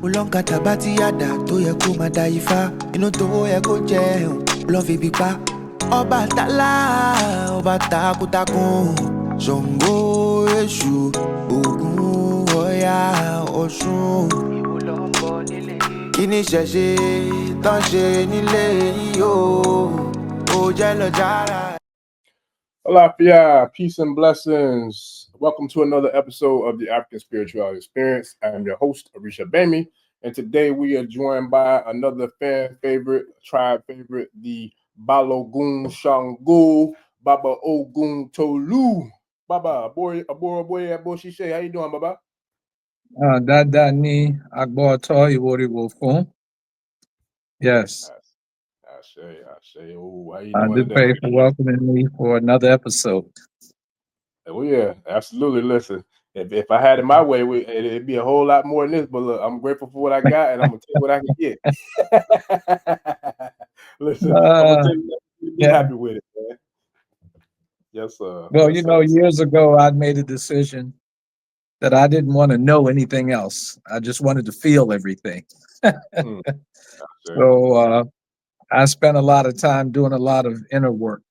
Ulonkata bati yada to ye kuma da ifa. Inu to ye ko je love bipa. Oba tala, oba takutakun. Songo Eshu, Ogun Oya Osun. Kini ṣẹ̀ṣe tán ṣe nílé yìí o. Ó jẹ́ lọ jára. Alafia, peace and blessings. Welcome to another episode of the African Spirituality Experience. I am your host, Orisha, and today we are joined by another fan favorite, tribe favorite, the Balogun Sango Baba Oguntolu. Baba, boy, shishe. How you doing, Baba? Dada ni agboto iwori wo fun. Yes. I say. Oh, how you doing today? Pray for welcoming me for another episode. Oh yeah, absolutely. Listen, if I had it my way, it'd be a whole lot more than this. But look, I'm grateful for what I got, and I'm gonna take what I can get. Listen, I'm gonna take it, be happy with it, man. Yes, sir. Well, yes, years ago, I made a decision that I didn't want to know anything else. I just wanted to feel everything. So I spent a lot of time doing a lot of inner work.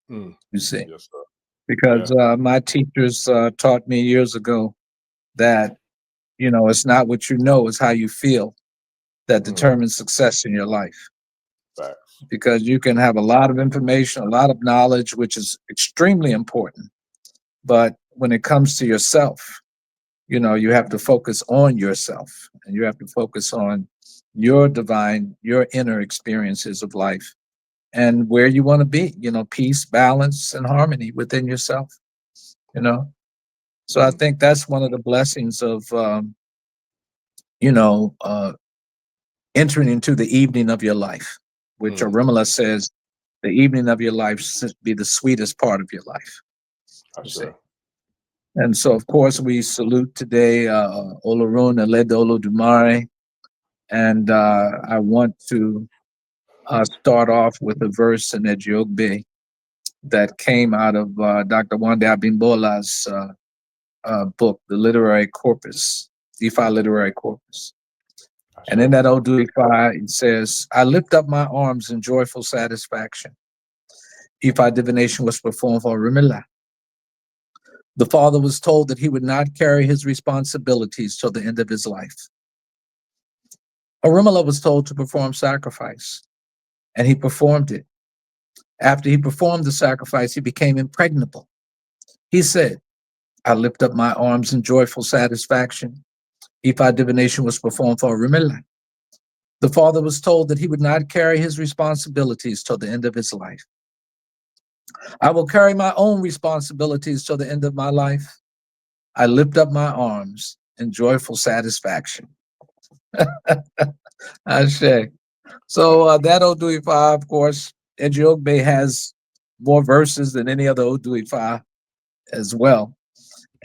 You see, yes, sir. Because my teachers taught me years ago that, it's not what you know, it's how you feel that determines success in your life. Facts. Because you can have a lot of information, a lot of knowledge, which is extremely important. But when it comes to yourself, you have to focus on yourself, and you have to focus on your your inner experiences of life and where you want to be, peace, balance, and harmony within yourself, So I think that's one of the blessings of, entering into the evening of your life, which Arimala says, the evening of your life should be the sweetest part of your life. Sure. And so, of course, we salute today Olorun Eledo Olodumare. And I want to start off with a verse in Ejiogbe that came out of Dr. Wande Abimbola's book, The Literary Corpus, Ifa Literary Corpus. And in that Odu Ifa, it says, I lift up my arms in joyful satisfaction. Ifa divination was performed for Rumila. The father was told that he would not carry his responsibilities till the end of his life. Orumila was told to perform sacrifice, and he performed it. After he performed the sacrifice, he became impregnable. He said, I lift up my arms in joyful satisfaction. Ifa divination was performed for Orumila. The father was told that he would not carry his responsibilities till the end of his life. I will carry my own responsibilities till the end of my life. I lift up my arms in joyful satisfaction. Ashe. So that Odu Ifa, of course, Ejiogbe has more verses than any other Odu Ifa as well.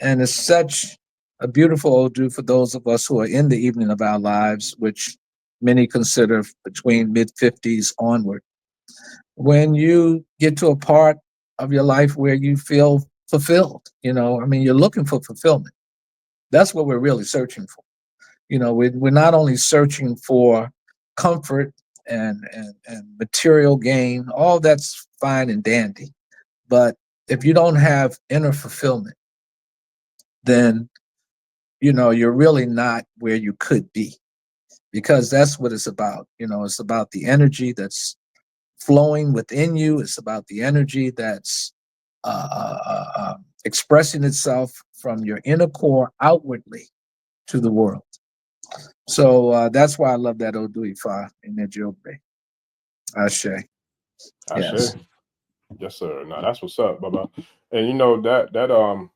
And it's such a beautiful Odu for those of us who are in the evening of our lives, which many consider between mid-50s onward. When you get to a part of your life where you feel fulfilled, you're looking for fulfillment. That's what we're really searching for. We're not only searching for comfort and material gain, all that's fine and dandy. But if you don't have inner fulfillment, then, you're really not where you could be, because that's what it's about. It's about the energy that's flowing within you. It's about the energy that's expressing itself from your inner core outwardly to the world. So that's why I love that Odu Ifa in Ejiogbe. Ashe. Yes. Yes, sir. No, that's what's up, Baba. And that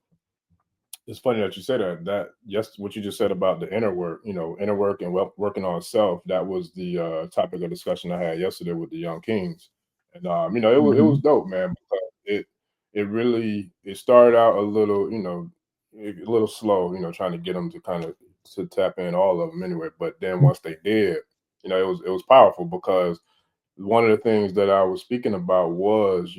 it's funny that you said that just what you just said about the inner work, inner work and working on self. That was the topic of discussion I had yesterday with the young kings. And it was dope, man, because it started out a little slow, trying to get them to tap in, all of them anyway. But then once they did, it was powerful, because one of the things that I was speaking about was,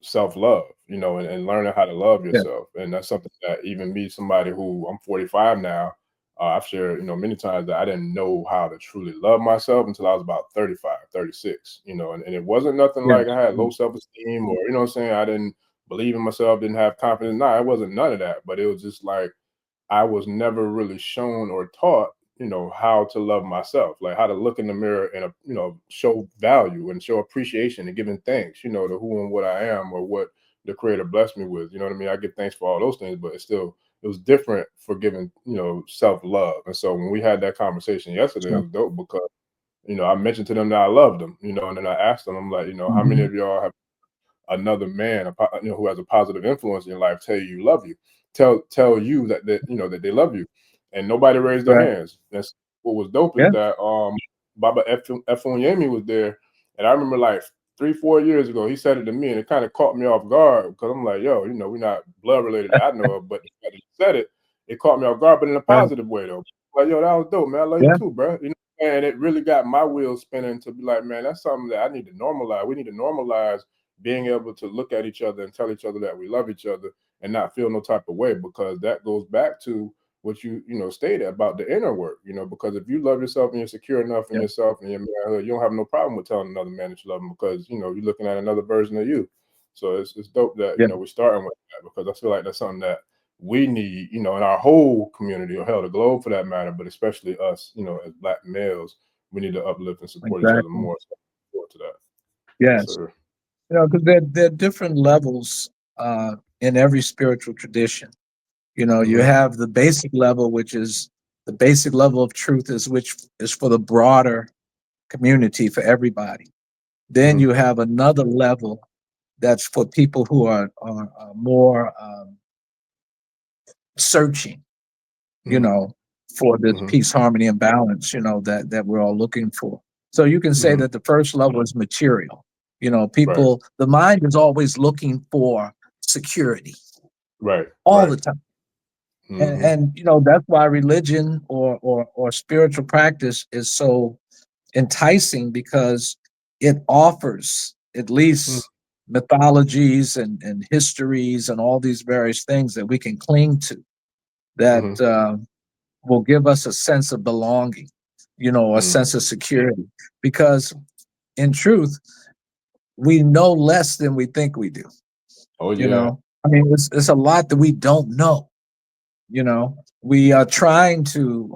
self-love, and learning how to love yourself. And that's something that even me, somebody who I'm 45 now, I've shared, many times that I didn't know how to truly love myself until I was about 35, 36, and it wasn't nothing Yeah. like I had low self-esteem or, what I'm saying, I didn't believe in myself, didn't have confidence. No, it wasn't none of that, but it was just like I was never really shown or taught, how to love myself, like how to look in the mirror and, show value and show appreciation and giving thanks, to who and what I am or what the creator blessed me with. You know what I mean? I give thanks for all those things, but it was different for giving, self-love. And so when we had that conversation yesterday, it was dope because, I mentioned to them that I loved them, and then I asked them, I'm like, how many of y'all have another man, who has a positive influence in your life, tell you love you, tell you that that they love you, and nobody raised their hands. That's what was dope is that Baba Ofun Edi was there, and I remember like 3-4 years ago he said it to me, and it kind of caught me off guard because I'm like, yo, we're not blood related that I know of, but the fact that he said it, it caught me off guard, but in a positive way though. Like, yo, that was dope, man. I love you too, bro. And it really got my wheels spinning to be like, man, that's something that I need to normalize. We need to normalize being able to look at each other and tell each other that we love each other and not feel no type of way, because that goes back to what you stated about the inner work, because if you love yourself and you're secure enough in yourself and your manhood, you don't have no problem with telling another man that you love him because, you're looking at another version of you. So it's dope that, we're starting with that, because I feel like that's something that we need, in our whole community, or hell, the globe for that matter, but especially us, as Black males, we need to uplift and support each other more. So forward to that. Yes. Sir. Because there are different levels in every spiritual tradition. You have the basic level, which is the basic level of truth, which is for the broader community, for everybody. Then you have another level that's for people who are more searching, for this peace, harmony, and balance, that we're all looking for. So you can say that the first level is material. People, the mind is always looking for security, all the time. And that's why religion or spiritual practice is so enticing, because it offers at least mythologies and histories and all these various things that we can cling to that will give us a sense of belonging, a sense of security. Because in truth, we know less than we think we do. Oh yeah. I mean, it's a lot that we don't know. We are trying to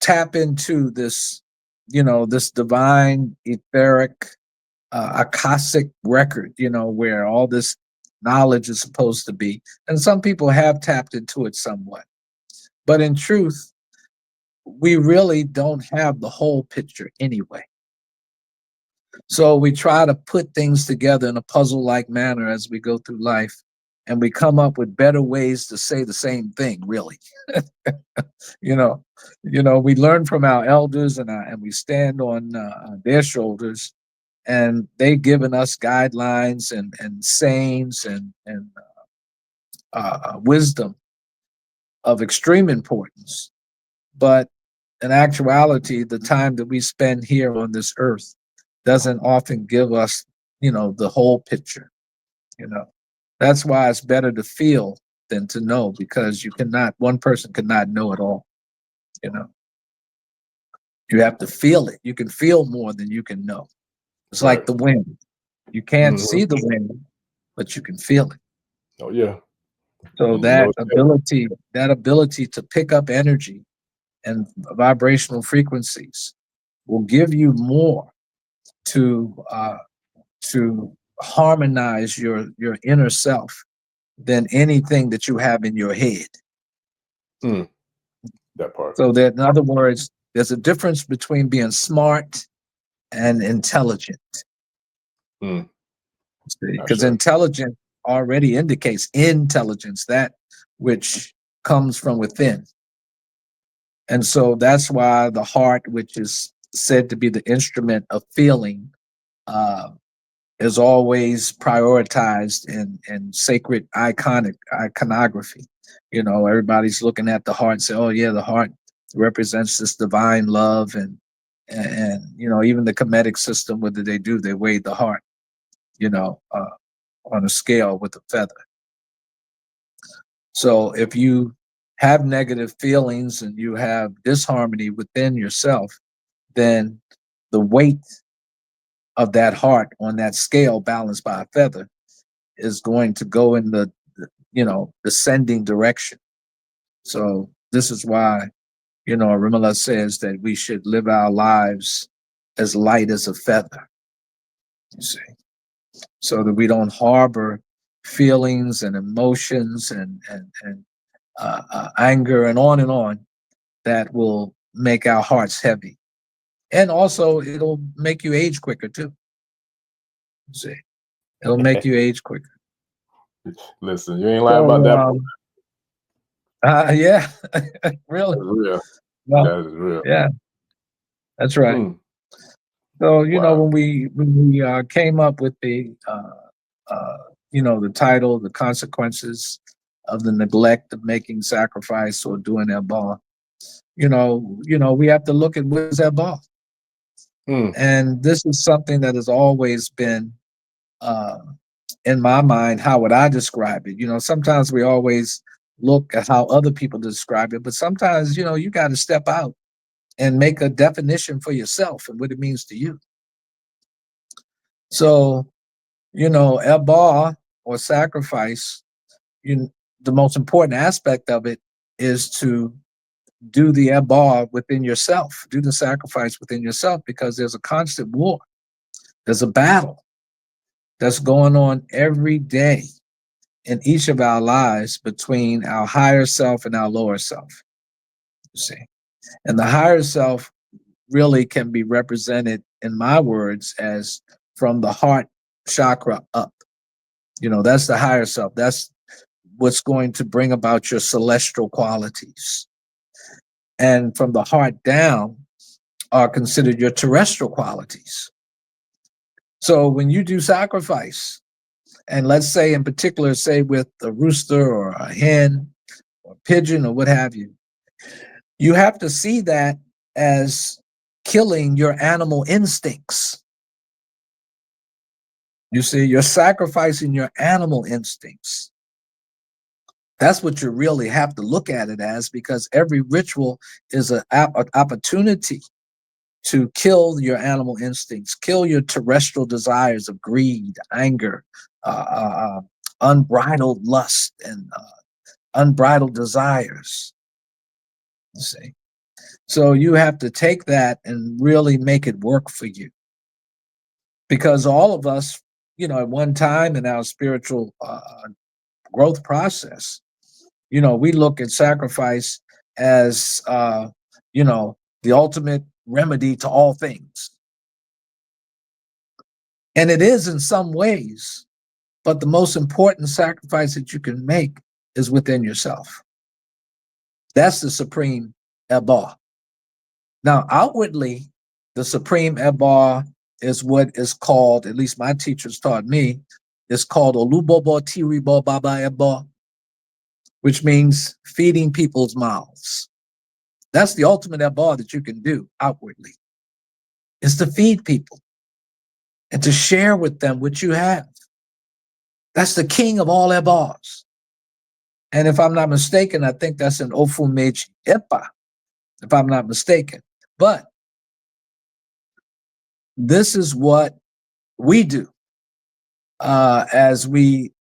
tap into this, this divine, etheric, Akashic record, where all this knowledge is supposed to be. And some people have tapped into it somewhat. But in truth, we really don't have the whole picture anyway. So we try to put things together in a puzzle-like manner as we go through life, and we come up with better ways to say the same thing, really. We learn from our elders, and we stand on their shoulders, and they've given us guidelines and sayings and wisdom of extreme importance. But in actuality, the time that we spend here on this earth doesn't often give us, the whole picture. That's why it's better to feel than to know, because one person cannot know it all. You have to feel it. You can feel more than you can know. It's like the wind. You can't see the wind, but you can feel it. Oh yeah. So that ability to pick up energy and vibrational frequencies will give you more to harmonize your inner self than anything that you have in your head. That part. So that, in other words, there's a difference between being smart and intelligent. Because intelligence already indicates intelligence, that which comes from within. And so that's why the heart, which is said to be the instrument of feeling, is always prioritized in sacred iconography. Everybody's looking at the heart and say, oh yeah, the heart represents this divine love, and even the Kemetic system, what do? They weigh the heart, on a scale with a feather. So if you have negative feelings and you have disharmony within yourself, then the weight of that heart on that scale balanced by a feather is going to go in the descending direction. So this is why, Arimala says that we should live our lives as light as a feather, you see, so that we don't harbor feelings and emotions and anger and on that will make our hearts heavy. And also it'll make you age quicker too. You see, it'll make you age quicker. Listen, you ain't lying about that. Yeah, really. That's real. Well, that is real. Yeah, that's right. So when we came up with the the title, The Consequences of the Neglect of Making Sacrifice or Doing Eba, we have to look at what is Eba. And this is something that has always been in my mind. How would I describe it? Sometimes we always look at how other people describe it, but sometimes, you got to step out and make a definition for yourself and what it means to you. So, Eba or sacrifice, the most important aspect of it is to do the Eba within yourself, do the sacrifice within yourself, because there's a constant war. There's a battle that's going on every day in each of our lives between our higher self and our lower self, you see. And the higher self really can be represented, in my words, as from the heart chakra up. That's the higher self. That's what's going to bring about your celestial qualities. And from the heart down are considered your terrestrial qualities. So when you do sacrifice, and let's say in particular, say with a rooster or a hen or a pigeon or what have you, you have to see that as killing your animal instincts. You see, you're sacrificing your animal instincts. That's what you really have to look at it as, because every ritual is an opportunity to kill your animal instincts, kill your terrestrial desires of greed, anger, unbridled lust, and unbridled desires. You see, so you have to take that and really make it work for you, because all of us, at one time in our spiritual growth process, we look at sacrifice as the ultimate remedy to all things. And it is in some ways, but the most important sacrifice that you can make is within yourself. That's the supreme Eba. Now, outwardly, the supreme Eba is what is called, at least my teachers taught me, is called Olubobo Tiribo Baba Eba, which means feeding people's mouths. That's the ultimate Eba that you can do outwardly, is to feed people and to share with them what you have. That's the king of all Ebas. And if I'm not mistaken, I think that's an Ofun Meji Epa, if I'm not mistaken. But this is what we do as we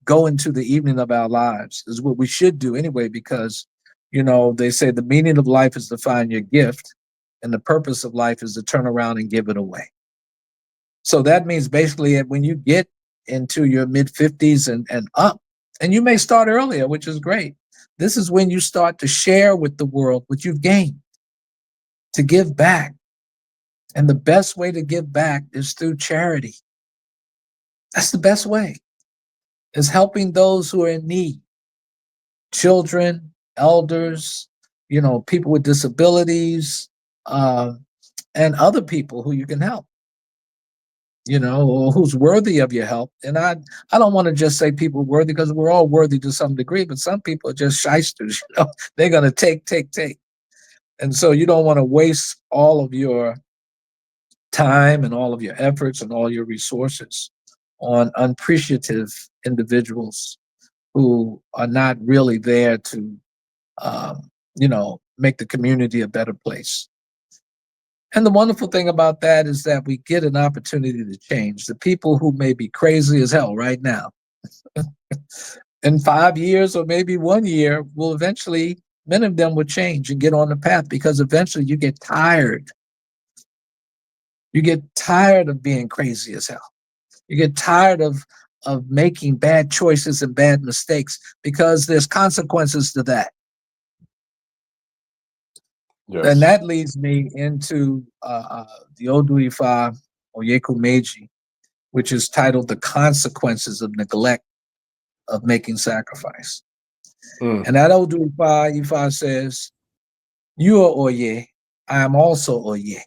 go into the evening of our lives, is what we should do anyway, because, they say the meaning of life is to find your gift, and the purpose of life is to turn around and give it away. So that means basically when you get into your mid-50s and up, and you may start earlier, which is great, this is when you start to share with the world what you've gained, to give back. And the best way to give back is through charity. That's the best way, is helping those who are in need. Children, elders, people with disabilities, and other people who you can help, or who's worthy of your help. And I don't want to just say people worthy, because we're all worthy to some degree, but some people are just shysters, they're going to take. And so you don't want to waste all of your time and all of your efforts and all your resources on unappreciative individuals who are not really there to, make the community a better place. And the wonderful thing about that is that we get an opportunity to change. The people who may be crazy as hell right now, in 5 years or maybe 1 year, will eventually, many of them will change and get on the path, because eventually you get tired. You get tired of being crazy as hell. You get tired of making bad choices and bad mistakes, because there's consequences to that. Yes. And that leads me into the Odu Ifa Oyeku Meji, which is titled The Consequences of Neglect of Making Sacrifice. And that Odu Ifa says, "You are Oye, I am also Oye.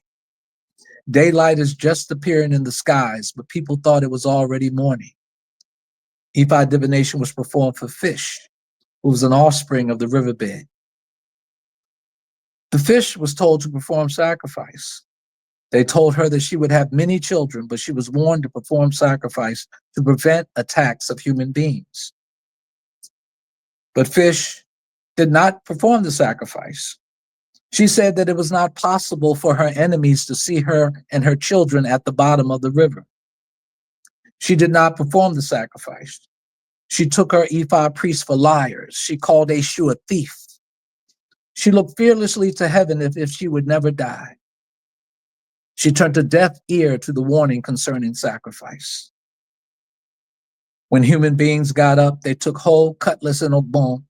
Daylight is just appearing in the skies, but people thought it was already morning. Ifa divination was performed for fish, who was an offspring of the riverbed. The fish was told to perform sacrifice. They told her that she would have many children, but she was warned to perform sacrifice to prevent attacks of human beings. But fish did not perform the sacrifice. She said that it was not possible for her enemies to see her and her children at the bottom of the river. She did not perform the sacrifice. She took her Ifa priests for liars. She called Eshu a thief. She looked fearlessly to heaven as if she would never die. She turned a deaf ear to the warning concerning sacrifice. When human beings got up, they took whole cutlass and ogbon,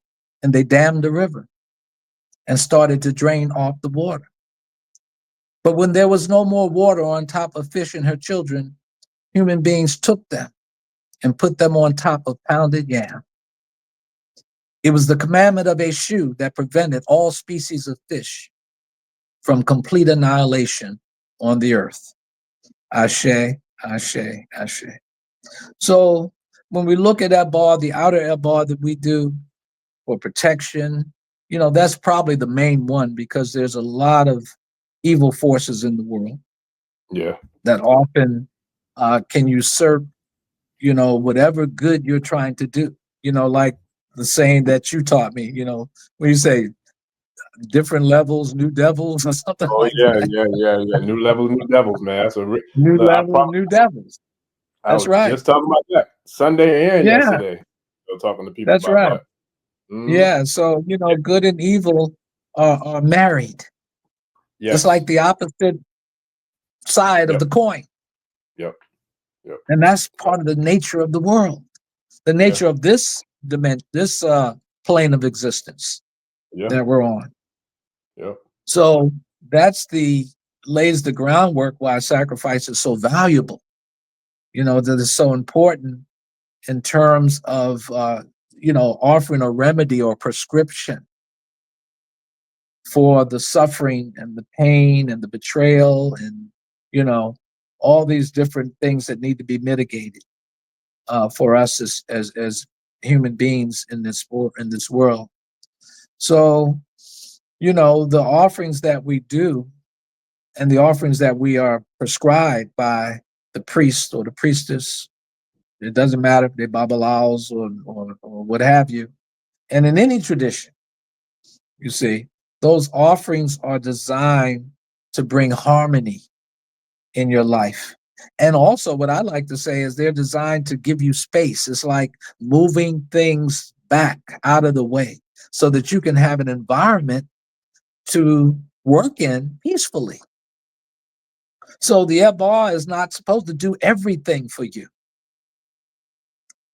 and they dammed the river and started to drain off the water. But when there was no more water on top of fish and her children, human beings took them and put them on top of pounded yam. It was the commandment of Eshu that prevented all species of fish from complete annihilation on the earth. Ashe, Ashe, Ashe. So when we look at Ebar, the outer Ebar that we do for protection, that's probably the main one, because there's a lot of evil forces in the world. Yeah. That often can usurp, whatever good you're trying to do. Like the saying that you taught me, when you say different levels, new devils, or something like that. Yeah. New levels, new devils, man. That's new levels, new devils. That's I was right. just talking about that Sunday and Yeah. yesterday. Still talking to people That's about right. that. Yeah. So, good and evil are married. Yes. It's like the opposite side of the coin. Yep. And that's part of the nature of the world, the nature of this dimension, this plane of existence that we're on. Yep. So lays the groundwork why sacrifice is so valuable, that is so important in terms of, offering a remedy or prescription for the suffering and the pain and the betrayal and, all these different things that need to be mitigated for us as human beings in this world. So, the offerings that we do and the offerings that we are prescribed by the priest or the priestess, it doesn't matter if they're babalaos or what have you. And in any tradition, you see, those offerings are designed to bring harmony in your life. And also what I like to say is they're designed to give you space. It's like moving things back out of the way so that you can have an environment to work in peacefully. So the Ebar is not supposed to do everything for you.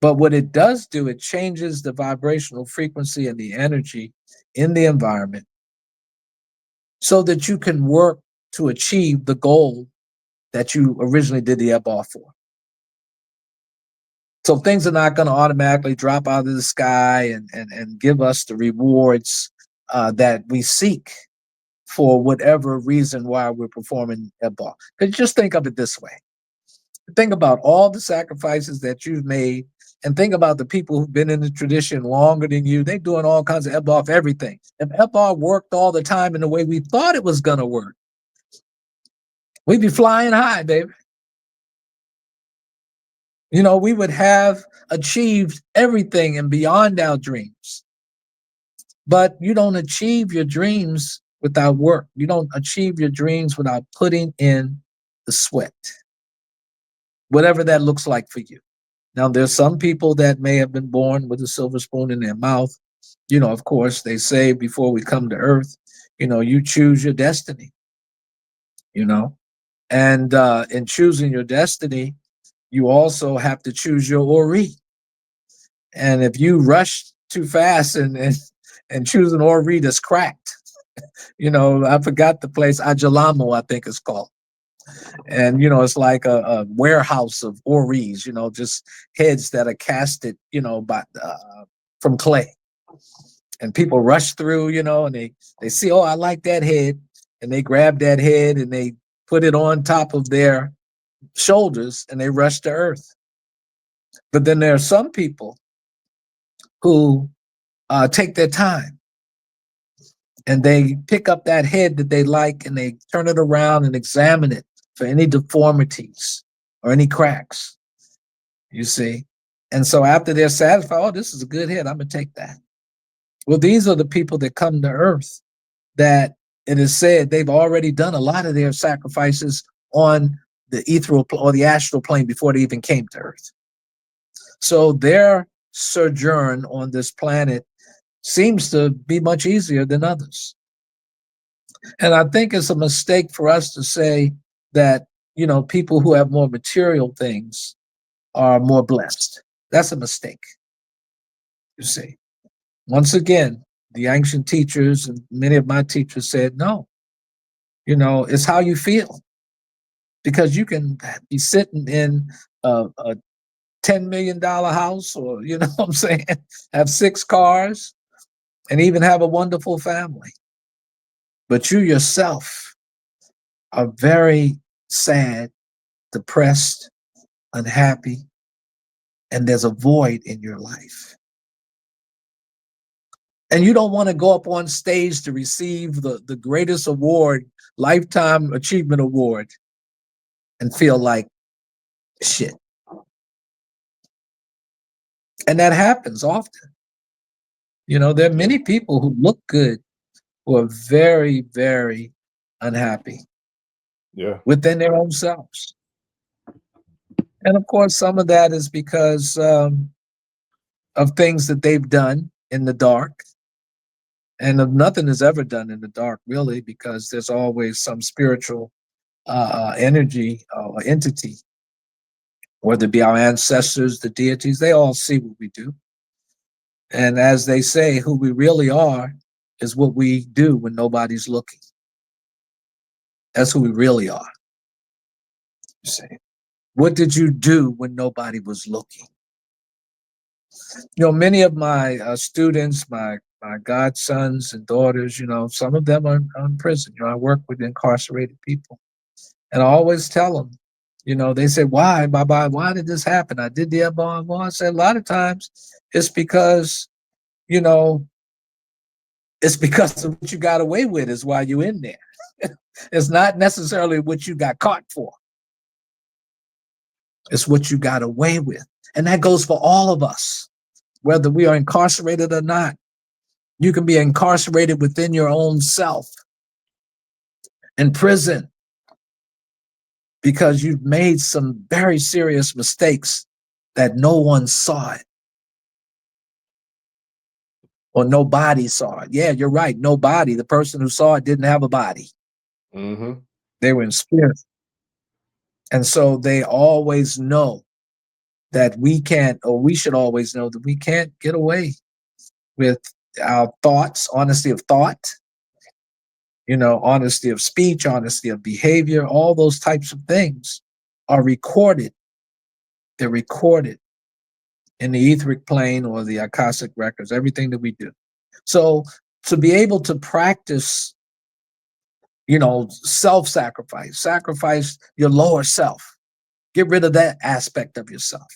But what it does do, it changes the vibrational frequency and the energy in the environment so that you can work to achieve the goal that you originally did the Ebar for. So things are not going to automatically drop out of the sky and give us the rewards that we seek for whatever reason why we're performing Ebar. Because just think of it this way. Think about all the sacrifices that you've made, and think about the people who've been in the tradition longer than you. They're doing all kinds of Ebar for everything. If Ebar worked all the time in the way we thought it was going to work, we'd be flying high, baby. We would have achieved everything and beyond our dreams. But you don't achieve your dreams without work. You don't achieve your dreams without putting in the sweat, whatever that looks like for you. Now, there's some people that may have been born with a silver spoon in their mouth. Of course, they say before we come to earth, you choose your destiny, and in choosing your destiny, you also have to choose your Ori. And if you rush too fast and choose an Ori that's cracked, I forgot the place, Ajalamo, I think it's called. And, it's like a warehouse of Oris, just heads that are casted, from clay. And people rush through, and they see, oh, I like that head. And they grab that head and they put it on top of their shoulders and they rush to earth. But then there are some people who take their time and they pick up that head that they like and they turn it around and examine it for any deformities or any cracks, you see. And so after they're satisfied, oh, this is a good head, I'm going to take that. Well, these are the people that come to earth that it is said they've already done a lot of their sacrifices on the ethereal or the astral plane before they even came to earth. So their sojourn on this planet seems to be much easier than others. And I think it's a mistake for us to say that, people who have more material things are more blessed. That's a mistake, you see. Once again, the ancient teachers and many of my teachers said, no, it's how you feel. Because you can be sitting in a $10 million house or, what I'm saying, have 6 cars and even have a wonderful family. But you yourself are very sad, depressed, unhappy, and there's a void in your life. And you don't want to go up on stage to receive the greatest award, Lifetime Achievement Award, and feel like shit. And that happens often. There are many people who look good who are very, very unhappy within their own selves. And of course, some of that is because of things that they've done in the dark. And nothing is ever done in the dark, really, because there's always some spiritual energy or entity, whether it be our ancestors, the deities, they all see what we do. And as they say, who we really are is what we do when nobody's looking. That's who we really are. You see, what did you do when nobody was looking? Many of my students, my godsons and daughters, some of them are in prison. I work with incarcerated people. And I always tell them, they say, why, Baba, why did this happen? I did the above. I said, a lot of times it's because, it's because of what you got away with is why you're in there. It's not necessarily what you got caught for. It's what you got away with. And that goes for all of us, whether we are incarcerated or not. You can be incarcerated within your own self in prison because you've made some very serious mistakes that no one saw it. Or nobody saw it. Yeah, you're right. Nobody. The person who saw it didn't have a body. Mm-hmm. They were in spirit. And so they always know that we can't, or we should always know that we can't get away with our thoughts, honesty of thought, honesty of speech, honesty of behavior, all those types of things are recorded. They're recorded in the etheric plane or the Akashic records, everything that we do. So to be able to practice, self-sacrifice, sacrifice your lower self, get rid of that aspect of yourself.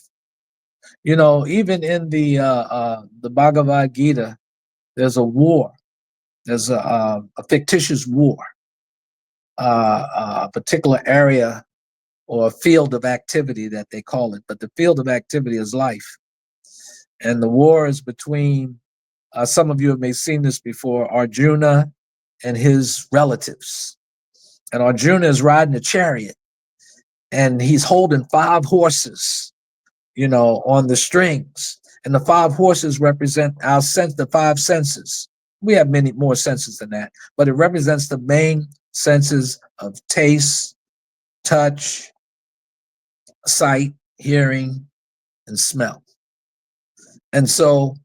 Even in the Bhagavad Gita, there's a war. There's a fictitious war, a particular area or a field of activity that they call it. But the field of activity is life. And the war is between, some of you may have seen this before, Arjuna and his relatives. And Arjuna is riding a chariot, and he's holding 5 horses, on the strings. And the 5 horses represent our sense, the 5 senses. We have many more senses than that, but it represents the main senses of taste, touch, sight, hearing, and smell. And so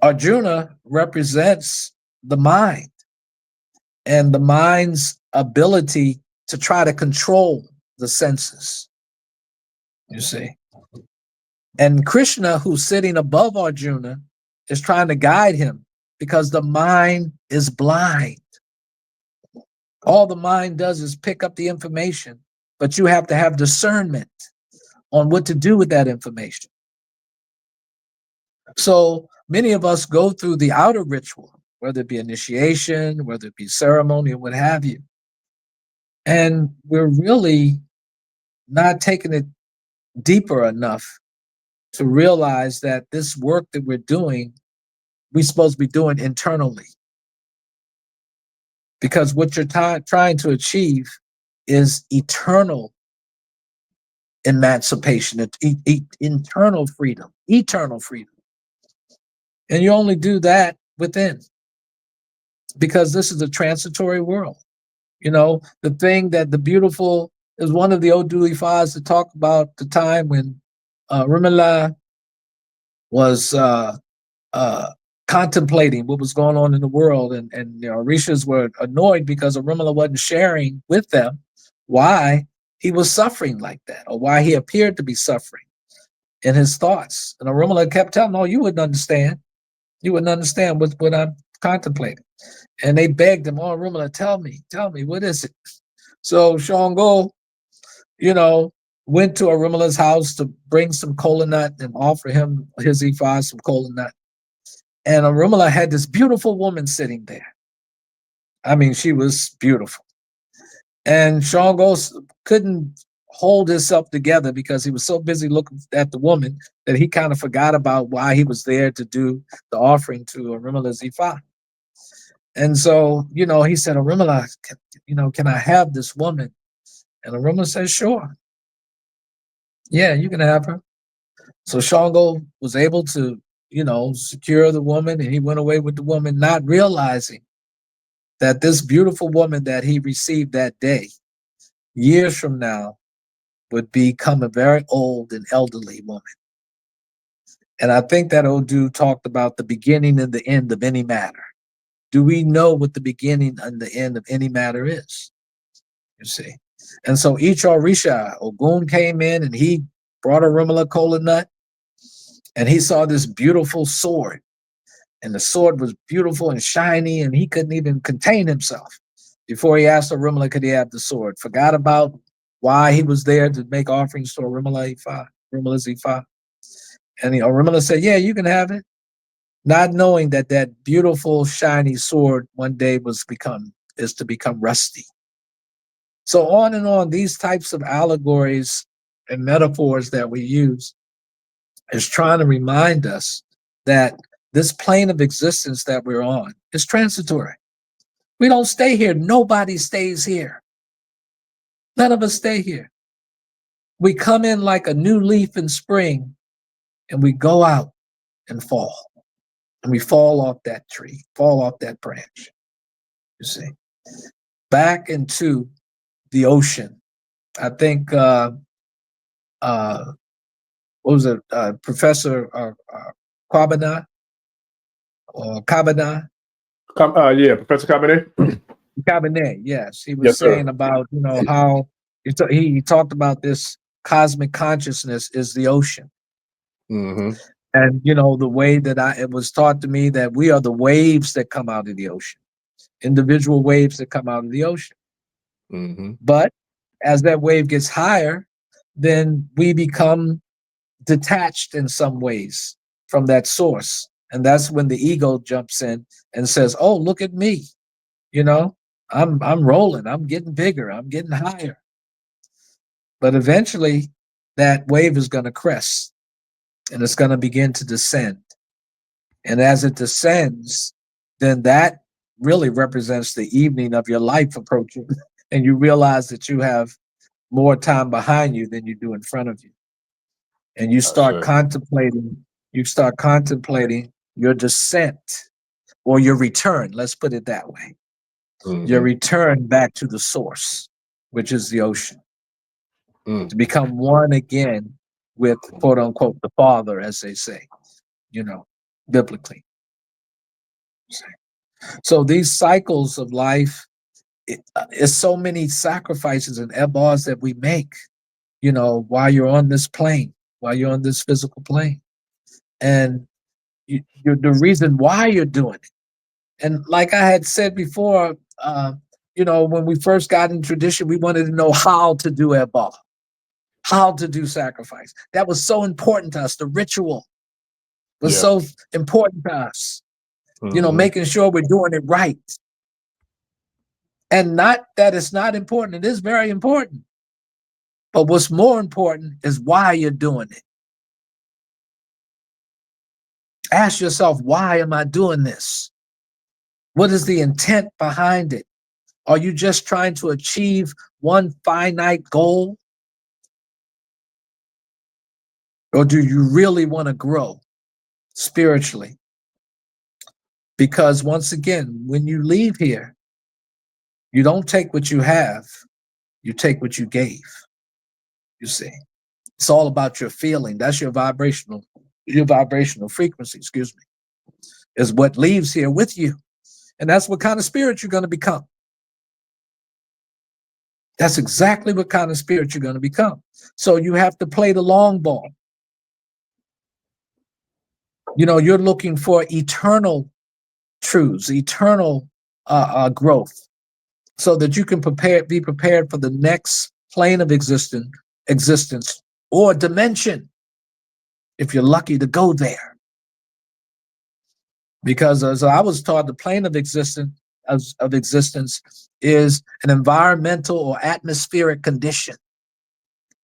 Arjuna represents the mind and the mind's ability to try to control the senses, you see. And Krishna, who's sitting above Arjuna, is trying to guide him because the mind is blind. All the mind does is pick up the information, but you have to have discernment on what to do with that information. So many of us go through the outer ritual, whether it be initiation, whether it be ceremony, or what have you. And we're really not taking it deeper enough to realize that this work that we're doing, we're supposed to be doing internally. Because what you're trying to achieve is eternal emancipation, internal freedom, eternal freedom. And you only do that within, because this is a transitory world. The thing that the beautiful is one of the Odu Ifas to talk about the time when Rumela was contemplating what was going on in the world, and Orishas were annoyed because Rumela wasn't sharing with them why he was suffering like that, or why he appeared to be suffering in his thoughts. And Rumela kept telling them, "Oh, you wouldn't understand. You wouldn't understand what I'm contemplating." And they begged him, "Oh, Rumela, tell me, what is it?" So Shango, went to Rumela's house to bring some kola nut and offer him, his Ifa, some kola nut. And Rumela had this beautiful woman sitting there. I mean, she was beautiful. And Shango couldn't hold himself together because he was so busy looking at the woman that he kind of forgot about why he was there to do the offering to Rumela's Ifa. And so, he said, "Rumela, can I have this woman?" And Rumela said, "Sure. Yeah, you can have her." So Shango was able to, secure the woman, and he went away with the woman, not realizing that this beautiful woman that he received that day, years from now, would become a very old and elderly woman. And I think that Odu talked about the beginning and the end of any matter. Do we know what the beginning and the end of any matter is? You see. And so each Orisha, Ogun came in and he brought a Rumela kola nut, and he saw this beautiful sword. And the sword was beautiful and shiny, and he couldn't even contain himself. Before he asked Rumela, could he have the sword? Forgot about why he was there to make offerings to Rumela's Ifa. And Rumela said, "Yeah, you can have it." Not knowing that that beautiful, shiny sword one day is to become rusty. So on and on, these types of allegories and metaphors that we use is trying to remind us that this plane of existence that we're on is transitory. We don't stay here. Nobody stays here. None of us stay here. We come in like a new leaf in spring, and we go out and fall. And we fall off that tree, fall off that branch, you see, back into the ocean. I think, what was it, Professor Kwabena or Kabana? Yeah, Professor Cabernet. Cabernet, yes. He was saying about, how he talked about this cosmic consciousness is the ocean. Mm-hmm. And, the way that it was taught to me that we are the waves that come out of the ocean, individual waves that come out of the ocean. Mm-hmm. But as that wave gets higher, then we become detached in some ways from that source. And that's when the ego jumps in and says, "Oh, look at me. I'm rolling. I'm getting bigger. I'm getting higher." But eventually, that wave is going to crest, and it's going to begin to descend. And as it descends, then that really represents the evening of your life approaching, and you realize that you have more time behind you than you do in front of you. And you start contemplating your descent or your return, let's put it that way. Your return back to the source, which is the ocean, to become one again with, quote unquote, the Father, as they say, biblically. So these cycles of life, it's so many sacrifices and ebars that we make, while you're on this plane, while you're on this physical plane. And the reason why you're doing it. And like I had said before, when we first got in tradition, we wanted to know how to do ebar, how to do sacrifice. That was so important to us. The ritual was so important to us. Making sure we're doing it right. And not that it's not important. It is very important. But what's more important is why you're doing it. Ask yourself, why am I doing this? What is the intent behind it? Are you just trying to achieve one finite goal? Or do you really want to grow spiritually? Because once again, when you leave here, you don't take what you have, you take what you gave. You see, it's all about your feeling. That's your vibrational frequency, is what leaves here with you. And that's what kind of spirit you're going to become. That's exactly what kind of spirit you're going to become. So you have to play the long ball. You're looking for eternal truths, eternal growth, so that you can be prepared for the next plane of existence or dimension, if you're lucky to go there. Because as I was taught, the plane of existence is an environmental or atmospheric condition.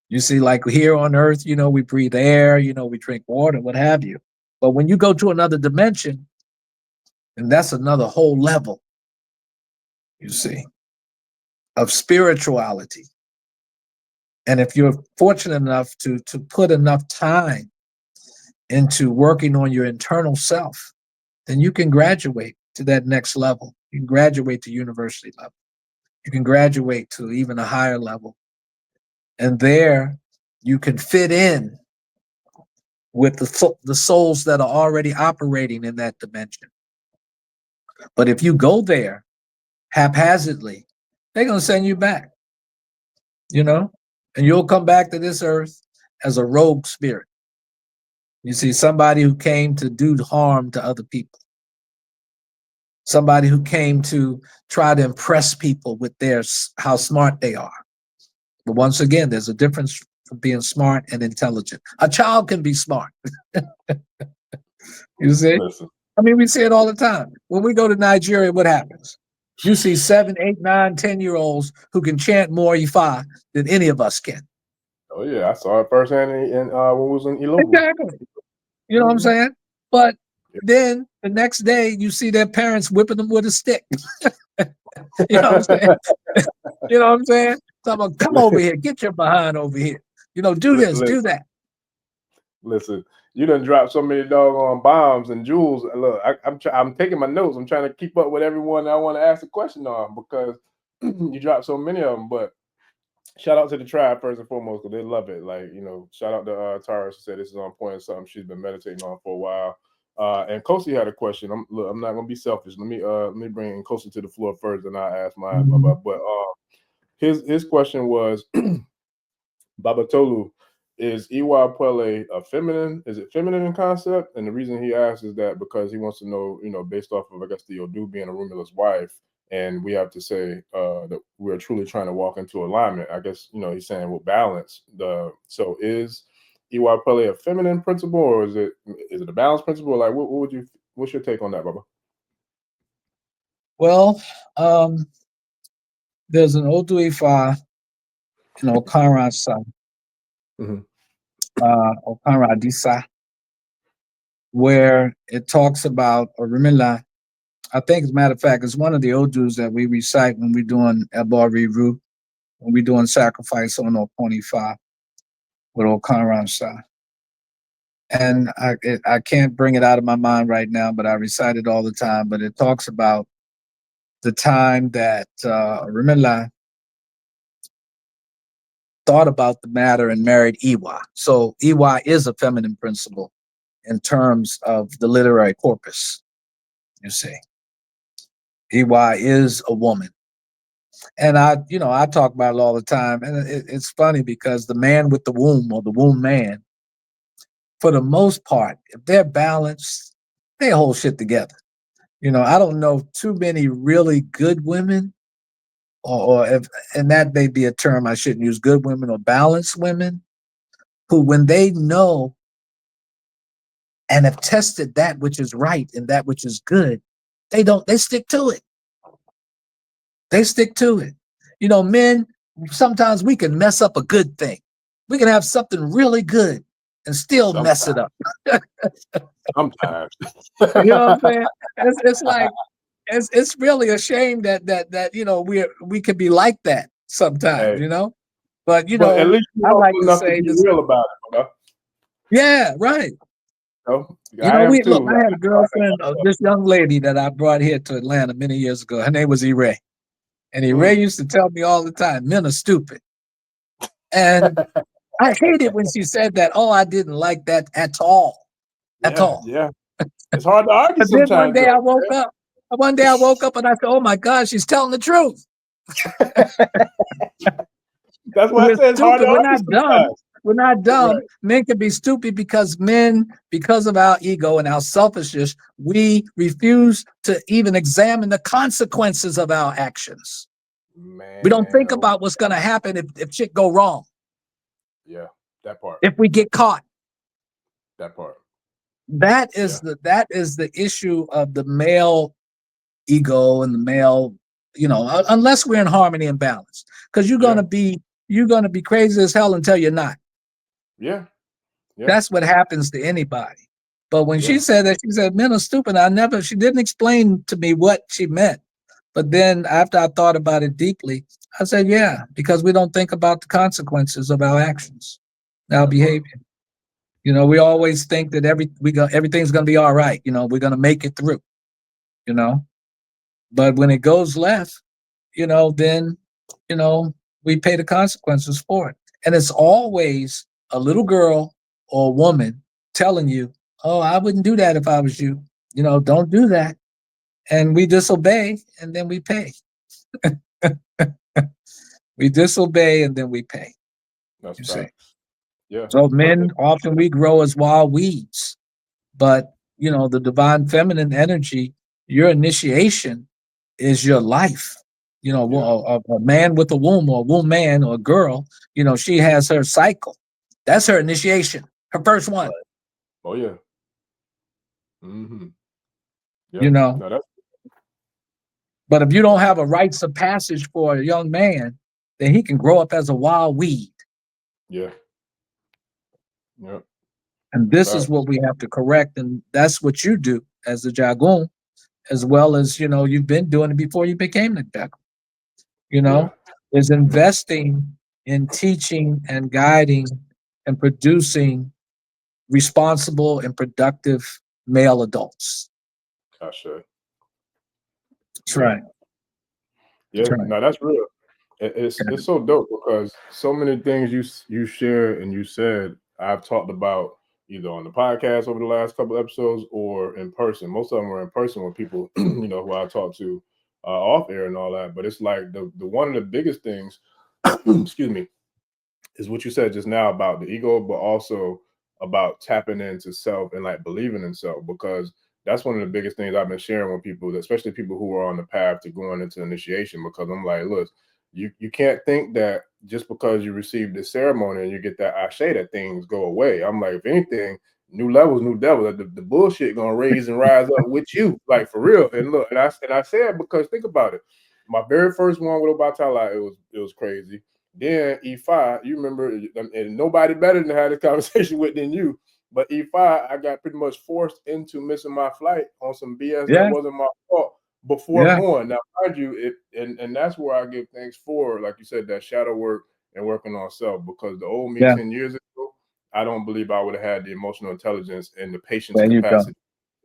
You see, like here on Earth, we breathe air, we drink water, what have you. But when you go to another dimension, and that's another whole level, you see, of spirituality. And if you're fortunate enough to put enough time into working on your internal self, then you can graduate to that next level. You can graduate to university level. You can graduate to even a higher level. And there you can fit in with the souls that are already operating in that dimension. But if you go there haphazardly, they're going to send you back, and you'll come back to this earth as a rogue spirit. You see, somebody who came to do harm to other people. Somebody who came to try to impress people with how smart they are. But once again, there's a difference from being smart and intelligent. A child can be smart. You see? Listen. I mean, we see it all the time. When we go to Nigeria, what happens? You see 7, 8, 9, 10-year-olds who can chant more Ifa than any of us can. Oh yeah, I saw it firsthand in when we was in Ilobu. Exactly. You know what I'm saying? But then the next day, you see their parents whipping them with a stick. You know what I'm saying? You know what I'm saying? So I'm like, come over here, get your behind over here. Do this, do that. Listen, you done dropped so many doggone bombs and jewels. Look, I'm taking my notes. I'm trying to keep up with everyone I want to ask a question on, because you dropped so many of them. But shout out to the tribe first and foremost, because they love it. Like, shout out to Tara. She said this is on point and something she's been meditating on for a while. And Kosi had a question. I'm not gonna be selfish. Let me bring Kosi to the floor first, and I'll ask mine. But his question was, Baba Tolu, is Iwa Pele a feminine? Is it feminine in concept? And the reason he asks is that because he wants to know, based off of, I guess, the Odu being a Rumula's wife, and we have to say that we're truly trying to walk into alignment. I guess, he's saying we'll balance. So is Iwa Pele a feminine principle, or is it a balance principle? Like, what's your take on that, Baba? Well, there's an Odu Ifa, Karan's son, Okanra Disa, where it talks about Orimila. I think, as a matter of fact, it's one of the Odus that we recite when we're doing Ebori Ru, when we're doing sacrifice on Okonifa with Okanra Sa. And I can't bring it out of my mind right now, but I recite it all the time. But it talks about the time that Orimila thought about the matter and married Iwa. So Iwa is a feminine principle in terms of the literary corpus, you see. Iwa is a woman. And I talk about it all the time. And it's funny because the man with the womb, or the womb man, for the most part, if they're balanced, they hold shit together. I don't know too many really good women, or if, and that may be a term I shouldn't use, good women or balanced women, who, when they know and have tested that which is right and that which is good, they stick to it. They stick to it. Men, sometimes we can mess up a good thing. We can have something really good and still mess it up. Sometimes. You know what I'm saying? It's like, it's really a shame that we could be like that sometimes, But at least I like to enough say to be this. real about it, Yeah, right. I am too. I had a girlfriend, this young lady that I brought here to Atlanta many years ago. Her name was Ire. And Ire used to tell me all the time, men are stupid. And I hated when she said that. Oh, I didn't like that at all. At all. Yeah. It's hard to argue But then sometimes. one day I woke up and I said, oh my God, she's telling the truth. That's why I said it's hard to We're argue not dumb. sometimes. We're not dumb. Right. Men can be stupid because of our ego and our selfishness, we refuse to even examine the consequences of our actions. Man, we don't think about what's going to happen if shit go wrong. Yeah, that part. If we get caught. That part. That is the issue of the male ego and the male, unless we're in harmony and balance. Because you're gonna be crazy as hell until you're not. Yeah. That's what happens to anybody. But when she said that, she said men are stupid. She didn't explain to me what she meant. But then after I thought about it deeply, I said, yeah, because we don't think about the consequences of our actions, our behavior. We always think that everything's gonna be all right. We're gonna make it through. But when it goes left, then we pay the consequences for it. And it's always a little girl or a woman telling you, oh, I wouldn't do that if I was you. Don't do that. And we disobey and then we pay. We disobey and then we pay. That's facts. Yeah. So men, often we grow as wild weeds. But, the divine feminine energy, your initiation is your life. A man with a womb, or a womb man, or a girl, she has her cycle. That's her initiation, her first one. Right. Oh, yeah. Mm-hmm. Yeah. But if you don't have a rites of passage for a young man, then he can grow up as a wild weed. Yeah. Yeah. And this is what we have to correct. And that's what you do as the Jagun, as well as, you've been doing it before you became the Jagun. Is investing in teaching and guiding and producing responsible and productive male adults. Gotcha. That's right. Yeah, no, that's real. It's so dope because so many things you share and you said I've talked about either on the podcast over the last couple episodes or in person. Most of them were in person with people who I talked to off air and all that. But it's like the one of the biggest things, excuse me, is what you said just now about the ego, but also about tapping into self and like believing in self, because that's one of the biggest things I've been sharing with people, especially people who are on the path to going into initiation, because I'm like, look, you can't think that just because you receive this ceremony and you get that ashe that things go away. I'm like, if anything, new levels, new devil, the bullshit gonna raise and rise up with you, like for real. And look, and I said, because think about it, my very first one with Obatala, it was crazy. Then Ifa, you remember, and nobody better to have this conversation with than you. But Ifa, I got pretty much forced into missing my flight on some BS that wasn't my fault before going. Now, mind you, and that's where I give thanks for, like you said, that shadow work and working on self. Because the old me 10 years ago, I don't believe I would have had the emotional intelligence and the patience capacity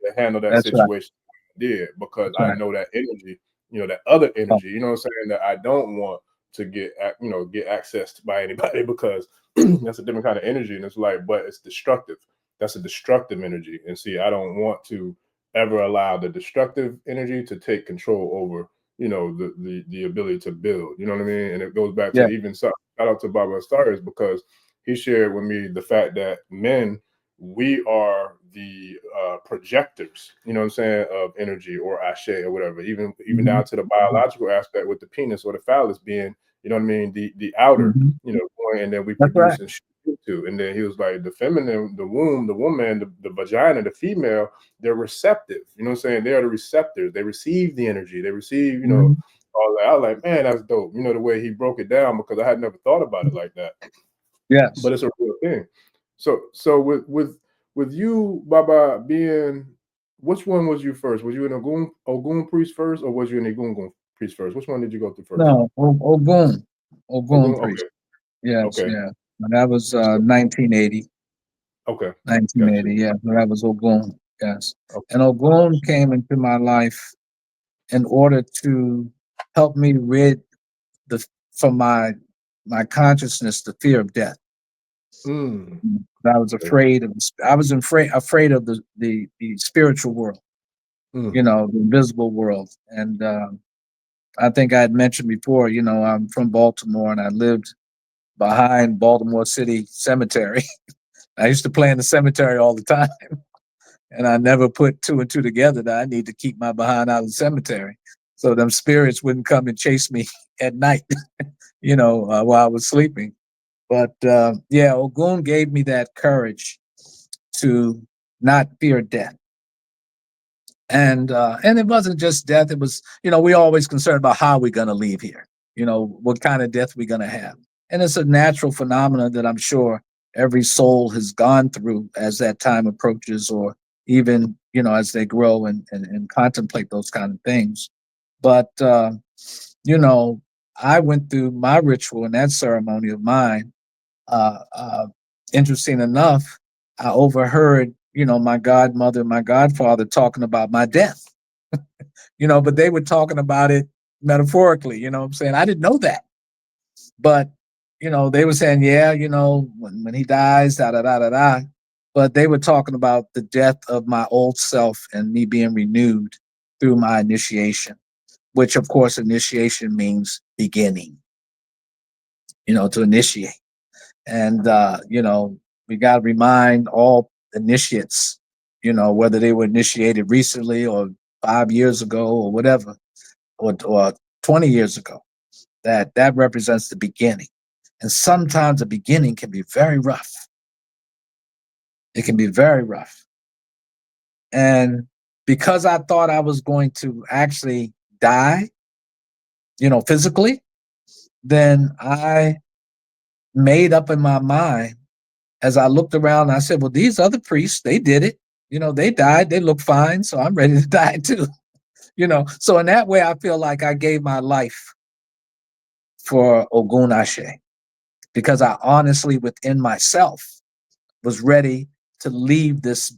to handle that situation. I did, because I know that energy, that other energy, you know what I'm saying, that I don't want to get accessed by anybody, because that's a different kind of energy. And it's like, but it's destructive. That's a destructive energy. And see, I don't want to ever allow the destructive energy to take control over, the ability to build, you know what I mean? And it goes back to even shout out to Baba Stars, because he shared with me the fact that men, we are the projectors, you know what I'm saying, of energy, or ashe, or whatever, even down to the biological aspect with the penis or the phallus being, you know what I mean, the outer, going, and then we produce and shoot to. And then he was like, the feminine, the womb, the woman, the vagina, the female, they're receptive, you know what I'm saying? They are the receptors. They receive the energy. They receive, all that. I was like, man, that's dope. The way he broke it down, because I had never thought about it like that. Yes. But it's a real thing. So with you, Baba, being, which one was you first? Was you an Ogun priest first, or was you an Egungun priest first? Which one did you go through first? No, Ogun priest. Okay. Yes, Okay. yeah. And that was 1980. Okay. 1980, yeah. That was Ogun, yes. Okay. And Ogun came into my life in order to help me rid from my consciousness the fear of death. I was afraid of the spiritual world, the invisible world. And I think I had mentioned before, I'm from Baltimore, and I lived behind Baltimore City Cemetery. I used to play in the cemetery all the time, and I never put two and two together that I need to keep my behind out of the cemetery, so them spirits wouldn't come and chase me at night, while I was sleeping. But Ogun gave me that courage to not fear death. And it wasn't just death. It was, we always concerned about how we're going to leave here, what kind of death we're going to have. And it's a natural phenomenon that I'm sure every soul has gone through as that time approaches, or even, as they grow and contemplate those kind of things. But, I went through my ritual and that ceremony of mine. Interesting enough, I overheard, my godmother, my godfather talking about my death, but they were talking about it metaphorically, what I'm saying? I didn't know that. But, they were saying, yeah, when he dies, da, da, da, da, da. But they were talking about the death of my old self and me being renewed through my initiation, which, of course, initiation means beginning, to initiate. And, we got to remind all initiates, whether they were initiated recently or 5 years ago or whatever, or 20 years ago, that represents the beginning. And sometimes the beginning can be very rough. It can be very rough. And because I thought I was going to actually die, physically, then I made up in my mind, as I looked around, I said, well, these other priests, they did it. They died. They look fine. So I'm ready to die too. So in that way, I feel like I gave my life for Ogun Ashe, because I honestly, within myself, was ready to leave this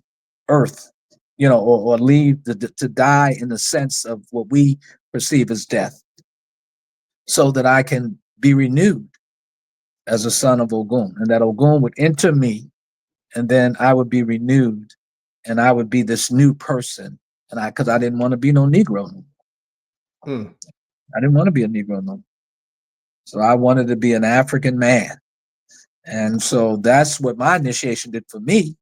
earth, or leave to die in the sense of what we perceive as death, so that I can be renewed as a son of Ogun, and that Ogun would enter me, and then I would be renewed, and I would be this new person. And because I didn't want to be no Negro no more. I didn't want to be a Negro no more. So I wanted to be an African man. And so that's what my initiation did for me.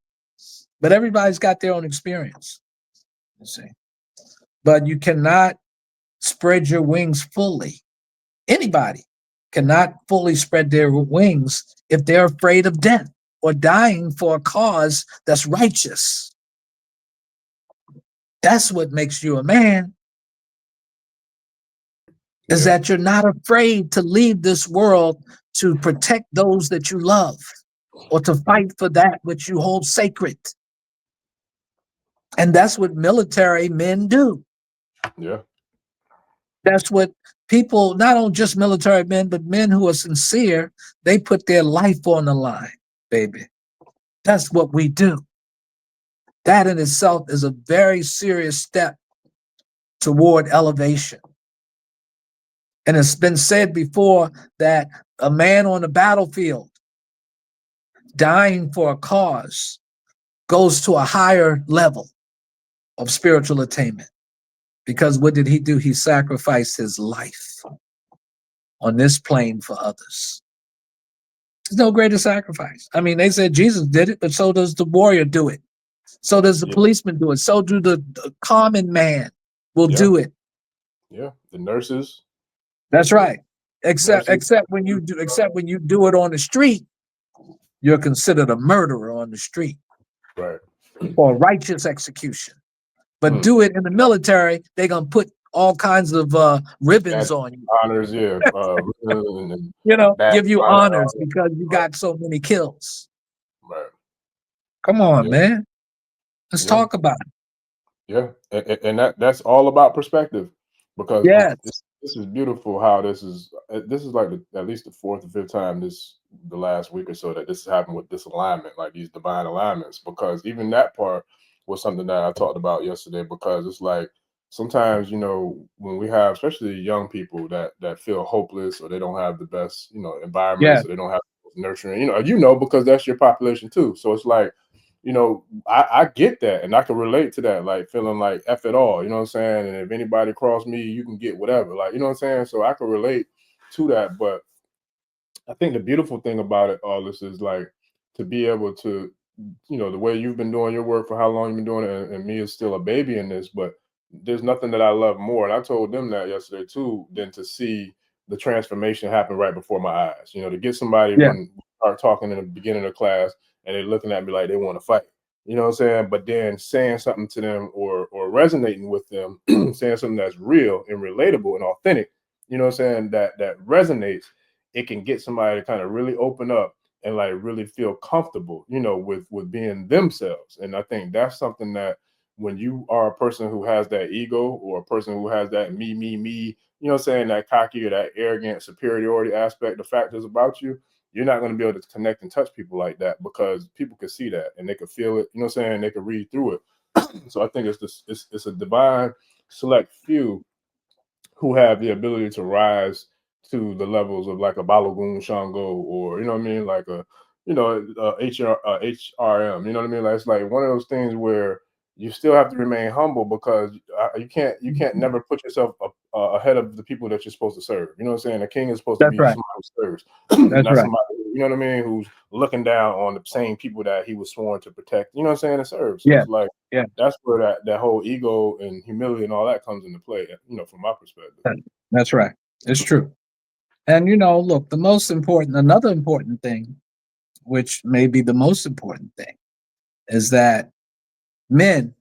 But everybody's got their own experience, you see. But you cannot spread your wings fully. Anybody cannot fully spread their wings if they're afraid of death or dying for a cause that's righteous. That's what makes you a man, is that you're not afraid to leave this world to protect those that you love or to fight for that which you hold sacred. And that's what military men do. Yeah. That's what people, not only just military men, but men who are sincere, they put their life on the line, baby. That's what we do. That in itself is a very serious step toward elevation. And it's been said before that a man on the battlefield dying for a cause goes to a higher level of spiritual attainment. Because what did he do? He sacrificed his life on this plane for others. There's no greater sacrifice. I mean, they said Jesus did it, but so does the warrior do it. So does the policeman do it. So do the common man will do it. Yeah, the nurses. That's right. Except when you do it on the street, you're considered a murderer on the street. Right. Or righteous execution. But do it in the military, they're gonna put all kinds of ribbons on you. Honors, yeah. Give you honors because you got so many kills. Right. Come on, man. Let's talk about it. Yeah, and that's all about perspective, because this is beautiful how this is like at least the fourth or fifth time the last week or so that this has happened with this alignment, like these divine alignments, because even that part was something that I talked about yesterday, because it's like sometimes, when we have, especially young people that feel hopeless, or they don't have the best, environment, so they don't have nurturing, because that's your population too. So it's like, I get that, and I can relate to that, like feeling like F it all, you know what I'm saying? And if anybody cross me, you can get whatever, like, you know what I'm saying? So I can relate to that. But I think the beautiful thing about it all this is like to be able to, the way you've been doing your work, for how long you've been doing it, and me is still a baby in this, but there's nothing that I love more, and I told them that yesterday too, than to see the transformation happen right before my eyes. To get somebody when we start talking in the beginning of class and they're looking at me like they want to fight, you know what I'm saying? But then saying something to them or resonating with them, saying something that's real and relatable and authentic, you know what I'm saying, that resonates, it can get somebody to kind of really open up and like really feel comfortable, with being themselves. And I think that's something that when you are a person who has that ego, or a person who has that me, you know what I'm saying, that cocky or that arrogant superiority aspect, the factors about you, you're not going to be able to connect and touch people like that, because people can see that and they can feel it, you know what I'm saying, they can read through it. So I think it's a divine select few who have the ability to rise to the levels of like a Balogun Sango, or, you know what I mean, like a, HRM, you know what I mean? Like, it's like one of those things where you still have to remain humble, because you can't never put yourself ahead of the people that you're supposed to serve. You know what I'm saying? A king is supposed to be somebody who serves, not somebody, you know what I mean, who's looking down on the same people that he was sworn to protect. You know what I'm saying? And serve. So it's like that's where that whole ego and humility and all that comes into play. From my perspective. That's right. It's true. And look, another important thing, which may be the most important thing, is that men,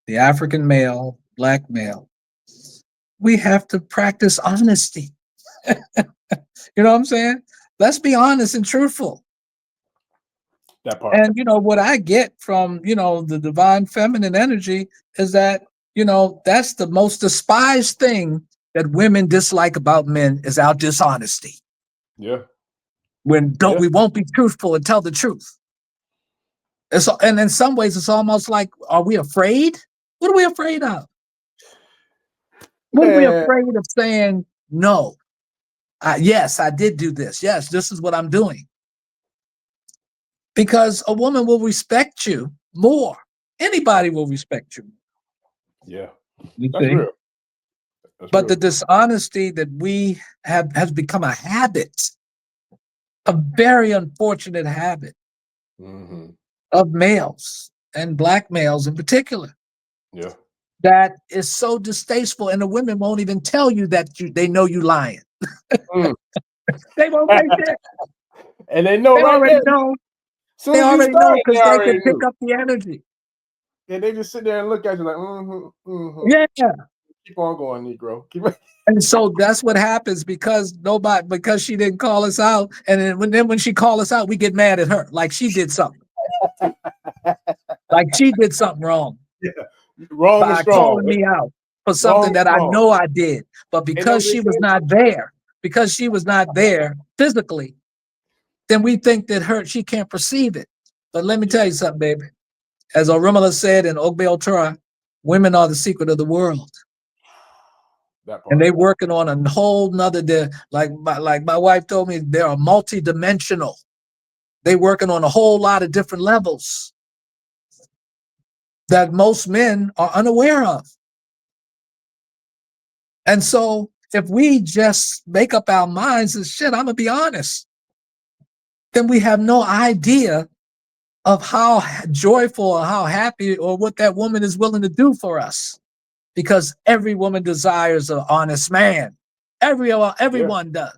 the African male, black male, we have to practice honesty. You know what I'm saying? Let's be honest and truthful. That part. And what I get from the divine feminine energy is that that's the most despised thing that women dislike about men is our dishonesty. Yeah. We won't be truthful and tell the truth. And in some ways, it's almost like, are we afraid? What are we afraid of? What are we afraid of saying no? Yes, I did do this. Yes, this is what I'm doing. Because a woman will respect you more. Anybody will respect you. Yeah, that's real. But the dishonesty that we have has become a habit, a very unfortunate habit of males and black males in particular. Yeah. That is so distasteful, and the women won't even tell you that they know you lying. They won't say shit. And they know they already know. They already know because they can pick up the energy. Yeah, they just sit there and look at you like, Yeah. Keep on going, Negro. And so that's what happens because she didn't call us out. And then when she called us out, we get mad at her like she did something. Like she did something wrong. Yeah. Wrong and strong. Calling me out for something that I know I did. But because she was not there, physically, then we think that she can't perceive it. But let me tell you something, baby. As Orumala said in Ogbe Otura, women are the secret of the world. And they working on a whole nother, like my wife told me, they are multi-dimensional. They working on a whole lot of different levels that most men are unaware of. And so if we just make up our minds and shit, I'm gonna be honest, then we have no idea of how joyful or how happy or what that woman is willing to do for us. Because every woman desires an honest man. Everyone does.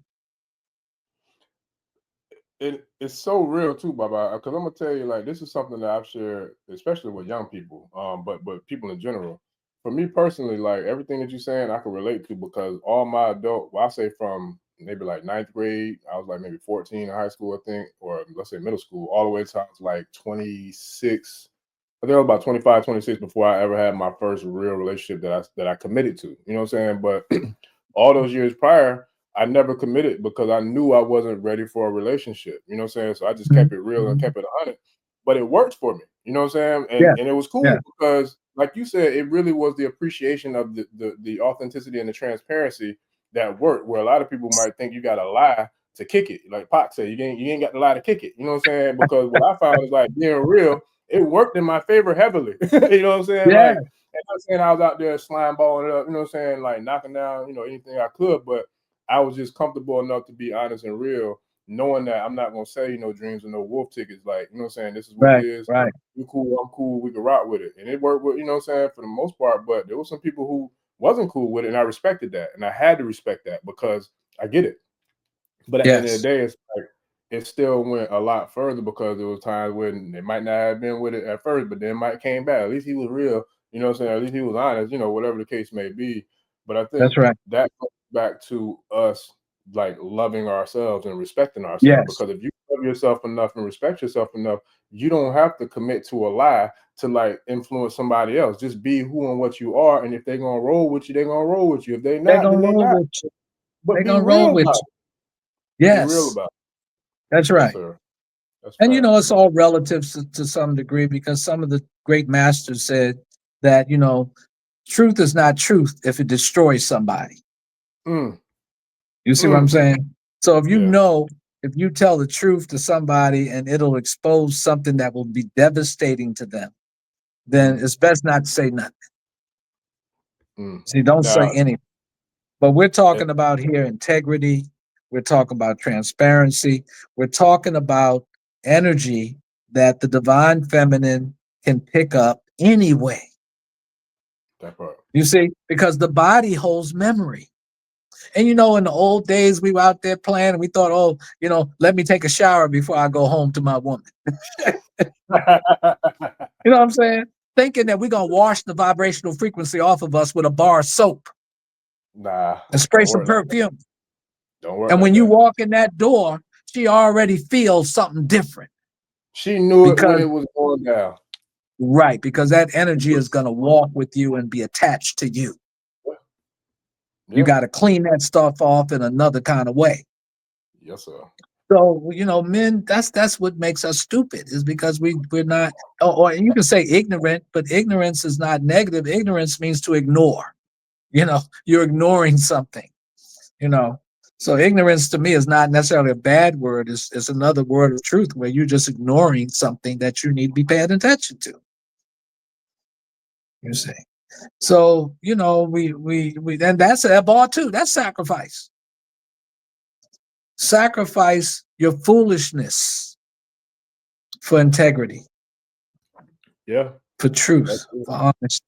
It's so real too, Baba, because I'm gonna tell you, like, this is something that I've shared, especially with young people, but people in general. For me personally, like, everything that you're saying, I can relate to, because all my I say from maybe like 9th grade, I was like maybe 14 in high school, I think, or let's say middle school, all the way to I was like 26. I think I was about 25, 26 before I ever had my first real relationship that I committed to. You know what I'm saying? But all those years prior, I never committed because I knew I wasn't ready for a relationship. You know what I'm saying? So I just kept it real and kept it 100. But it worked for me. You know what I'm saying? And it was cool because, like you said, it really was the appreciation of the authenticity and the transparency that worked. Where a lot of people might think you got to lie to kick it. Like Pac said, you ain't got to lie to kick it. You know what I'm saying? Because what I found is, like, being real, it worked in my favor heavily. You know what I'm saying? Yeah. Like, I'm not saying I was out there slime balling it up, you know what I'm saying? Like knocking down, anything I could, but I was just comfortable enough to be honest and real, knowing that I'm not going to sell you no dreams or no wolf tickets. Like, you know what I'm saying? This is what it is. Right. You cool, I'm cool, we can rock with it. And it worked with, you know what I'm saying, for the most part, but there were some people who wasn't cool with it, and I respected that. And I had to respect that because I get it. But at the end of the day, it's like, it still went a lot further because there was times when they might not have been with it at first, but then Mike came back. At least he was real, you know what I'm saying? At least he was honest, whatever the case may be. But I think that comes back to us, like, loving ourselves and respecting ourselves. Because if you love yourself enough and respect yourself enough, you don't have to commit to a lie to, like, influence somebody else. Just be who and what you are. And if they're going to roll with you, they're going to roll with you. If they're not, then they're not. But be real about it. Yes. Be real about it. That's right. Yes, that's and it's all relative to some degree, because some of the great masters said that, truth is not truth if it destroys somebody. You see what I'm saying? So if if you tell the truth to somebody and it'll expose something that will be devastating to them, then it's best not to say nothing. See, don't say anything. But we're talking about here integrity. We're talking about transparency. We're talking about energy that the divine feminine can pick up anyway. That part. You see, because the body holds memory. And in the old days, we were out there playing and we thought, let me take a shower before I go home to my woman. You know what I'm saying? Thinking that we're going to wash the vibrational frequency off of us with a bar of soap. Nah. And spray some perfume. Don't worry. And when you walk in that door, she already feels something different. She knew it when it was going down. Right, because that energy is going to walk with you and be attached to you. You got to clean that stuff off in another kind of way. Yes, sir. So, men, that's what makes us stupid, is because we're not, or you can say ignorant, but ignorance is not negative. Ignorance means to ignore. You're ignoring something, So ignorance to me is not necessarily a bad word. It's another word of truth where you're just ignoring something that you need to be paying attention to. You see. So, we and that's a bar too. That's sacrifice. Sacrifice your foolishness for integrity. Yeah. For truth, for honesty.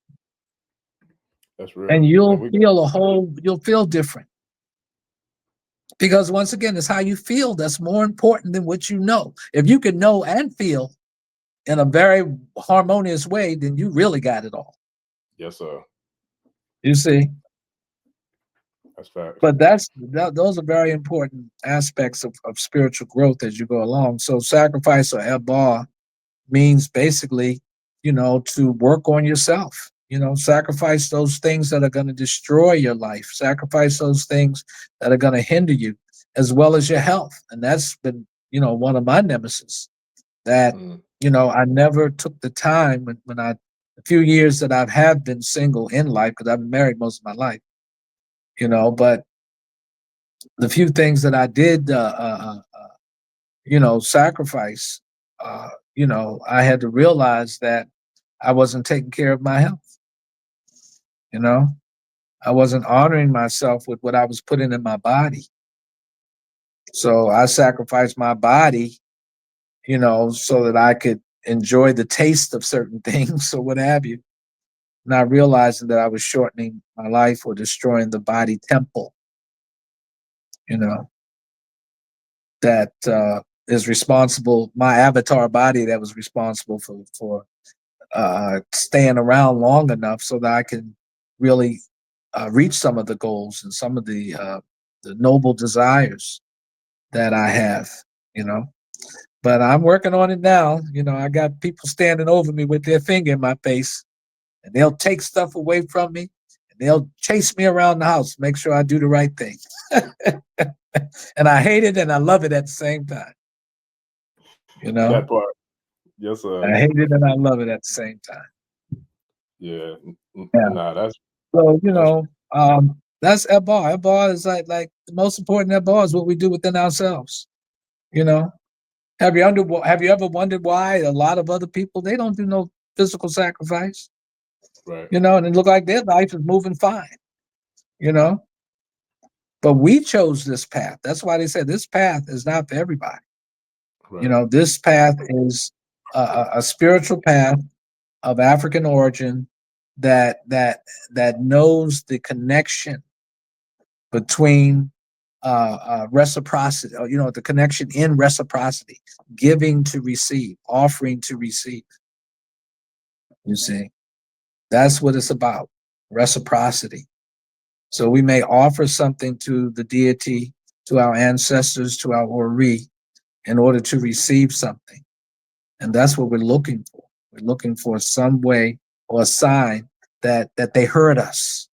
That's real. And you'll feel different. Because once again, it's how you feel that's more important than what you know. If you can know and feel in a very harmonious way, then you really got it all. Yes, sir. You see? That's facts. But those are very important aspects of spiritual growth as you go along. So sacrifice or ebah means basically, to work on yourself. Sacrifice those things that are going to destroy your life. Sacrifice those things that are going to hinder you, as well as your health. And that's been, one of my nemesis. That I never took the time when the few years that I've had been single in life, because I've been married most of my life. But the few things that I did, sacrifice, I had to realize that I wasn't taking care of my health. I wasn't honoring myself with what I was putting in my body. So I sacrificed my body, so that I could enjoy the taste of certain things or what have you, not realizing that I was shortening my life or destroying the body temple, that is responsible, my avatar body that was responsible for staying around long enough so that I can really reach some of the goals and some of the noble desires that I have, But I'm working on it now. I got people standing over me with their finger in my face, and they'll take stuff away from me, and they'll chase me around the house, make sure I do the right thing. And I hate it and I love it at the same time. That part. Yes, sir. I hate it and I love it at the same time. Yeah. Yeah. That's so, that's ebah. Ebah is like the most important ebah is what we do within ourselves. Have you ever wondered why a lot of other people, they don't do no physical sacrifice? Right. And it look like their life is moving fine. But we chose this path. That's why they said this path is not for everybody. Right. This path is a spiritual path of African origin that knows the connection between reciprocity, the connection in reciprocity, giving to receive, offering to receive. You see, that's what it's about, reciprocity. So we may offer something to the deity, to our ancestors, to our Ori, in order to receive something. And that's what we're looking for. We're looking for some way or a sign that they heard us,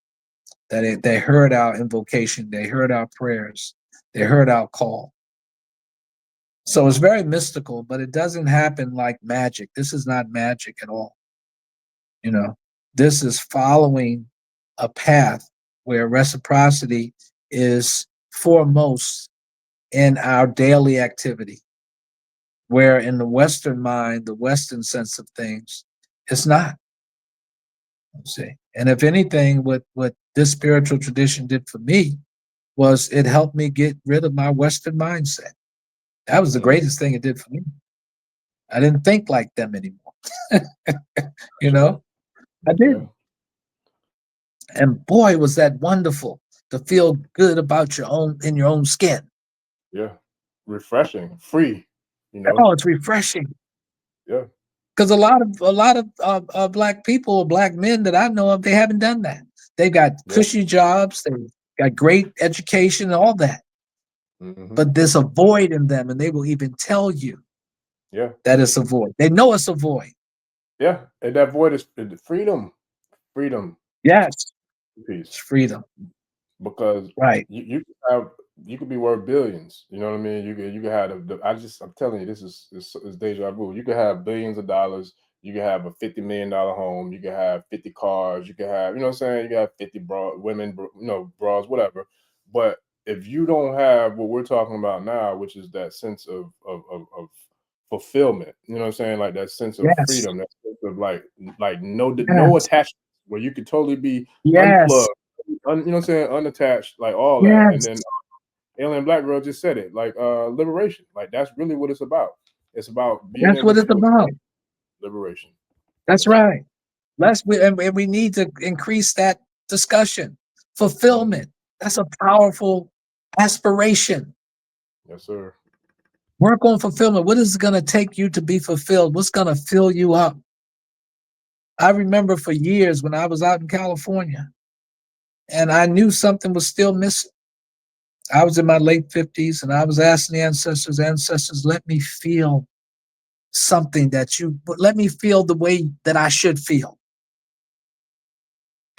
that they heard our invocation, they heard our prayers, they heard our call. So it's very mystical, but it doesn't happen like magic. This is not magic at all. This is following a path where reciprocity is foremost in our daily activity, where in the Western mind, the Western sense of things, it's not. See, and if anything, what this spiritual tradition did for me was it helped me get rid of my Western mindset. That was the greatest thing it did for me. I didn't think like them anymore. I did. And boy, was that wonderful to feel good about your own skin. Yeah. Refreshing, free, Oh, it's refreshing. Yeah. Because a lot of Black people or Black men that I know of, they haven't done that. They've got cushy jobs, they've got great education and all that. But there's a void in them, and they will even tell you that it's a void. They know it's a void. Yeah, and that void is freedom. Freedom. Yes. Peace. It's freedom. Because you could be worth billions. You know what I mean? You could have I'm telling you, this is deja vu. You could have billions of dollars. You could have a $50 million home. You could have 50 cars. You could have, you know what I'm saying? You could have 50 women, bras, whatever. But if you don't have what we're talking about now, which is that sense of fulfillment, you know what I'm saying? Like that sense of freedom, that sense of like no attachment, where you could totally be unplugged. You know what I'm saying, unattached, like all that. And then Alien Black Girl just said it, like liberation. Like that's really what it's about. It's about being that's what it's about. Liberation. That's right. We need to increase that discussion. Fulfillment. That's a powerful aspiration. Yes, sir. Work on fulfillment. What is it going to take you to be fulfilled? What's going to fill you up? I remember for years when I was out in California, And I knew something was still missing. I was in my late 50s and I was asking the ancestors, let me feel something let me feel the way that I should feel.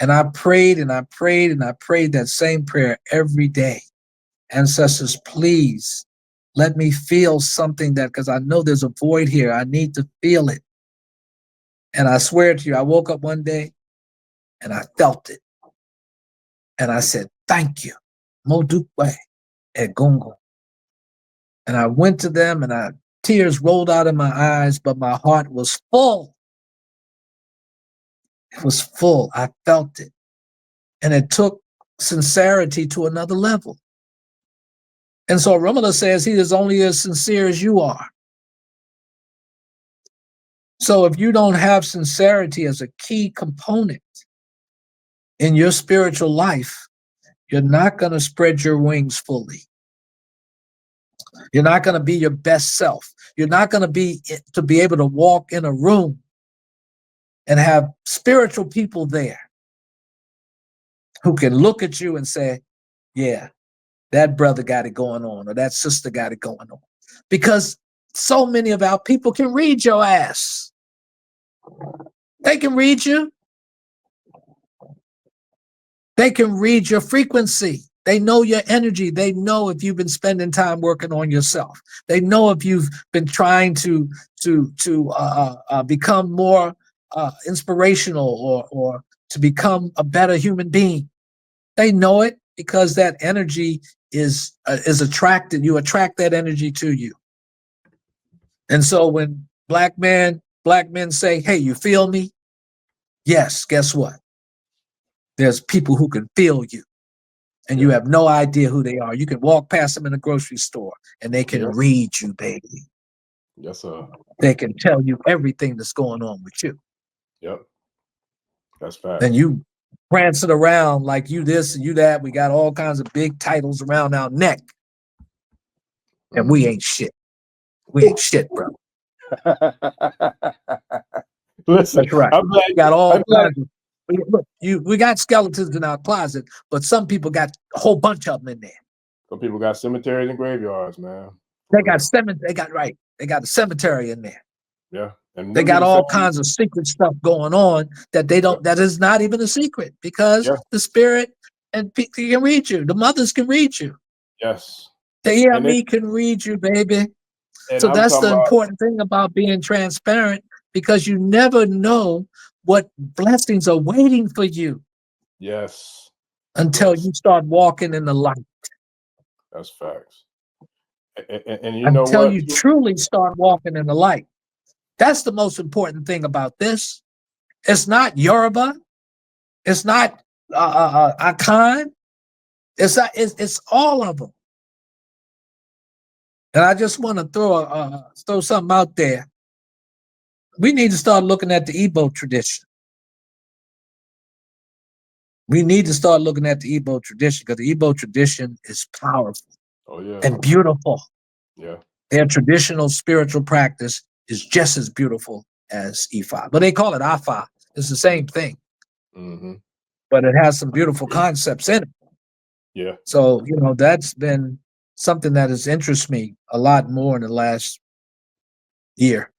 And I prayed and I prayed and I prayed that same prayer every day. Ancestors, please let me feel something because I know there's a void here. I need to feel it. And I swear to you, I woke up one day and I felt it. And I said, thank you, Modukwe Egungun. And I went to them and tears rolled out of my eyes, but my heart was full. It was full. I felt it. And it took sincerity to another level. And so Rumala says he is only as sincere as you are. So if you don't have sincerity as a key component in your spiritual life, you're not going to spread your wings fully. You're not going to be your best self. You're not going to be able to walk in a room and have spiritual people there who can look at you and say, yeah, that brother got it going on, or that sister got it going on. Because so many of our people can read your ass. They can read you. They can read your frequency. They know your energy. They know if you've been spending time working on yourself. They know if you've been trying to become more inspirational or to become a better human being. They know it because that energy is attracted. You attract that energy to you. And so when black men say, hey, you feel me? Yes, guess what? There's people who can feel you. And you have no idea who they are. You can walk past them in a grocery store and they can read you, baby. Yes, sir. They can tell you everything that's going on with you. Yep. That's fact. And you prancing around like you this and you that. We got all kinds of big titles around our neck. And we ain't shit. We ain't shit, bro. Listen, that's right. I'm glad, we got all kinds of, look, we got skeletons in our closet, but some people got a whole bunch of them in there. Some people got cemeteries and graveyards, man. They got They got a cemetery in there. Yeah. And they got all kinds of secret stuff going on that they don't, that is not even a secret because the spirit and people can read you. The mothers can read you. Yes. The EME can read you, baby. So that's the important thing about being transparent, because you never know what blessings are waiting for you. Yes. Until you start walking in the light. That's facts. And you know until what? you truly start walking in the light. That's the most important thing about this. It's not Yoruba. It's not Akan. It's all of them. And I just want to throw something out there. We need to start looking at the Igbo tradition. We need to start looking at the Igbo tradition, because the Igbo tradition is powerful and beautiful. Yeah. Their traditional spiritual practice is just as beautiful as Ifa. But they call it Afa. It's the same thing. Mm-hmm. But it has some beautiful concepts in it. Yeah. So, that's been something that has interested me a lot more in the last year.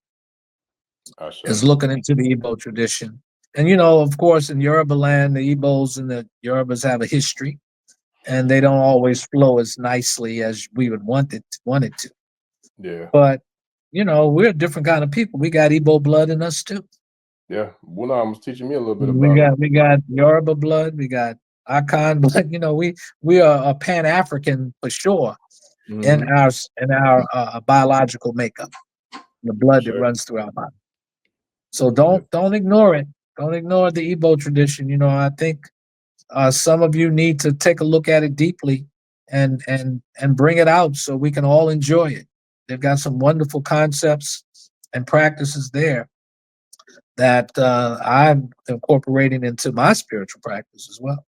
Is looking into the Igbo tradition. And, of course, in Yoruba land, the Igbos and the Yorubas have a history, and they don't always flow as nicely as we would want it to. Yeah. But, we're a different kind of people. We got Igbo blood in us too. Yeah. Wunam was teaching me a little bit about We got Yoruba blood, we got Akan blood. We are a Pan-African for sure in our biological makeup, the blood that runs through our body. So don't ignore it. Don't ignore the Igbo tradition. I think some of you need to take a look at it deeply and bring it out so we can all enjoy it. They've got some wonderful concepts and practices there that I'm incorporating into my spiritual practice as well.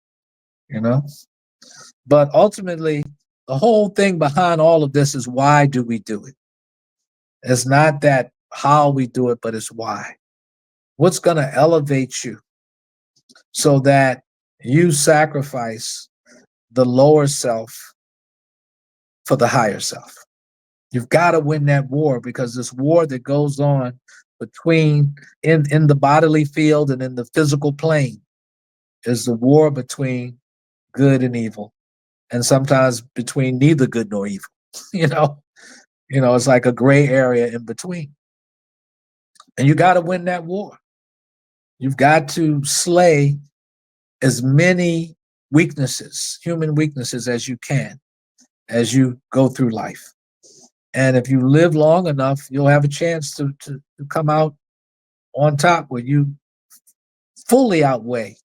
But ultimately, the whole thing behind all of this is, why do we do it? It's not that how we do it, but it's why. What's going to elevate you so that you sacrifice the lower self for the higher self. You've got to win that war, because this war that goes on between in the bodily field and in the physical plane is the war between good and evil, and sometimes between neither good nor evil. you know, it's like a gray area in between. And you got to win that war. You've got to slay as many weaknesses, human weaknesses, as you can as you go through life. And if you live long enough, you'll have a chance to come out on top, where you fully outweigh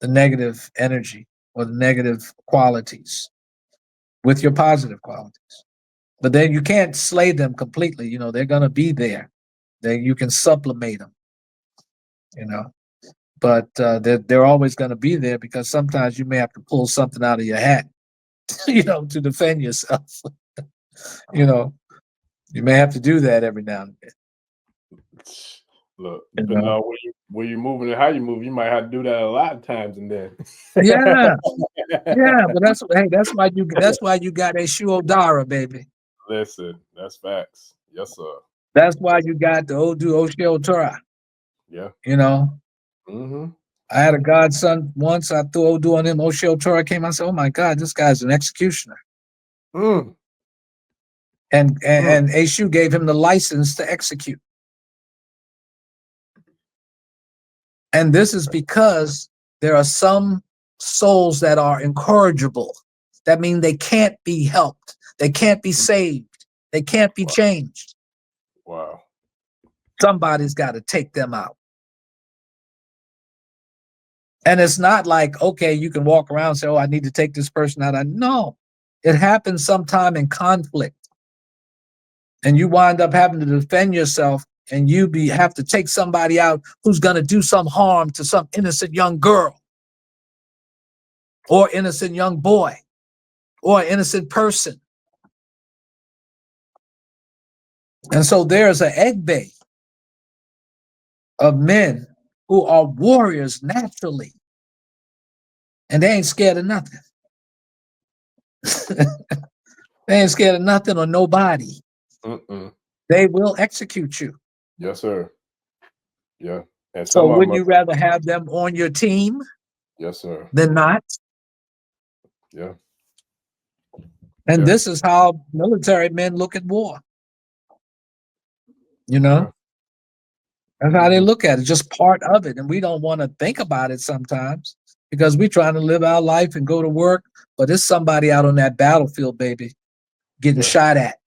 the negative energy or the negative qualities with your positive qualities. But then you can't slay them completely. They're going to be there. You can sublimate them, but they're always going to be there, because sometimes you may have to pull something out of your hat, to defend yourself. You may have to do that every now and then. Look, depending on where you're moving and how you move, you might have to do that a lot of times, and then. Yeah, but that's why you got a Shuodara, baby. Listen, that's facts. Yes, sir. That's why you got the Odu Oshio Torah. Yeah. Mm-hmm. I had a godson once. I threw Odu on him. Oshio Torah came. I said, "Oh my God, this guy's an executioner." Mm. And Eshu gave him the license to execute. And this is because there are some souls that are incorrigible. That means they can't be helped. They can't be saved. They can't be changed. Wow. Somebody's got to take them out. And it's not like, okay, you can walk around and say, "Oh, I need to take this person out." No, it happens sometime in conflict. And you wind up having to defend yourself, and you have to take somebody out who's going to do some harm to some innocent young girl, or innocent young boy, or innocent person. And so there's an egg bay of men who are warriors naturally, and they ain't scared of nothing. They ain't scared of nothing or nobody. They will execute you. Yes, sir. Yeah. And so wouldn't you rather have them on your team? Yes, sir. Than not? Yeah. And this is how military men look at war. That's how they look at it, just part of it. And we don't want to think about it sometimes, because we're trying to live our life and go to work. But there's somebody out on that battlefield, baby, getting shot at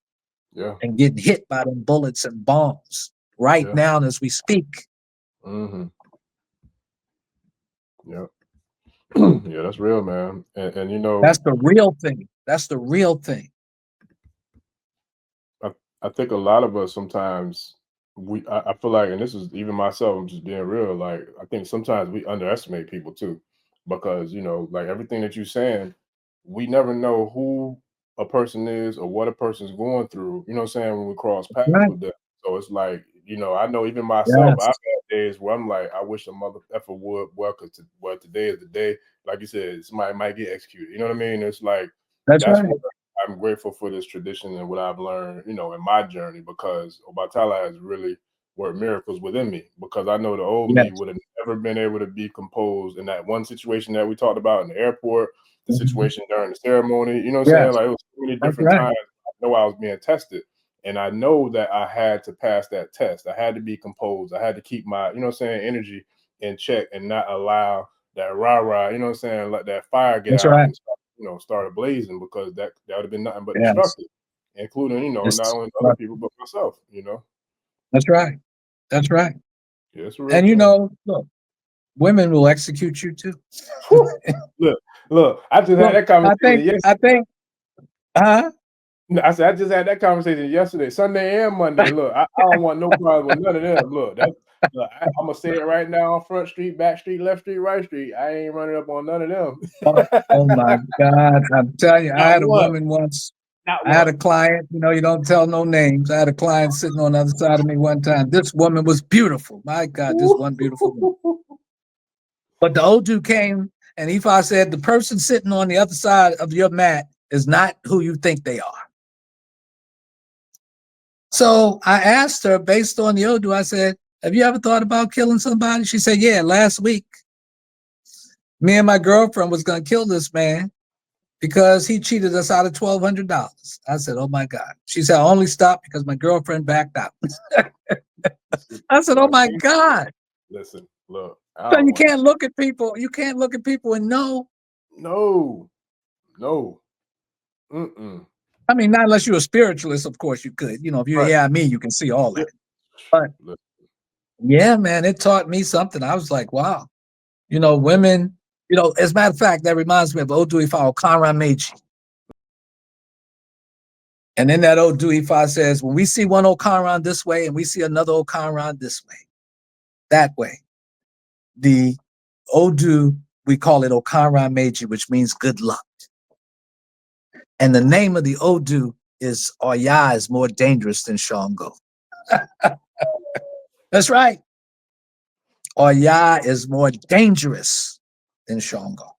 and getting hit by them bullets and bombs right now as we speak. Mm-hmm. Yeah. Yeah, that's real, man. And that's the real thing. That's the real thing. I think a lot of us sometimes I feel like, and this is even myself, I'm just being real, like I think sometimes we underestimate people too, because like everything that you're saying, we never know who a person is or what a person's going through, you know what I'm saying, when we cross paths with them. So it's like, I know even myself, I've had days where I'm like, I wish a mother effer would, because today is the day, like you said, somebody might get executed, you know what I mean? It's like, that's right. I'm grateful for this tradition and what I've learned, in my journey, because Obatala has really worked miracles within me, because I know the old me would have never been able to be composed in that one situation that we talked about in the airport, the situation during the ceremony, you know what I'm saying? Like, it was so many different times I know I was being tested, and I know that I had to pass that test. I had to be composed. I had to keep my, energy in check and not allow that rah-rah, you know what I'm saying, let that fire get out and started blazing, because that would have been nothing but destructive, including, not only other people, but myself, That's right. That's right. Yeah, it's a and look, women will execute you too. look, I just had that conversation yesterday. I think, I said, I just had that conversation yesterday, Sunday and Monday. Look, I don't want no problems with none of them. Look, I'm gonna say it right now on Front Street, Back Street, Left Street, Right Street. I ain't running up on none of them. Oh my God. I'm telling you, I had a woman once. I had a client, you don't tell no names. I had a client sitting on the other side of me one time. This woman was beautiful. My God, this one beautiful woman. But the Odu came and Ifa said, the person sitting on the other side of your mat is not who you think they are. So I asked her, based on the Odu, I said, have you ever thought about killing somebody? She said, yeah, last week. Me and my girlfriend was going to kill this man because he cheated us out of $1,200. I said, oh my God. She said, I only stopped because my girlfriend backed out. I said, oh my God. Listen, look. So you can't look at people. You can't look at people and know. No. I mean, not unless you're a spiritualist, of course you could. You know, if you're me, you can see all that. But yeah, man, it taught me something. I was like, wow. You know, women, you know, as a matter of fact, that reminds me of Odu Ifa Ofun Meji. And in that Odu Ifa says, when we see one Okanran this way and we see another Okanran this way, that way, the Odu, we call it Okanran Meji, which means good luck. And the name of the Odu is Oya is more dangerous than Shango. That's right. Oya is more dangerous than Shango.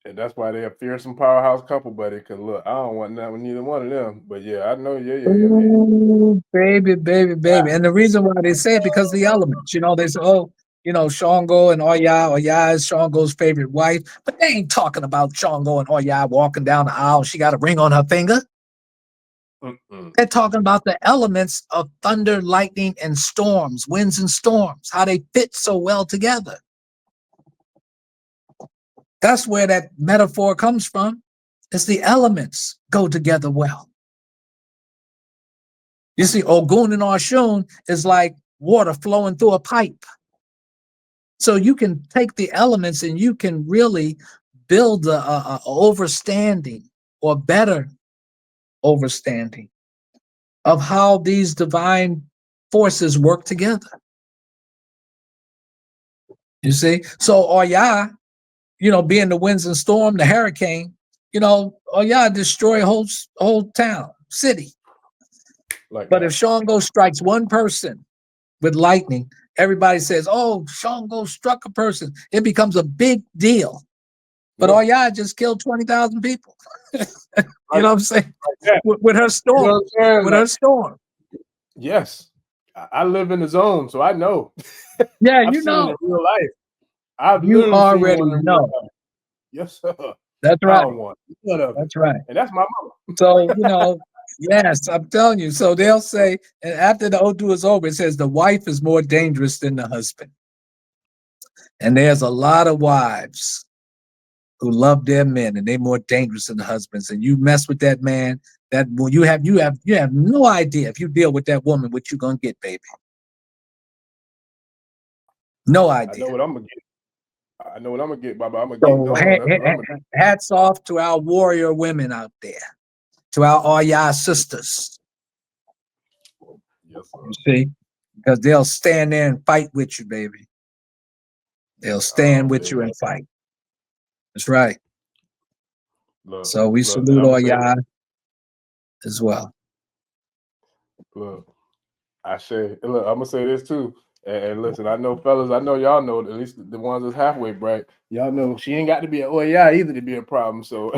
And that's why they're a fearsome powerhouse couple, buddy. Because look, I don't want nothing with neither one of them. But yeah, I know. Yeah. Ooh, baby. And the reason why they say it because the elements, you know, they say, oh, you know, Shango and Oya is Shango's favorite wife. But they ain't talking about Shango and Oya walking down the aisle. She got a ring on her finger. They're talking about the elements of thunder, lightning, and storms, winds and storms, how they fit so well together. That's where that metaphor comes from. It's the elements go together well. You see, Ogun and Oshun is like water flowing through a pipe. So you can take the elements and you can really build a overstanding or better overstanding of how these divine forces work together. You see? So Oya, you know, being the winds and storm, the hurricane, you know, Oya destroy a whole town, city. But if Shango strikes one person with lightning, everybody says, oh, Shango struck a person. It becomes a big deal. But Oya just killed 20,000 people. You know what I'm saying? With her storm. You know with her storm. Yes. I live in the zone, so I know. Yeah, I've you seen know. it in real life. I've you literally already seen one in know. real life. Yes, sir. That's right. That's right. And that's my mama. So, you know, yes, I'm telling you. So they'll say, and after the Odu is over, it says the wife is more dangerous than the husband. And there's a lot of wives who love their men and they're more dangerous than the husbands. And you mess with that man, that you have no idea if you deal with that woman what you're gonna get, baby. No idea. I know what I'm gonna get, Baba. I'm gonna So get going. Hats off to our warrior women out there, to our Oya sisters. Yes, sir. You see, because they'll stand there and fight with you, baby. They'll stand with you and fight. That's right. So we salute Oya as well. Look, I'm gonna say this too. And listen, I know, fellas, I know y'all know, at least the ones that's halfway bright, y'all know she ain't got to be an Oya either to be a problem. So,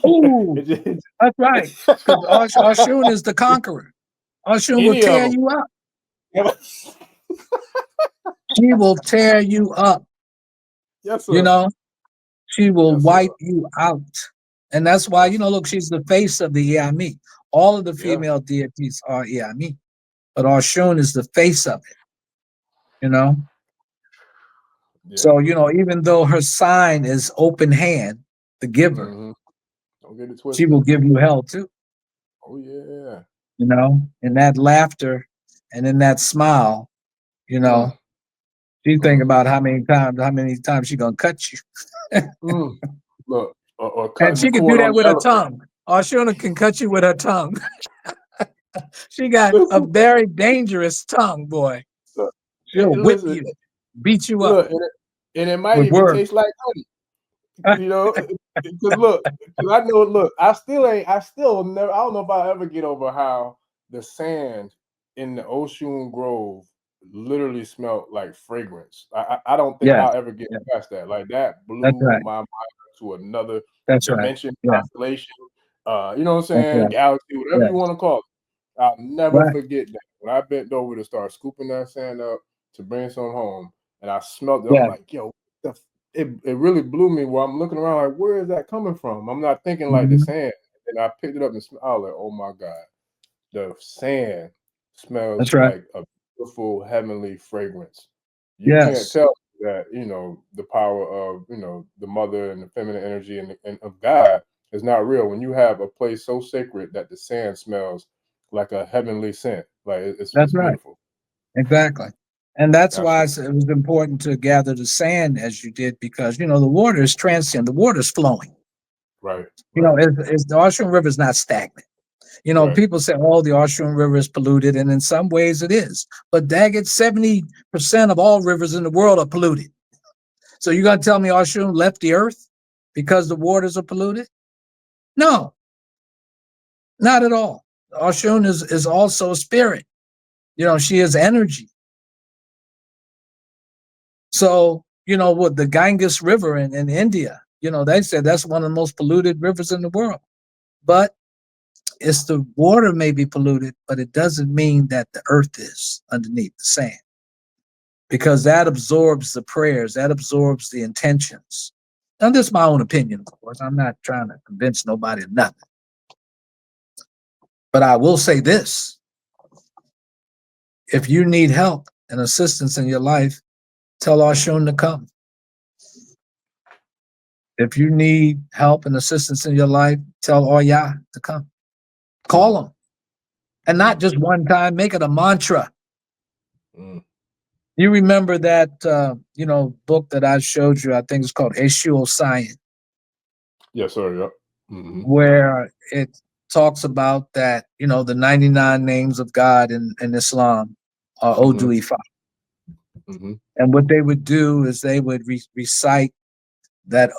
ooh, that's right. Because Oshun is the conqueror. Oshun will tear you up. She will tear you up. Yes, sir. You know, she will wipe you out. And that's why, you know, look, she's the face of the Iami. All of the female deities are Iami, but Oshun is the face of it. You know? Yeah. So, you know, even though her sign is open hand, the giver, don't get it twisted. She will give you hell too. Oh, yeah. You know, in that laughter and in that smile, you know, she think about how many times she gonna cut you. Look, or and she can do that with her tongue. Oshuna can cut you with her tongue. She got a very dangerous tongue, boy. She'll whip you, beat you up. And it might even taste like honey. You know, because I know. I don't know if I'll ever get over how the sand in the Oshun Grove literally smelled like fragrance. I don't think Yes. I'll ever get past that. Like that blew That's right. my mind to another That's right. dimension, Yeah. constellation, you know what I'm That's saying? right. Galaxy, whatever you Yes. want to call it. I'll never Right. forget that. When I bent over to start scooping that sand up to bring some home, and I smelled it, I'm Yeah. like, yo, it really blew me where I'm looking around like, where is that coming from? I'm not thinking like the Mhm. sand. And I picked it up and smelled, I was like, oh my God, the sand smells That's right. like a beautiful heavenly fragrance. You can't Yes. tell that, the power of, the mother and the feminine energy and of God is not real when you have a place so sacred that the sand smells like a heavenly scent. Like it's That's right. beautiful. Exactly. And that's why Absolutely. it was important to gather the sand as you did, because, the water is transient. The water is flowing. Right. Right. The Ocean River is not stagnant. Right. People say, oh, the Ocean River is polluted, and in some ways it is. But daggett, 70% of all rivers in the world are polluted. So you're going to tell me Ocean left the earth because the waters are polluted? No, not at all. Ocean is also a spirit. She is energy. So, what the Ganges River in India, they said that's one of the most polluted rivers in the world. But it's the water may be polluted, but it doesn't mean that the earth is underneath the sand, because that absorbs the prayers, that absorbs the intentions. Now, this is my own opinion, of course. I'm not trying to convince nobody of nothing. But I will say this. If you need help and assistance in your life, tell Oshun to come. If you need help and assistance in your life, tell Oya to come. Call him. And not just one time, make it a mantra. You remember that, book that I showed you, I think it's called Eshu Science, Yes, sir. Yep. where it talks about that, the 99 names of God in Islam are Odu Ifa. And what they would do is they would recite that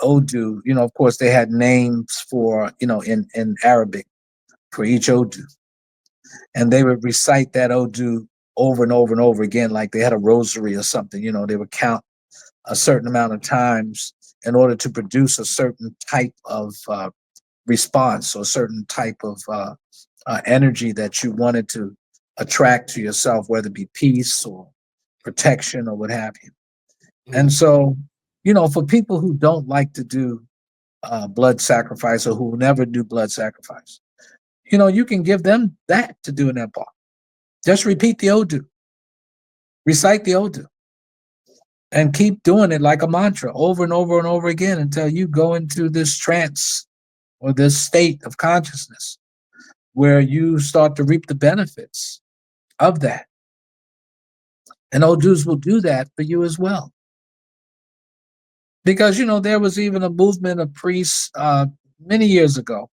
Odu. Of course, they had names for, in Arabic for each Odu. And they would recite that Odu over and over and over again, like they had a rosary or something. They would count a certain amount of times in order to produce a certain type of response or a certain type of energy that you wanted to attract to yourself, whether it be peace or protection or what have you. And so, for people who don't like to do blood sacrifice, or who never do blood sacrifice, you can give them that to do in that part. Just repeat the Odu, recite the Odu, and keep doing it like a mantra over and over and over again until you go into this trance or this state of consciousness where you start to reap the benefits of that. And Odus will do that for you as well. Because, there was even a movement of priests many years ago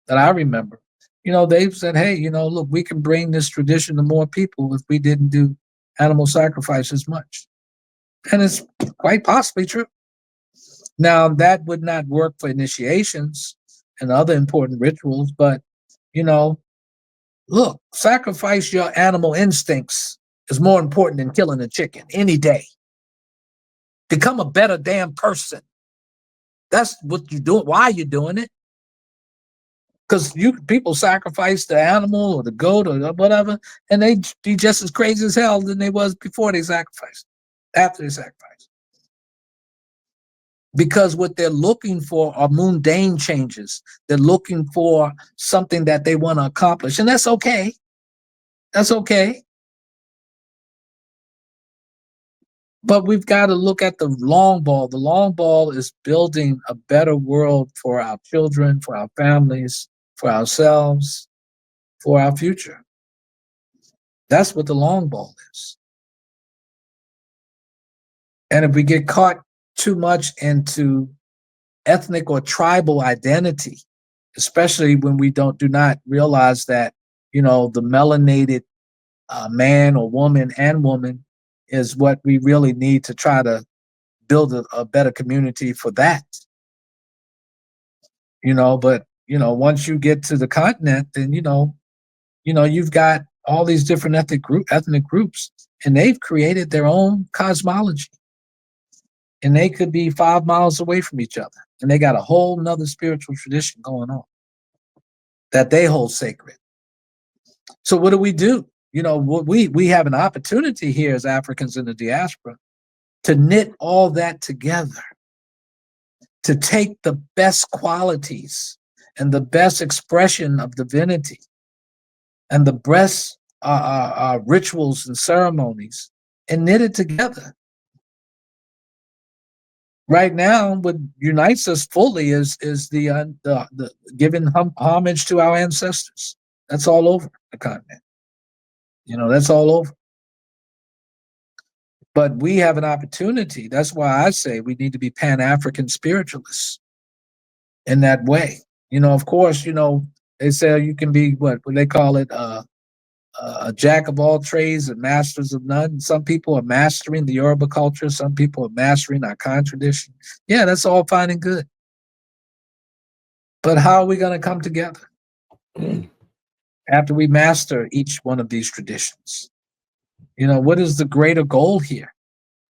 that I remember. They said, hey, look, we can bring this tradition to more people if we didn't do animal sacrifice as much. And it's quite possibly true. Now, that would not work for initiations and other important rituals, but, look, sacrifice your animal instincts is more important than killing a chicken any day. Become a better damn person. That's what you're doing. Why are you doing it? Because people sacrifice the animal or the goat or whatever, and they be just as crazy as hell than they was before they sacrificed, after they sacrificed. Because what they're looking for are mundane changes. They're looking for something that they want to accomplish, and that's okay. That's okay. But we've got to look at the long ball. The long ball is building a better world for our children, for our families, for ourselves, for our future. That's what the long ball is. And if we get caught too much into ethnic or tribal identity, especially when we do not realize that, the melanated man or woman and woman is what we really need to try to build a better community for that. But once you get to the continent, then you've got all these different ethnic groups, and they've created their own cosmology. And they could be 5 miles away from each other. And they got a whole nother spiritual tradition going on that they hold sacred. So what do? You know, we have an opportunity here as Africans in the diaspora to knit all that together, to take the best qualities and the best expression of divinity and the best rituals and ceremonies and knit it together. Right now, what unites us fully is the giving homage to our ancestors. That's all over the continent. You know, that's all over. But we have an opportunity. That's why I say we need to be Pan-African spiritualists in that way. You know, of course, you know, they say you can be what they call it, a jack of all trades and masters of none. Some people are mastering the Yoruba culture. Some people are mastering our Khan tradition. Yeah, that's all fine and good. But how are we going to come together after we master each one of these traditions? You know, what is the greater goal here?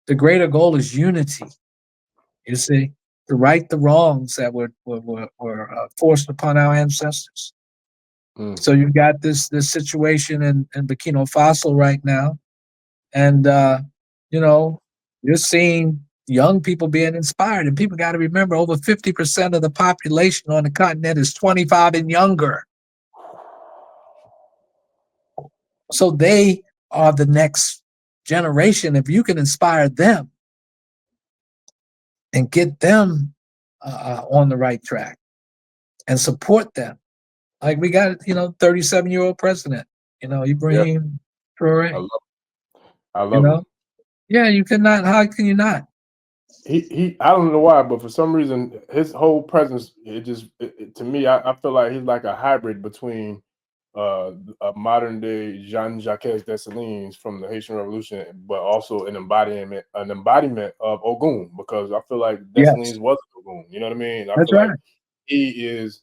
The greater goal is unity. You see, to right the wrongs that were forced upon our ancestors. So you've got this situation in Burkina Faso right now, and you know, you're seeing young people being inspired, and people got to remember over 50% of the population on the continent is 25 and younger. So they are the next generation. If you can inspire them and get them on the right track and support them, like we got, you know, 37-year-old president, you know, Ibrahim Traore. I love him. Yeah, you cannot. How can you not? He I don't know why, but for some reason his whole presence, to me, I feel like he's like a hybrid between a modern day Jean-Jacques Dessalines from the Haitian Revolution, but also an embodiment of Ogun, because I feel like Dessalines was Ogun. You know what I mean? I feel like he is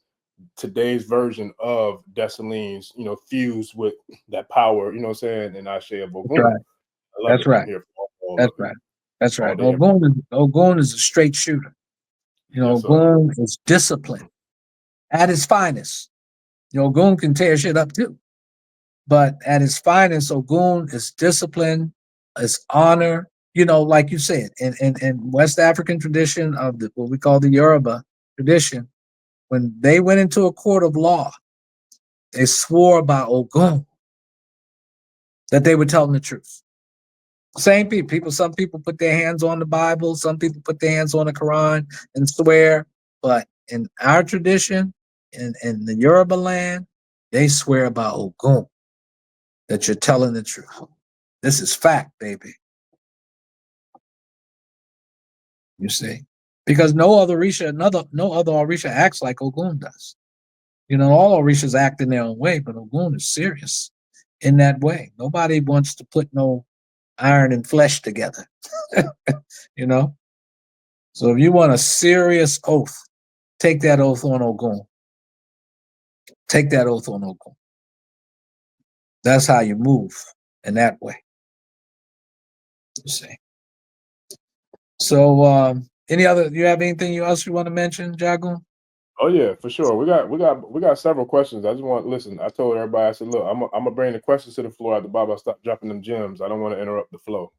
today's version of Dessalines, you know, fused with that power, you know what I'm saying, and I share of Ogun. That's right. That's right. Ogun is a straight shooter. You know, Ogun is disciplined at his finest. You know, Ogun can tear shit up too. But at his finest, Ogun is discipline, is honor. You know, like you said, in West African tradition of what we call the Yoruba tradition, when they went into a court of law, they swore by Ogun that they were telling the truth. Same people. Some people put their hands on the Bible. Some people put their hands on the Quran and swear. But in our tradition, in the Yoruba land, they swear by Ogun that you're telling the truth. This is fact, baby. You see, because no other Orisha acts like Ogun does. You know, all Orishas act in their own way, but Ogun is serious in that way. Nobody wants to put no iron and flesh together. You know? So if you want a serious oath, take that oath on Ogun. Take that oath on Ogun. That's how you move in that way. You see. So do you have anything else you want to mention, Jagun? Oh yeah, for sure. We got several questions. I just want listen. I told everybody, I said, look, I'm gonna bring the questions to the floor at the Baba. Stop dropping them gems. I don't want to interrupt the flow.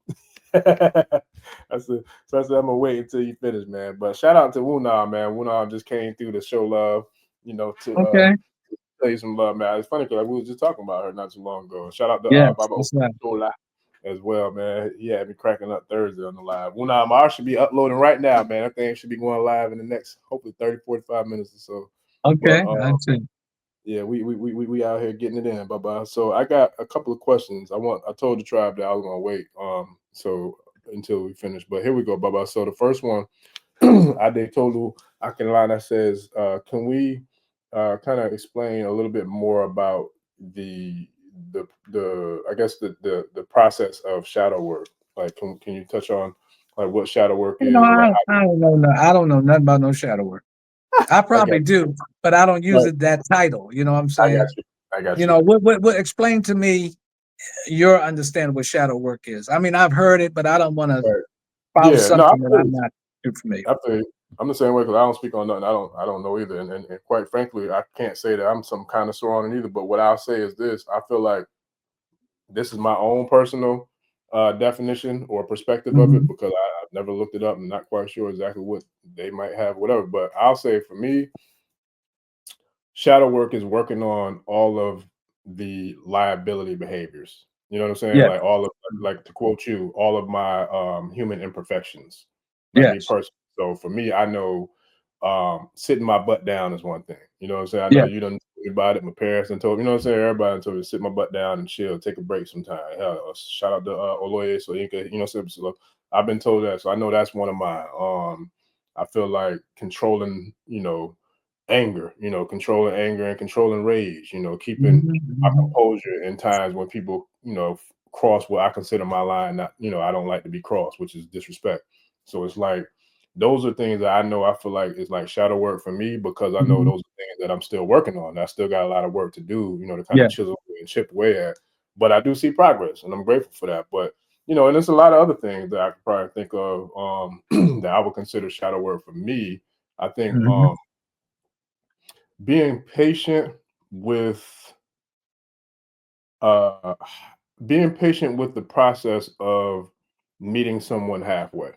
I said I'm gonna wait until you finish, man. But shout out to Wunam, man. Wunam just came through to show love, you know, to tell you some love, man. It's funny because we was just talking about her not too long ago. Shout out to Baba Oguntolu as well, man. He had me cracking up Thursday on the live. Wunam, I should be uploading right now, man. That thing should be going live in the next, hopefully 30-45 minutes or so. Okay, I see. Yeah, we out here getting it in, Baba. So I got a couple of questions. I told the tribe that I was gonna wait so until we finish. But here we go, Baba. So the first one, Adetolu Akinlana says, can we kind of explain a little bit more about the I guess the process of shadow work? Like, can you touch on like what shadow work is? I don't know nothing about no shadow work. I probably do, but I don't use it that title. You know what I'm saying? I got you. You know what? Explain to me your understanding what shadow work is. I mean, I've heard it, but I don't want to Right. follow Yeah, no, something that I'm not too familiar with. I feel you. I'm the same way because I don't speak on nothing. I don't know either. And quite frankly, I can't say that I'm some connoisseur on it either. But what I'll say is this: I feel like this is my own personal definition or perspective of it Mhm. because I've never looked it up. I'm not quite sure exactly what they might have, whatever. But I'll say for me, shadow work is working on all of the liability behaviors. You know what I'm saying? Yes. Like all of, like to quote you, all of my human imperfections, like me Yes. personally. So for me, I know sitting my butt down is one thing. You know what I'm saying? I know Yes. you done told me about it. My parents done told me, you know what I'm saying? Everybody done told me to sit my butt down and chill, take a break sometime. Hell, shout out to Oloye so you can, you know, so I've been told that. So I know that's one of mine. I feel like controlling, you know, anger, you know, controlling anger and controlling rage, you know, keeping Mhm. my Mhm. composure in times when people, you know, cross what I consider my line. Not, you know, I don't like to be crossed, which is disrespect. So it's like those are things that I know I feel like is like shadow work for me because I know Mhm. those are things that I'm still working on. I still got a lot of work to do, you know, to kind of Yeah. chisel and chip away at. But I do see progress and I'm grateful for that. But you know, and there's a lot of other things that I could probably think of that I would consider shadow work for me. I think Mhm. being patient with uh being patient with the process of meeting someone halfway.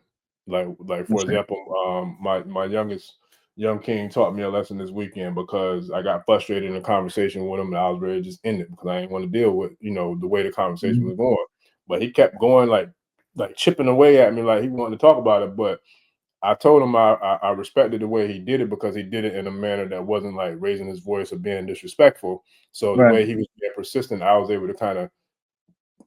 Like for Understand. example, my youngest young king taught me a lesson this weekend because I got frustrated in a conversation with him and I was ready to just end it because I didn't want to deal with, you know, the way the conversation Mhm. was going. But he kept going like chipping away at me like he wanted to talk about it. But I told him I respected the way he did it because he did it in a manner that wasn't like raising his voice or being disrespectful. So the Right. way he was being persistent, I was able to kind of,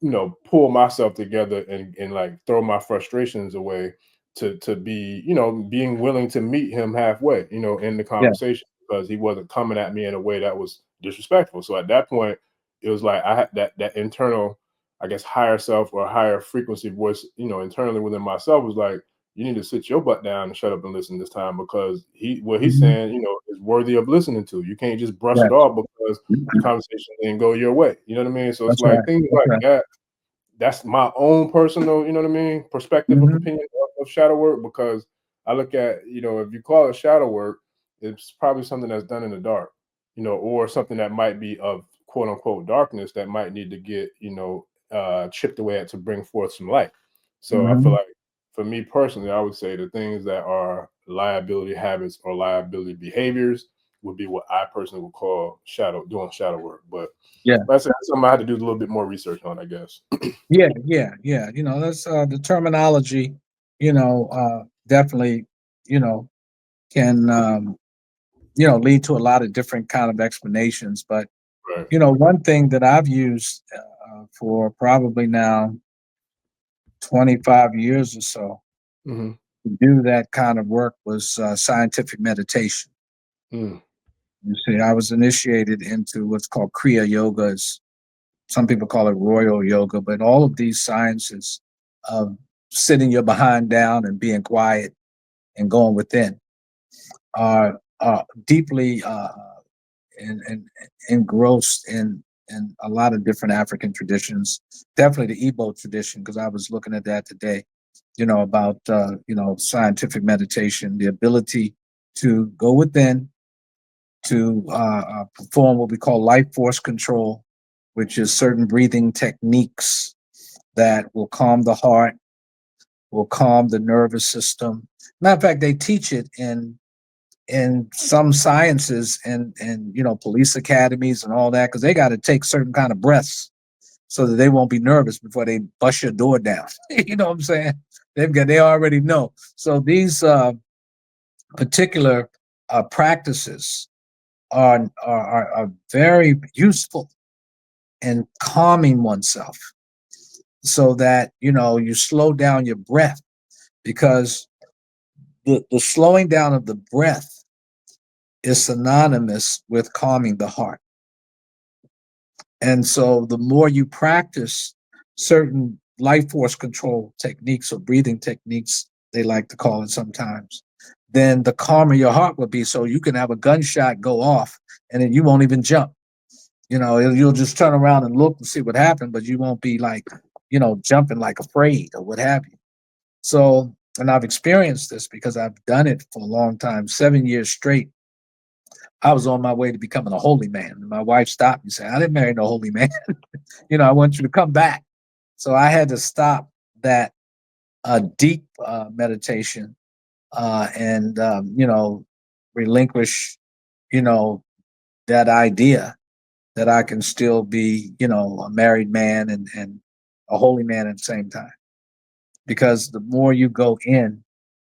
you know, pull myself together and like throw my frustrations away to be, you know, being willing to meet him halfway, you know, in the Yeah. conversation because he wasn't coming at me in a way that was disrespectful. So at that point, it was like I had that internal, I guess, higher self or higher frequency voice, you know, internally within myself was like, you need to sit your butt down and shut up and listen this time because what he's Mhm. saying, you know, is worthy of listening to. You can't just brush it Yes. off because the conversation didn't go your way. You know what I mean? So it's That's right. like things That's like right. that. That's my own personal, you know what I mean, perspective of Mhm. opinion of shadow work because I look at, you know, if you call it shadow work, it's probably something that's done in the dark, you know, or something that might be of quote unquote darkness that might need to get, you know, chipped away at to bring forth some light. So I feel Mhm. like for me personally, I would say the things that are liability habits or liability behaviors would be what I personally would call doing shadow work. But Yeah. like I said, that's something I had to do a little bit more research on, I guess. Yeah. Yeah. Yeah. You know, that's the terminology. Definitely. You know, can lead to a lot of different kind of explanations. But Right. one thing that I've used for probably now 25 years or so Mhm. to do that kind of work was scientific meditation. Mm. You see, I was initiated into what's called Kriya Yoga. Some people call it royal yoga, but all of these sciences of sitting your behind down and being quiet and going within are deeply engrossed in a lot of different African traditions. Definitely the Igbo tradition, because I was looking at that today. About scientific meditation, the ability to go within, to perform what we call life force control, which is certain breathing techniques that will calm the heart, will calm the nervous system. Matter of fact, they teach it in some sciences and police academies and all that because they got to take certain kind of breaths so that they won't be nervous before they bust your door down. You know what I'm saying? They already know. So these particular practices are very useful in calming oneself so that you slow down your breath because the slowing down of the breath is synonymous with calming the heart. And so the more you practice certain life force control techniques or breathing techniques, they like to call it sometimes, then the calmer your heart will be. So you can have a gunshot go off and then you won't even jump. You know, you'll just turn around and look and see what happened, but you won't be like, you know, jumping like afraid or what have you. So, and I've experienced this because I've done it for a long time, 7 years straight. I was on my way to becoming a holy man. And my wife stopped me and said, I didn't marry no holy man. You know, I want you to come back. So I had to stop that deep meditation and, you know, relinquish, you know, that idea that I can still be, you know, a married man and a holy man at the same time. Because the more you go in,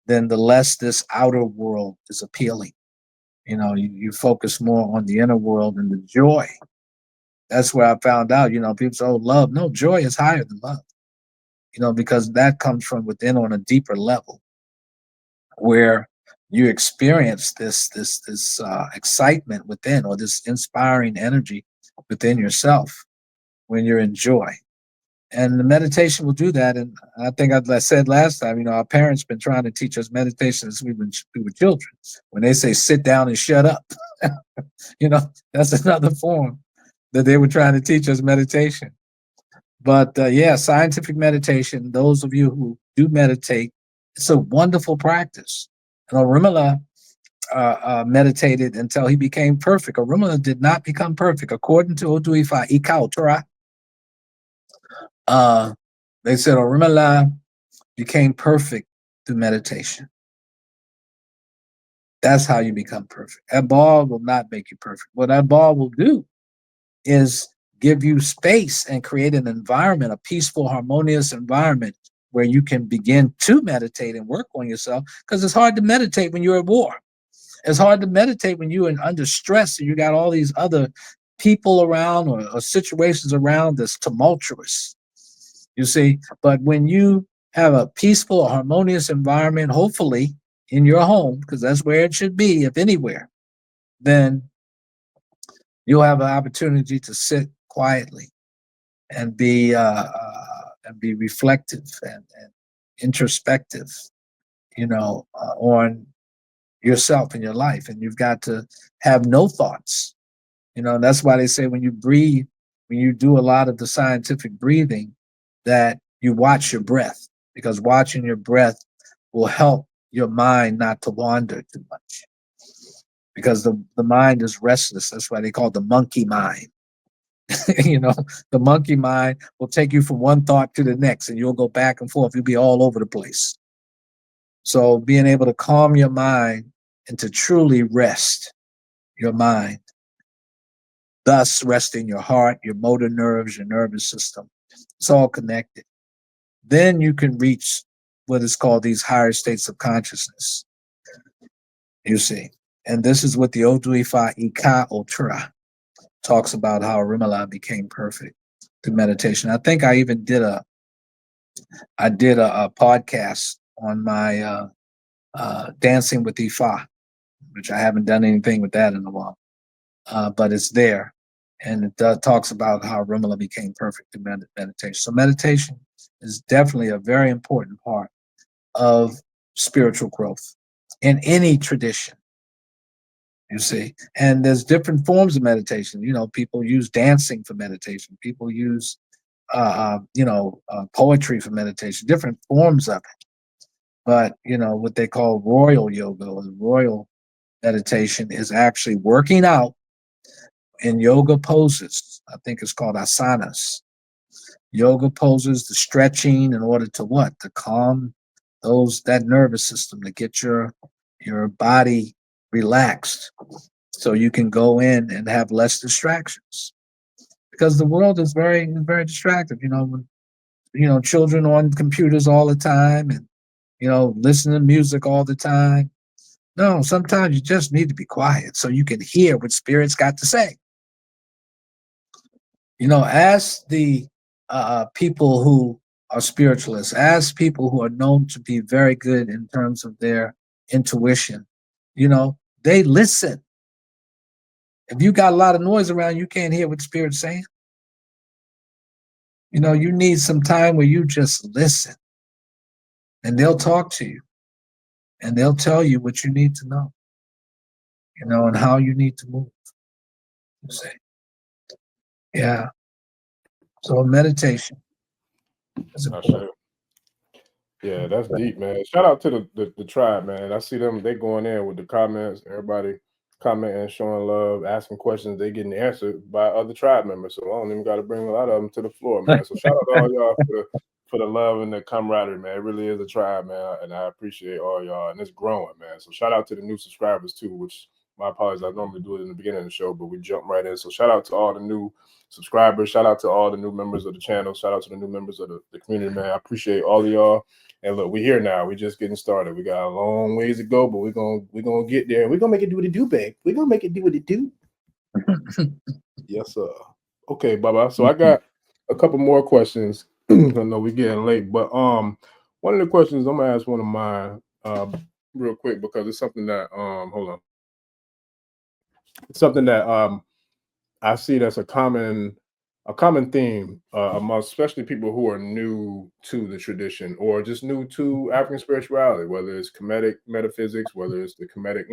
then the less this outer world is appealing. You know, you focus more on the inner world and the joy. That's where I found out, you know, people say, oh, love. No, joy is higher than love, you know, because that comes from within on a deeper level where you experience this excitement within, or this inspiring energy within yourself when you're in joy. And the meditation will do that. And I think I said last time, you know, our parents been trying to teach us meditation since we were children. When they say sit down and shut up, you know, that's another form that they were trying to teach us meditation. But yeah, scientific meditation, those of you who do meditate, it's a wonderful practice. And Orimala meditated until he became perfect. Orimala did not become perfect. According to Odu Ifa Ofun Edi, they said Orimala became perfect through meditation. That's how you become perfect. That ball will not make you perfect. What that ball will do is give you space and create an environment, a peaceful, harmonious environment where you can begin to meditate and work on yourself, because it's hard to meditate when you're at war. It's hard to meditate when you're under stress and you got all these other people around or situations around that's tumultuous. You see, but when you have a peaceful, harmonious environment, hopefully in your home, because that's where it should be, if anywhere, then you'll have an opportunity to sit quietly and be reflective and introspective, you know, on yourself and your life. And you've got to have no thoughts. You know, and that's why they say when you breathe, when you do a lot of the scientific breathing, that you watch your breath, because watching your breath will help your mind not to wander too much. Because the mind is restless. That's why they call it the monkey mind. You know, the monkey mind will take you from one thought to the next, and you'll go back and forth. You'll be all over the place. So being able to calm your mind and to truly rest your mind, thus resting your heart, your motor nerves, your nervous system, it's all connected. Then you can reach what is called these higher states of consciousness, you see. And this is what the Odu Ifa Oyeku talks about, how Orimala became perfect through meditation. I think I even did a podcast on my Dancing with Ifa, which I haven't done anything with that in a while, but it's there. And it talks about how Orimala became perfect through meditation. So meditation is definitely a very important part of spiritual growth in any tradition, you see. And there's different forms of meditation. You know, people use dancing for meditation. People use, poetry for meditation, different forms of it. But, you know, what they call royal yoga or royal meditation is actually working out in yoga poses. I think it's called asanas. Yoga poses, the stretching in order to what? To calm that nervous system, to get your body relaxed so you can go in and have less distractions. Because the world is very, very distracted. Children on computers all the time and, listen to music all the time. No, sometimes you just need to be quiet so you can hear what spirits got to say. Ask the people who are spiritualists, ask people who are known to be very good in terms of their intuition. They listen. If you got a lot of noise around, you can't hear what spirit's saying. You need some time where you just listen, and they'll talk to you, and they'll tell you what you need to know, and how you need to move. You see. Yeah. So meditation is important. Yeah, that's deep, man. Shout out to the tribe, man. I see them, they going in with the comments, everybody commenting, showing love, asking questions, they getting answered by other tribe members. So I don't even gotta bring a lot of them to the floor, man. So shout out to all y'all for the love and the camaraderie, man. It really is a tribe, man. And I appreciate all y'all. And it's growing, man. So shout out to the new subscribers too, which my apologies, I normally do it in the beginning of the show, but we jump right in. So shout out to all the new subscribers, shout out to all the new members of the channel, shout out to the new members of the community, man. I appreciate all of y'all. And look, we're here now. We're just getting started. We got a long ways to go, but we're gonna get there. We're gonna make it do what it do, babe. We're gonna make it do what it do. Yes, sir. Okay, Baba. So I got a couple more questions. I know we're getting late, but one of the questions I'm gonna ask one of mine real quick because it's something that hold on. It's something that I see that's a common theme among especially people who are new to the tradition or just new to African spirituality, whether it's Kemetic metaphysics, whether it's the Kemetic,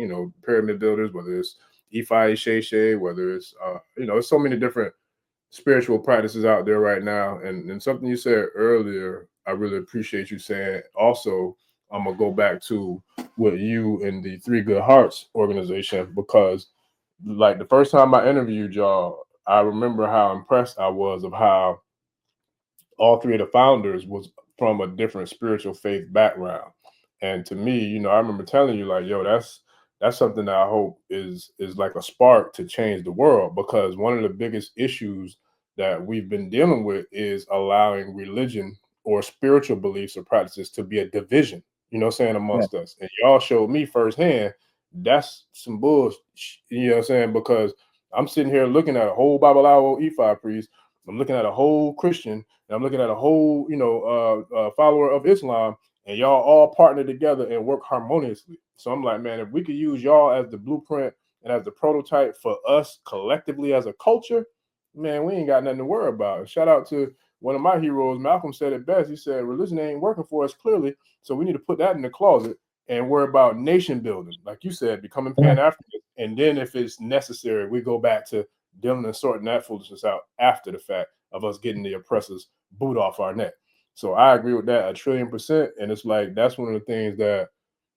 pyramid builders, whether it's Ifa Sheshe, whether it's there's so many different spiritual practices out there right now. And something you said earlier, I really appreciate you saying. Also, I'm gonna go back to what you and the Three Good Hearts organization, because like the first time I interviewed y'all, I remember how impressed I was of how all three of the founders was from a different spiritual faith background. And to me, I remember telling you like, yo, that's something that I hope is like a spark to change the world, because one of the biggest issues that we've been dealing with is allowing religion or spiritual beliefs or practices to be a division, amongst us. And y'all showed me firsthand that's some bullshit, because I'm sitting here looking at a whole Babalawo Ifa priest, I'm looking at a whole Christian, and I'm looking at a whole, follower of Islam, and y'all all partner together and work harmoniously. So I'm like, man, if we could use y'all as the blueprint and as the prototype for us collectively as a culture, man, we ain't got nothing to worry about. Shout out to one of my heroes, Malcolm said it best. He said, religion ain't working for us clearly, so we need to put that in the closet and worry about nation building, like you said, becoming Pan-African. And then if it's necessary, we go back to dealing and sorting that foolishness out after the fact of us getting the oppressors boot off our neck. So I agree with that 1,000,000,000%. And it's like, that's one of the things that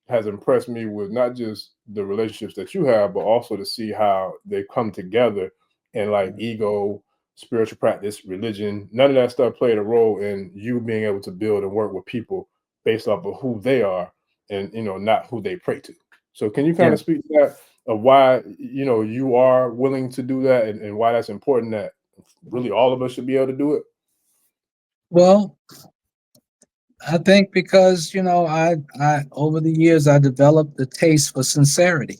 has impressed me with not just the relationships that you have, but also to see how they come together and like ego, spiritual practice, religion, none of that stuff played a role in you being able to build and work with people based off of who they are and, not who they pray to. So can you kind of speak to that, of why, you are willing to do that, and why that's important that really all of us should be able to do it? Well, I think because, I over the years, I developed the taste for sincerity.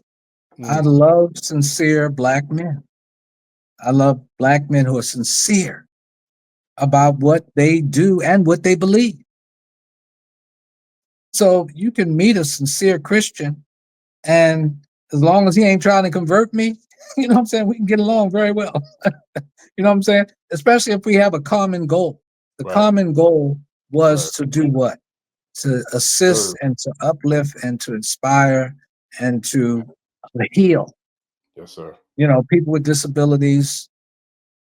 I love sincere Black men. I love Black men who are sincere about what they do and what they believe. So you can meet a sincere Christian, and as long as he ain't trying to convert me, you know what I'm saying, we can get along very well. You know what I'm saying? Especially if we have a common goal. The common goal was to do what? To assist and to uplift and to inspire and to heal. Yes, sir. People with disabilities,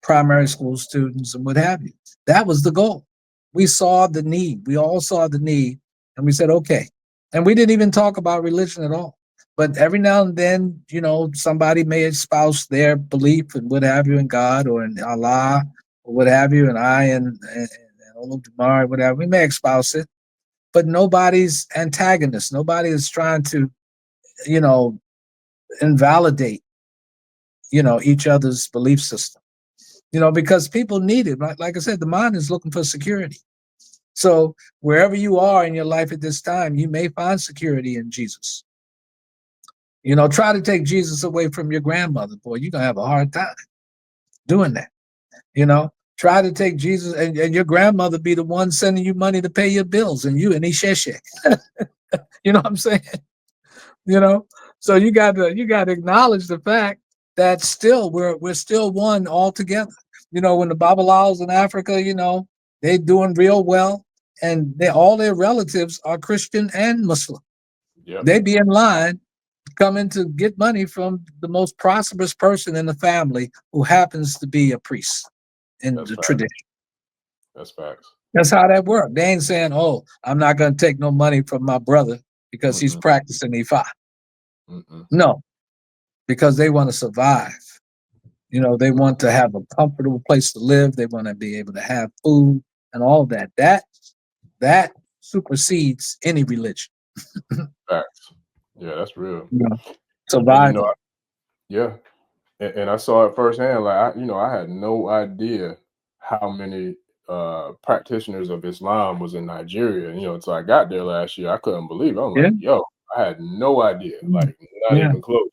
primary school students, and what have you. That was the goal. We saw the need. We all saw the need, and we said, okay. And we didn't even talk about religion at all. But every now and then, somebody may espouse their belief and what have you in God or in Allah or what have you, and I and Olodumare, whatever. We may espouse it, but nobody's antagonist. Nobody is trying to, invalidate, each other's belief system. Because people need it. Right? Like I said, the mind is looking for security. So wherever you are in your life at this time, you may find security in Jesus. Try to take Jesus away from your grandmother, boy, you're going to have a hard time doing that. Try to take Jesus and your grandmother be the one sending you money to pay your bills, and you and Isheshe. You know what I'm saying? So you got to acknowledge the fact that still we're still one all together. When the Babalaos in Africa, they're doing real well, and all their relatives are Christian and Muslim. Yep. They be in line coming to get money from the most prosperous person in the family who happens to be a priest. in That's the facts. tradition. That's facts. That's how that works. They ain't saying, "Oh, I'm not going to take no money from my brother because he's practicing Ifa." No, because they want to survive. You know, they want to have a comfortable place to live. They want to be able to have food and all that. That supersedes any religion. Facts. Yeah, that's real. You know, And you know, survival. yeah, and I saw it firsthand. Like I had no idea how many practitioners of Islam was in Nigeria. You know, until I got there last year, I couldn't believe it. I'm Yeah. like, yo, I had no idea. Like, not Yeah. even close.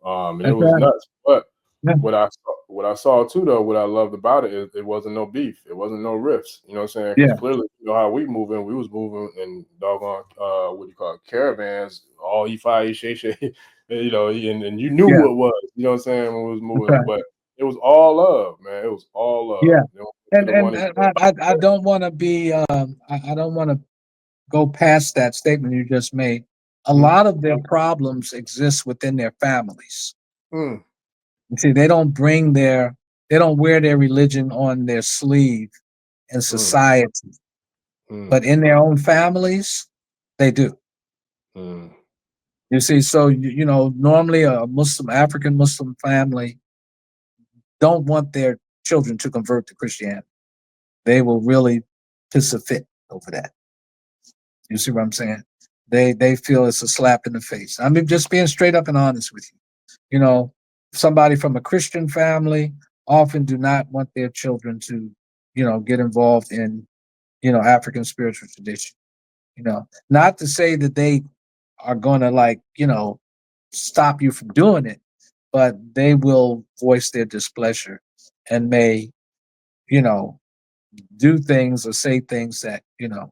And That's it was right. nuts. But Yeah. what I saw too, though, what I loved about it is it wasn't no beef. It wasn't no rifts. You know what I'm saying? Because Yeah. clearly, you know how we moving. We was moving in doggone what do you call it, caravans, all Ifa, Ishe, you know, and you knew Yeah. who it was. You know what I'm saying? When we was moving, Okay. but it was all love, man. It was all love. Yeah. You know, to the one I don't want to be I don't want to go past that statement you just made. A lot of their problems exist within their families. Mm. You see, they don't wear their religion on their sleeve in society, but in their own families, they do. You see, so you know, normally a African Muslim family don't want their children to convert to Christianity. They will really piss a fit over that. You see what I'm saying? They feel it's a slap in the face. I mean, just being straight up and honest with you. You know, somebody from a Christian family often do not want their children to, you know, get involved in, you know, African spiritual tradition. You know, not to say that they are going to, like, you know, stop you from doing it, but they will voice their displeasure and may, you know, do things or say things that, you know,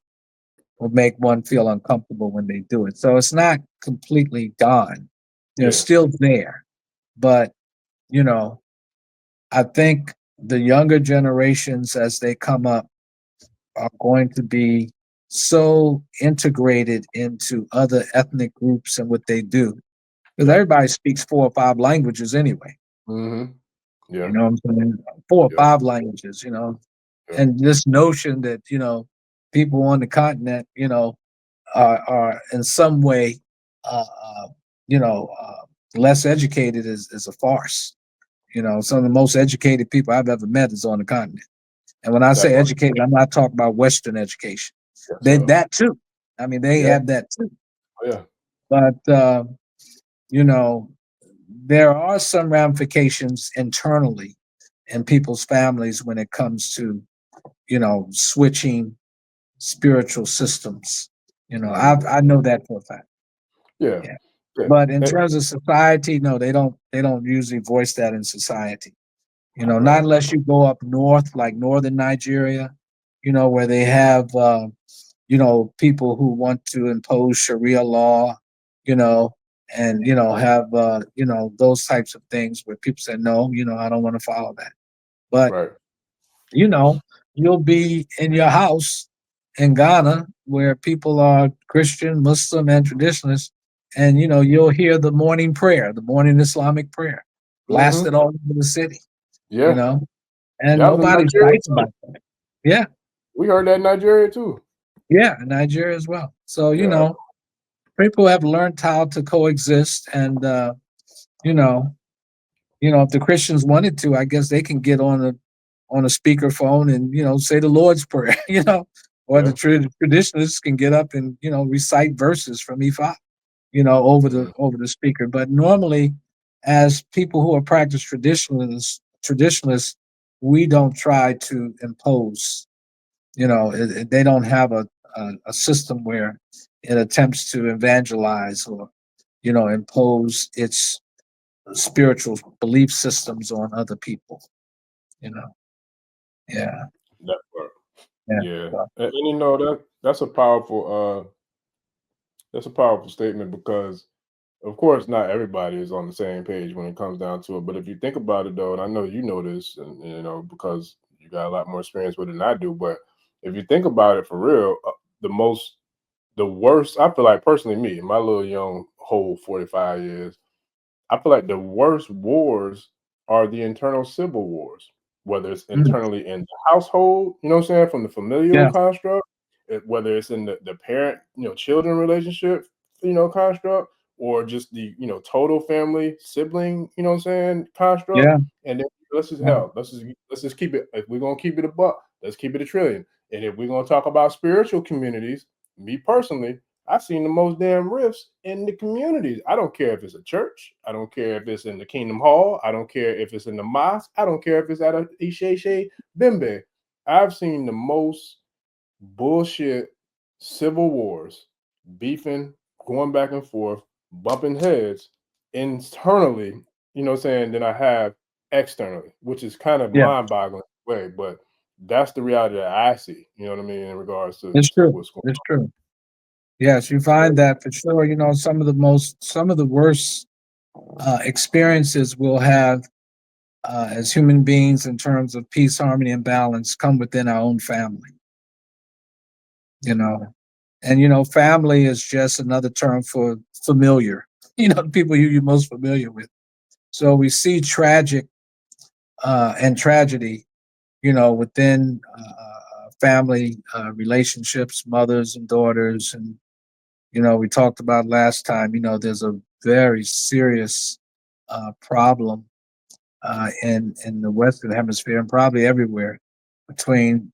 will make one feel uncomfortable when they do it. So it's not completely gone. They're still there. But, you know, I think the younger generations as they come up are going to be so integrated into other ethnic groups and what they do. Because everybody speaks 4 or 5 languages anyway. Yeah. You know what I'm saying? 4 or 5 languages, you know. And this notion that, you know, people on the continent, you know, are in some way, you know, less educated is a farce. You know, some of the most educated people I've ever met is on the continent. And when I say educated, I'm not talking about Western education. That too. I mean, they have that too. But, you know, there are some ramifications internally in people's families when it comes to, you know, switching spiritual systems. You know, I know that for a fact. Yeah. But in terms of society, no, they don't usually voice that in society. You know, not unless you go up north, like northern Nigeria, you know, where they have you know, people who want to impose Sharia law, you know, and you know, have you know, those types of things where people say, no, you know, I don't want to follow that. But you know, you'll be in your house in Ghana where people are Christian, Muslim, and traditionalists, and you know, you'll hear the morning prayer, the morning Islamic prayer, blasted all over the city. You know, and nobody's fighting about that. Yeah. We heard that in Nigeria too. Yeah, in Nigeria as well. So, you know, people have learned how to coexist and you know, if the Christians wanted to, I guess they can get on a speakerphone and, you know, say the Lord's Prayer, you know, or the traditionalists can get up and, you know, recite verses from Ifa, you know, over the speaker. But normally, as people who are practiced traditionalists, we don't try to impose. You know, they don't have a system where it attempts to evangelize or, you know, impose its spiritual belief systems on other people. You know, yeah. That part. Yeah. And you know that's a powerful statement because of course not everybody is on the same page when it comes down to it. But if you think about it though, and I know you know this, and you know because you got a lot more experience with it than I do, but if you think about it for real, the worst, I feel like personally me, my little young whole 45 years, I feel like the worst wars are the internal civil wars. whether it's internally in the household, you know what I'm saying, from the familial construct, whether it's in the parent, children relationship, construct, or just the, total family sibling, you know what I'm saying, construct. And then let's just keep it, if we're going to keep it a buck, let's keep it a trillion. And if we're going to talk about spiritual communities, me personally, I've seen the most damn rifts in the communities. I don't care if it's a church. I don't care if it's in the Kingdom Hall. I don't care if it's in the mosque. I don't care if it's at a Isheshe Bimbe. I've seen the most bullshit civil wars, beefing, going back and forth, bumping heads internally, you know what I'm saying, than I have externally, which is kind of mind-boggling way, but that's the reality that I see, you know what I mean, in regards to what's going on. It's true. Yes, you find that for sure. Some of the worst experiences we'll have as human beings in terms of peace, harmony, and balance come within our own family. And family is just another term for familiar. The people you're most familiar with. So we see tragic and tragedy, within family relationships, mothers and daughters, and we talked about last time, there's a very serious problem in the Western Hemisphere and probably everywhere between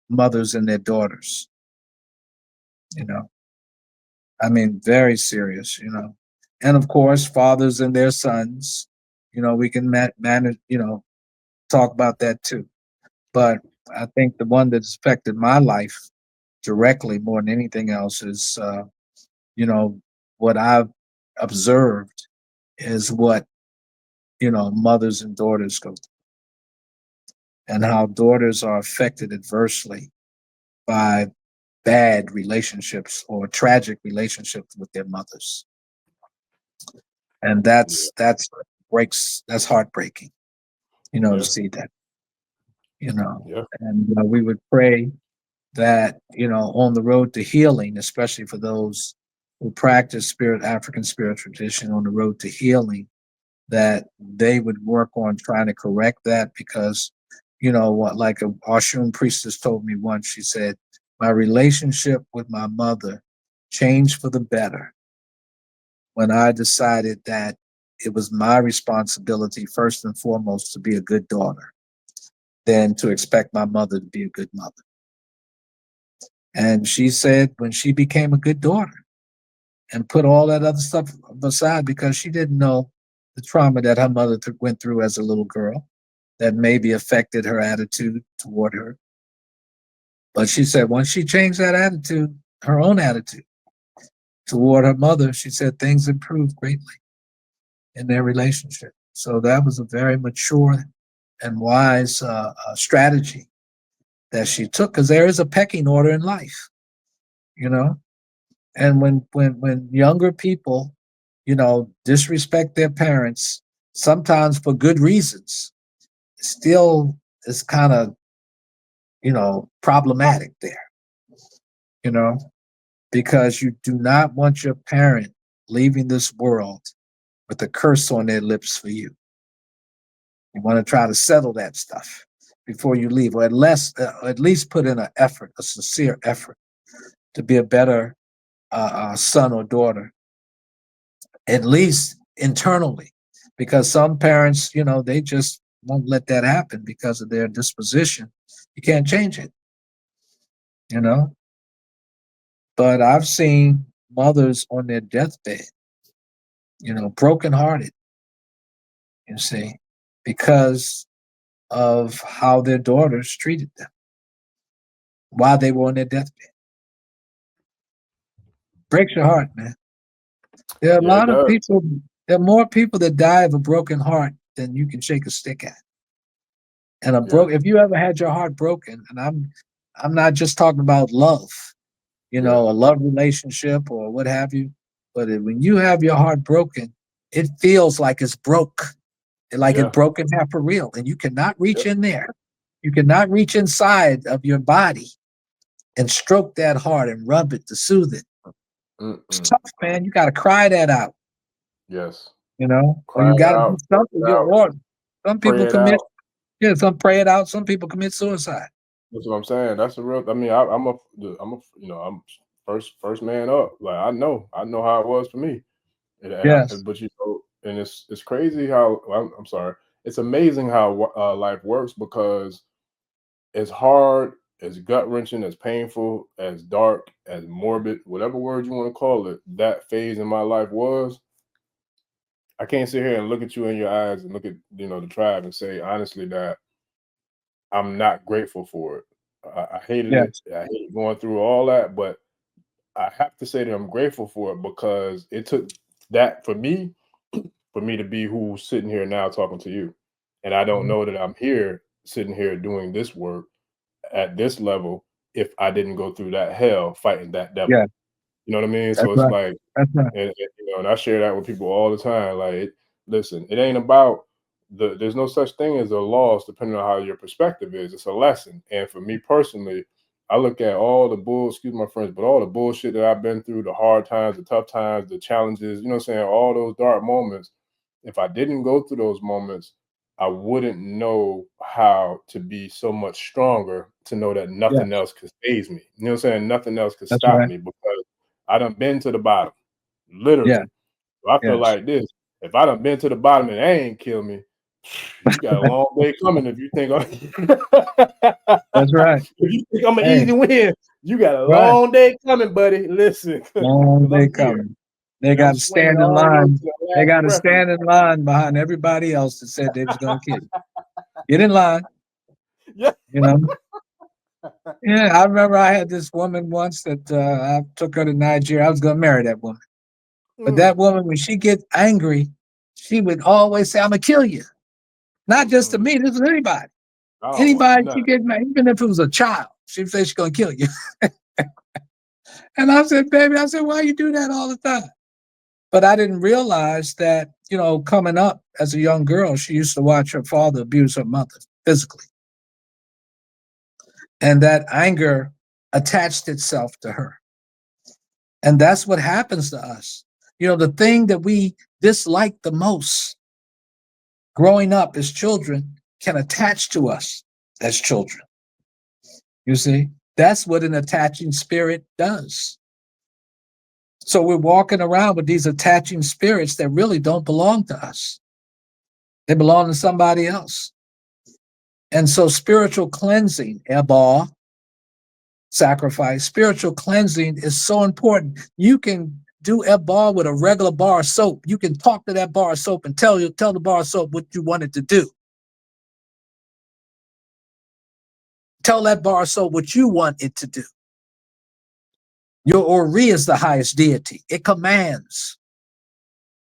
mothers and their daughters. I mean, very serious, and of course, fathers and their sons, we can manage, talk about that too. But I think the one that's affected my life directly more than anything else is, what I've observed is what, mothers and daughters go through, and how daughters are affected adversely by bad relationships or tragic relationships with their mothers. And that's heartbreaking, to see that, and we would pray that, on the road to healing, especially for those who practice African spirit tradition on the road to healing, that they would work on trying to correct that, because, like a Oshun priestess told me once, she said, my relationship with my mother changed for the better when I decided that it was my responsibility, first and foremost, to be a good daughter, than to expect my mother to be a good mother. And she said when she became a good daughter and put all that other stuff aside, because she didn't know the trauma that her mother went through as a little girl that maybe affected her attitude toward her. But she said once she changed that attitude, her own attitude toward her mother, she said things improved greatly in their relationship. So that was a very mature and wise strategy that she took, because there is a pecking order in life, and when younger people, disrespect their parents, sometimes for good reasons, still is kind of, problematic there, because you do not want your parent leaving this world with a curse on their lips for you. You want to try to settle that stuff before you leave, or at least put in a sincere effort to be a better son or daughter, at least internally, because some parents, they just won't let that happen because of their disposition. You can't change it, But I've seen mothers on their deathbed, brokenhearted, because of how their daughters treated them while they were on their deathbed. Breaks your heart, man. There are a lot of people. There are more people that die of a broken heart than you can shake a stick at. And if you ever had your heart broken, and I'm not just talking about love, a love relationship or what have you, but when you have your heart broken, it feels like it's broke, it broke in half for real, and you cannot reach in there. You cannot reach inside of your body and stroke that heart and rub it to soothe it. It's tough, man. You got to cry that out. Yes. Or you got to do something. Or some people commit. Yeah, some pray it out. Some people commit suicide. That's what I'm saying. That's a real. I mean, I'm a, I'm first man up. Like I know how it was for me. Yes. But and it's crazy how I'm sorry. It's amazing how life works, because as hard, as gut wrenching, as painful, as dark, as morbid, whatever word you want to call it, that phase in my life was. I can't sit here and look at you in your eyes and look at the tribe and say honestly that I'm not grateful for it. I hated it. Yes. I hated going through all that, but I have to say that I'm grateful for it, because it took that for me to be who's sitting here now talking to you. And I don't Mhm. know that I'm here sitting here doing this work at this level if I didn't go through that hell fighting that devil. Yeah. You know what I mean? That's So it's right. like, That's right. and I share that with people all the time. Like, listen, it ain't about there's no such thing as a loss, depending on how your perspective is. It's a lesson. And for me personally, I look at all the excuse my friends, but all the bullshit that I've been through, the hard times, the tough times, the challenges, you know what I'm saying? All those dark moments. If I didn't go through those moments, I wouldn't know how to be so much stronger to know that nothing Yes. else could phase me. You know what I'm saying? Nothing else could That's stop right. me, because I done been to the bottom, literally. Yeah. So I feel Yes. like this. If I done been to the bottom and they ain't kill me, you got a long day coming if you think That's right. if you think I'm an Hey, easy win, you got a right. long day coming, buddy. Listen, Long because day I'm here coming. They and I'm got to swinging stand in all the way to line. the They last got to breath. stand in line behind everybody else that said they was going to kill you. Get in line, Yeah. you know. Yeah, I remember I had this woman once that I took her to Nigeria. I was going to marry that woman. But that woman, when she get angry, she would always say, "I'm gonna kill you." Not just to me, this is anybody. I don't want Anybody she nothing. get mad, even if it was a child, she'd say she's gonna kill you. And I said, "Baby," I said, "why you do that all the time?" But I didn't realize that, coming up as a young girl, she used to watch her father abuse her mother physically. And that anger attached itself to her. And that's what happens to us. The thing that we dislike the most growing up as children can attach to us as children. You see, that's what an attaching spirit does. So we're walking around with these attaching spirits that really don't belong to us. They belong to somebody else. And so spiritual cleansing, Eba, sacrifice, spiritual cleansing is so important. You can do Eba with a regular bar of soap. You can talk to that bar of soap and tell the bar of soap what you want it to do. Tell that bar of soap what you want it to do. Your Ori is the highest deity. It commands.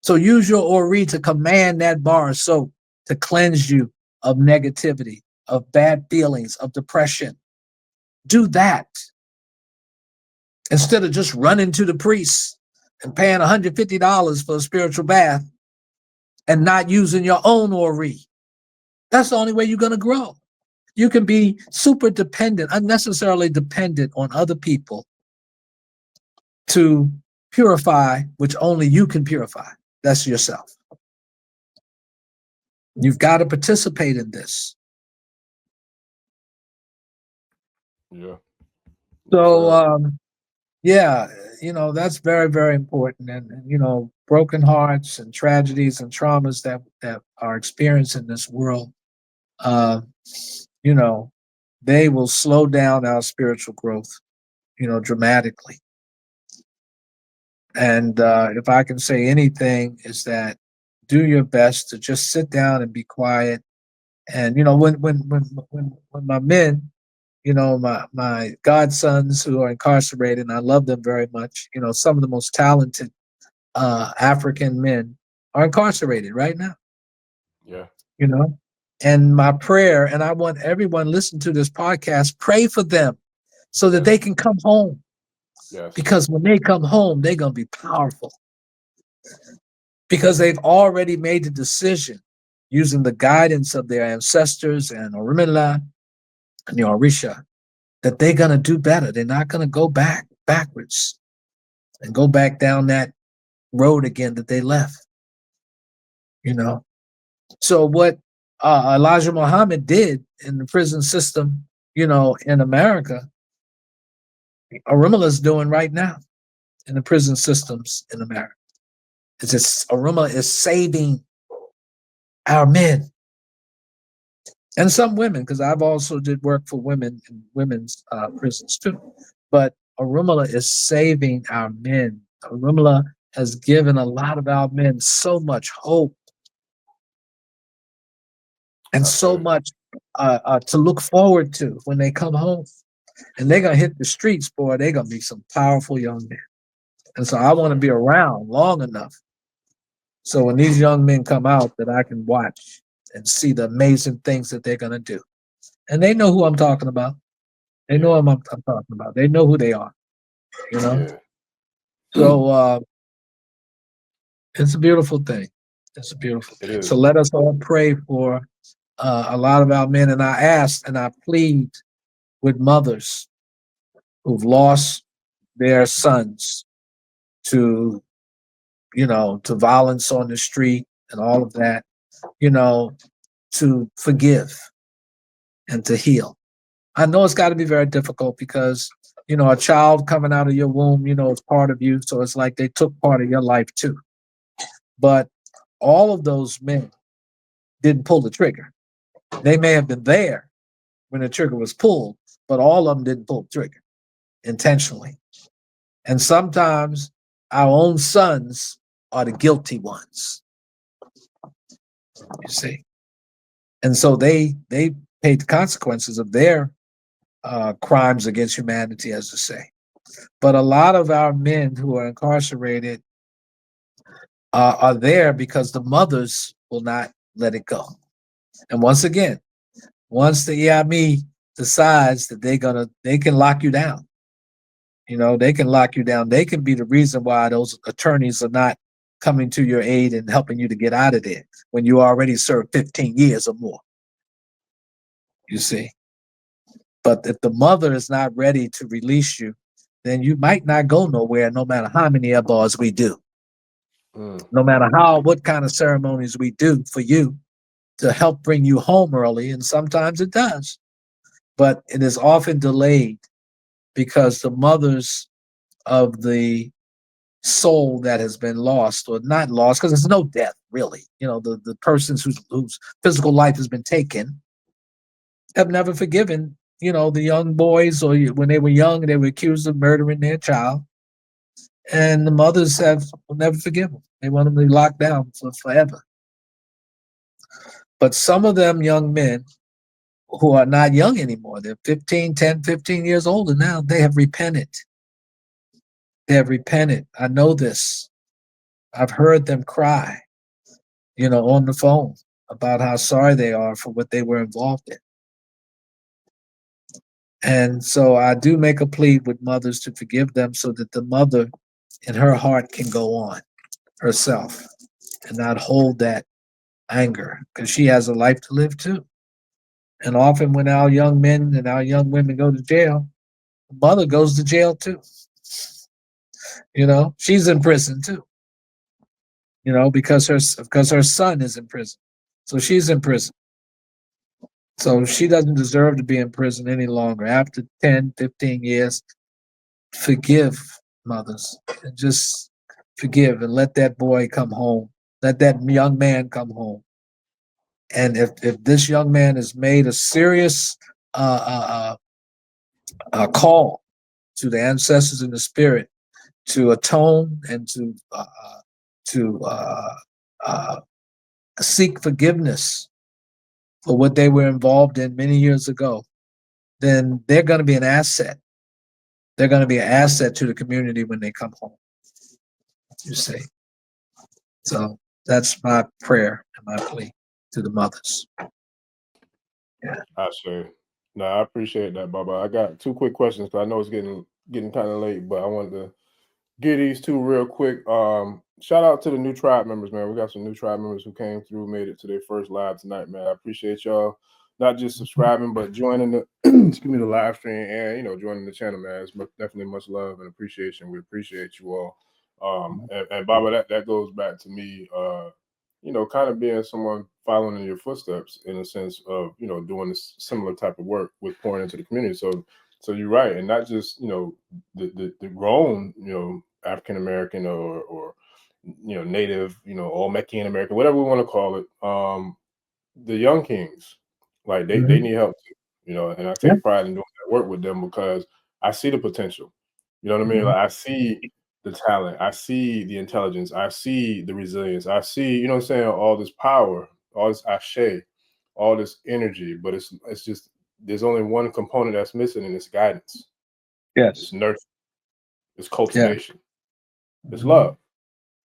So use your Ori to command that bar of soap to cleanse you of negativity, of bad feelings, of depression. Do that instead of just running to the priest and paying $150 for a spiritual bath and not using your own Ori. That's the only way you're going to grow. You can be super dependent, unnecessarily dependent on other people to purify, which only you can purify. That's yourself. You've got to participate in this. Yeah. So, yeah, that's very, very important. And broken hearts and tragedies and traumas that are experienced in this world, you know, they will slow down our spiritual growth, dramatically. And if I can say anything, is that do your best to just sit down and be quiet. And when my men, my godsons who are incarcerated, and I love them very much. Some of the most talented African men are incarcerated right now. Yeah. And my prayer, and I want everyone listening to this podcast, pray for them so that they can come home. Yes. Because when they come home, they're gonna be powerful. Because they've already made the decision using the guidance of their ancestors and Orimila and the Orisha that they're going to do better. They're not going to go backwards and go back down that road again that they left. So what Elijah Muhammad did in the prison system, you know, in America, Orumala's doing right now in the prison systems in America. It's just Orumala is saving our men and some women, because I've also did work for women in women's prisons too. But Orumala is saving our men. Orumala has given a lot of our men so much hope and so much to look forward to when they come home. And they're gonna hit the streets, boy. They're gonna be some powerful young men. And so I want to be around long enough so when these young men come out, that I can watch and see the amazing things that they're gonna do. And they know who I'm talking about. They know who I'm talking about. They know who they are. You know. Yeah. So it's a beautiful thing. It's a beautiful thing. So let us all pray for a lot of our men. And I ask and I plead with mothers who've lost their sons to, you know, to violence on the street and all of that, you know, to forgive and to heal. I know it's got to be very difficult because, you know, a child coming out of your womb, you know, is part of you. So it's like they took part of your life too. But all of those men didn't pull the trigger. They may have been there when the trigger was pulled, but all of them didn't pull the trigger intentionally. And sometimes our own sons are the guilty ones, you see. And so they paid the consequences of their crimes against humanity, as to say. But a lot of our men who are incarcerated are there because the mothers will not let it go. And once again, once the EIME decides that they can lock you down. You know, they can lock you down. They can be the reason why those attorneys are not coming to your aid and helping you to get out of there when you already served 15 years or more. You see. But if the mother is not ready to release you, then you might not go nowhere, no matter how many bars we do. No matter what kind of ceremonies we do for you to help bring you home early, and sometimes it does. But it is often delayed because the mothers of the soul that has been lost, or not lost, because there's no death, really. You know, the persons whose physical life has been taken have never forgiven, you know, the young boys, or when they were young, they were accused of murdering their child. And the mothers will never forgive them. They want them to be locked down for forever. But some of them young men who are not young anymore, they're 10, 15 years older now, they have repented. They have repented. I know this. I've heard them cry, you know, on the phone about how sorry they are for what they were involved in. And so I do make a plea with mothers to forgive them so that the mother in her heart can go on herself and not hold that anger, because she has a life to live too. And often when our young men and our young women go to jail, the mother goes to jail too. You know, she's in prison too. You know, because her son is in prison. So she's in prison. So she doesn't deserve to be in prison any longer. After 10, 15 years, forgive mothers and just forgive and let that boy come home. Let that young man come home. And if this young man has made a serious call to the ancestors in the spirit to atone and to seek forgiveness for what they were involved in many years ago, then they're going to be an asset. They're going to be an asset to the community when they come home, you see. So that's my prayer and my plea to the mothers. Yeah. I say. No, I appreciate that, Baba. I got two quick questions because I know it's getting kind of late, but I wanted to get these two real quick. Shout out to the new tribe members, man. We got some new tribe members who came through, made it to their first live tonight, man. I appreciate y'all not just subscribing, but joining the the live stream and, you know, joining the channel, man. It's definitely much love and appreciation. We appreciate you all. And Baba, that goes back to me kind of being someone following in your footsteps in a sense of, doing this similar type of work with pouring into the community. So you're right, and not just the grown African American or Native Olmecan American, whatever we want to call it. The young kings, like they need help too, and I take pride in doing that work with them because I see the potential. You know what I mean? Like I see the talent, I see the intelligence, I see the resilience, I see, what I'm saying, all this power, all this ashe, all this energy, but it's just there's only one component that's missing, and it's guidance. It's Yes. nurture, it's Yeah. cultivation, it's love.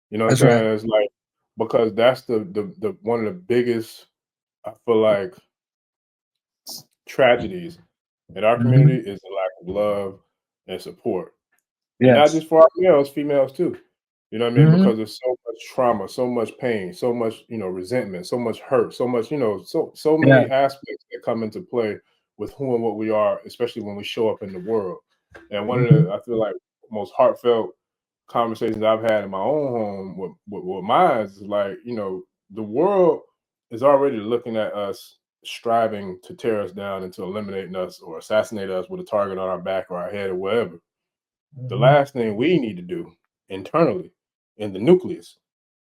You know what I'm That's right. saying? It's like because that's the one of the biggest, I feel like, tragedies in our community is the lack of love and support. And not Yes. just for our males, females too. You know what I mean? Because there's so much trauma, so much pain, so much, resentment, so much hurt, so much, so Yeah. many aspects that come into play with who and what we are, especially when we show up in the world. And one of the, I feel like, most heartfelt conversations I've had in my own home with mine is like, the world is already looking at us striving to tear us down and to eliminate us or assassinate us with a target on our back or our head or wherever. The last thing we need to do internally in the nucleus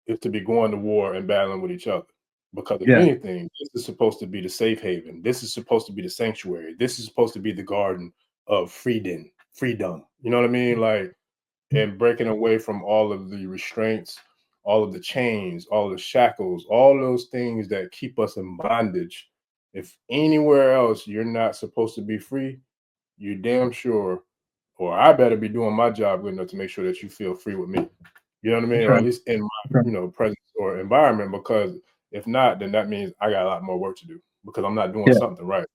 is to be going to war and battling with each other. Because if Yeah. anything, this is supposed to be the safe haven. This is supposed to be the sanctuary. This is supposed to be the garden of freedom. You know what I mean? Like, and breaking away from all of the restraints, all of the chains, all of the shackles, all those things that keep us in bondage. If anywhere else you're not supposed to be free, you damn sure, or I better be doing my job good enough to make sure that you feel free with me. You know what I mean? That's Or at right. least in my, presence or environment, because if not, then that means I got a lot more work to do because I'm not doing Yeah. something right.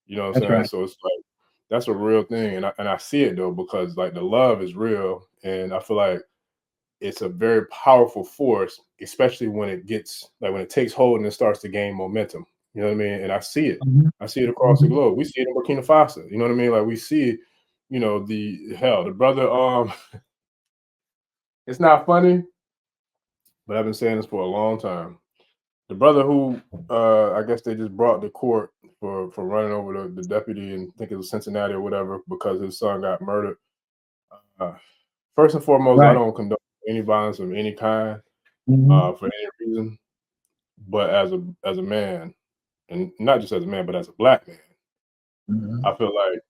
You know what I'm That's saying? right. So it's like that's a real thing. And I see it though, because like the love is real. And I feel like it's a very powerful force, especially when it gets like when it takes hold and it starts to gain momentum. You know what I mean? And I see it. I see it across the globe. We see it in Burkina Faso. You know what I mean? Like we see, the brother. It's not funny, but I've been saying this for a long time. The brother who, I guess they just brought to court for running over the deputy, and I think it was Cincinnati or whatever, because his son got murdered. Uh, First and foremost, I Right. don't condone any violence of any kind for any reason. But as a man, and not just as a man, but as a black man, I feel like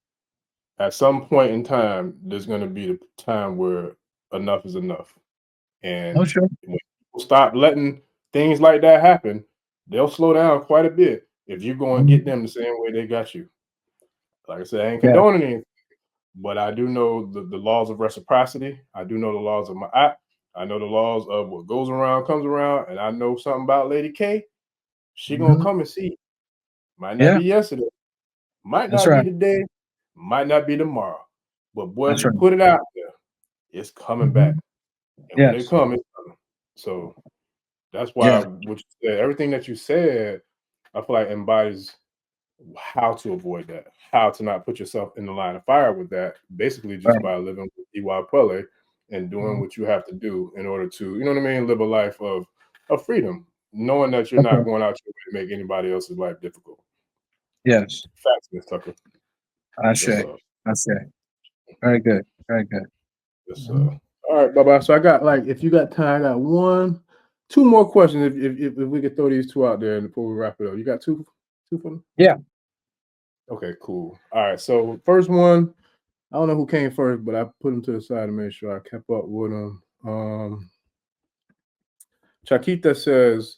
at some point in time, there's going to be the time where enough is enough, Oh, and sure. when people stop letting things like that happen, they'll slow down quite a bit if you go and get them the same way they got you. Like I said, I ain't Yeah. condoning anything, but I do know the laws of reciprocity. I do know the laws of my I know the laws of what goes around comes around, and I know something about Lady K. She gonna come and see. Might not Yeah. be yesterday, might That's not be right. today, might not be tomorrow. But boy, if That's you right. put it out there, it's coming back. And when they Yes. come, it's coming. So that's why Yeah. what you said, everything that you said, I feel like embodies how to avoid that, how to not put yourself in the line of fire with that, basically just Right. by living with Iwa Pele and doing what you have to do in order to, you know what I mean, live a life of freedom, knowing that you're That's not right. going out your way to make anybody else's life difficult. Yes. Facts, Miss Tucker. I Yes, say. sir. I say. Very good. Very good. Yes, sir. All right, bye-bye. So I got, like, if you got time, I got two more questions. If we could throw these two out there before we wrap it up. You got two for me? Yeah. Okay, cool. All right. So first one, I don't know who came first, but I put them to the side to make sure I kept up with them. Chakita says,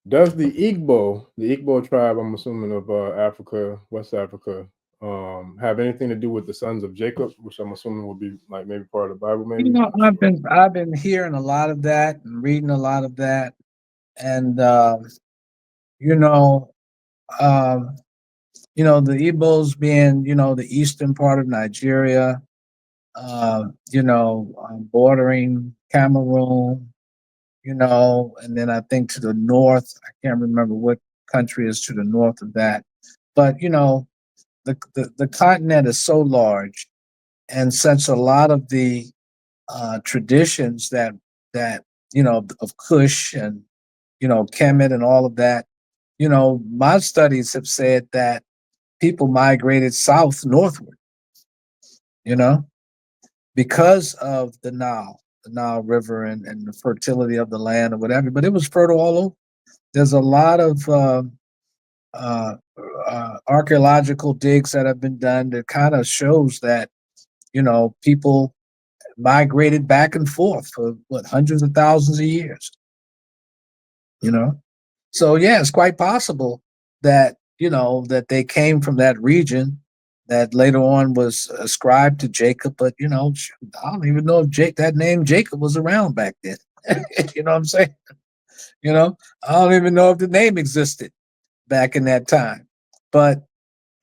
does the Igbo tribe, I'm assuming of Africa, West Africa, have anything to do with the sons of Jacob, which I'm assuming will be like maybe part of the Bible, You maybe? know, I've been hearing a lot of that and reading a lot of that, and you know, um, the Igbos being the eastern part of Nigeria, bordering Cameroon, and then I think to the north, I can't remember what country is to the north of that, but the continent is so large, and since a lot of the traditions that of Kush Kemet and all of that. My studies have said that people migrated northward, because of the Nile River and the fertility of the land or whatever. But it was fertile all over. There's a lot of archaeological digs that have been done that kind of shows that, people migrated back and forth for hundreds of thousands of years. So yeah, it's quite possible that that they came from that region that later on was ascribed to Jacob. But I don't even know if that name Jacob was around back then. You know what I'm saying? I don't even know if the name existed back in that time. But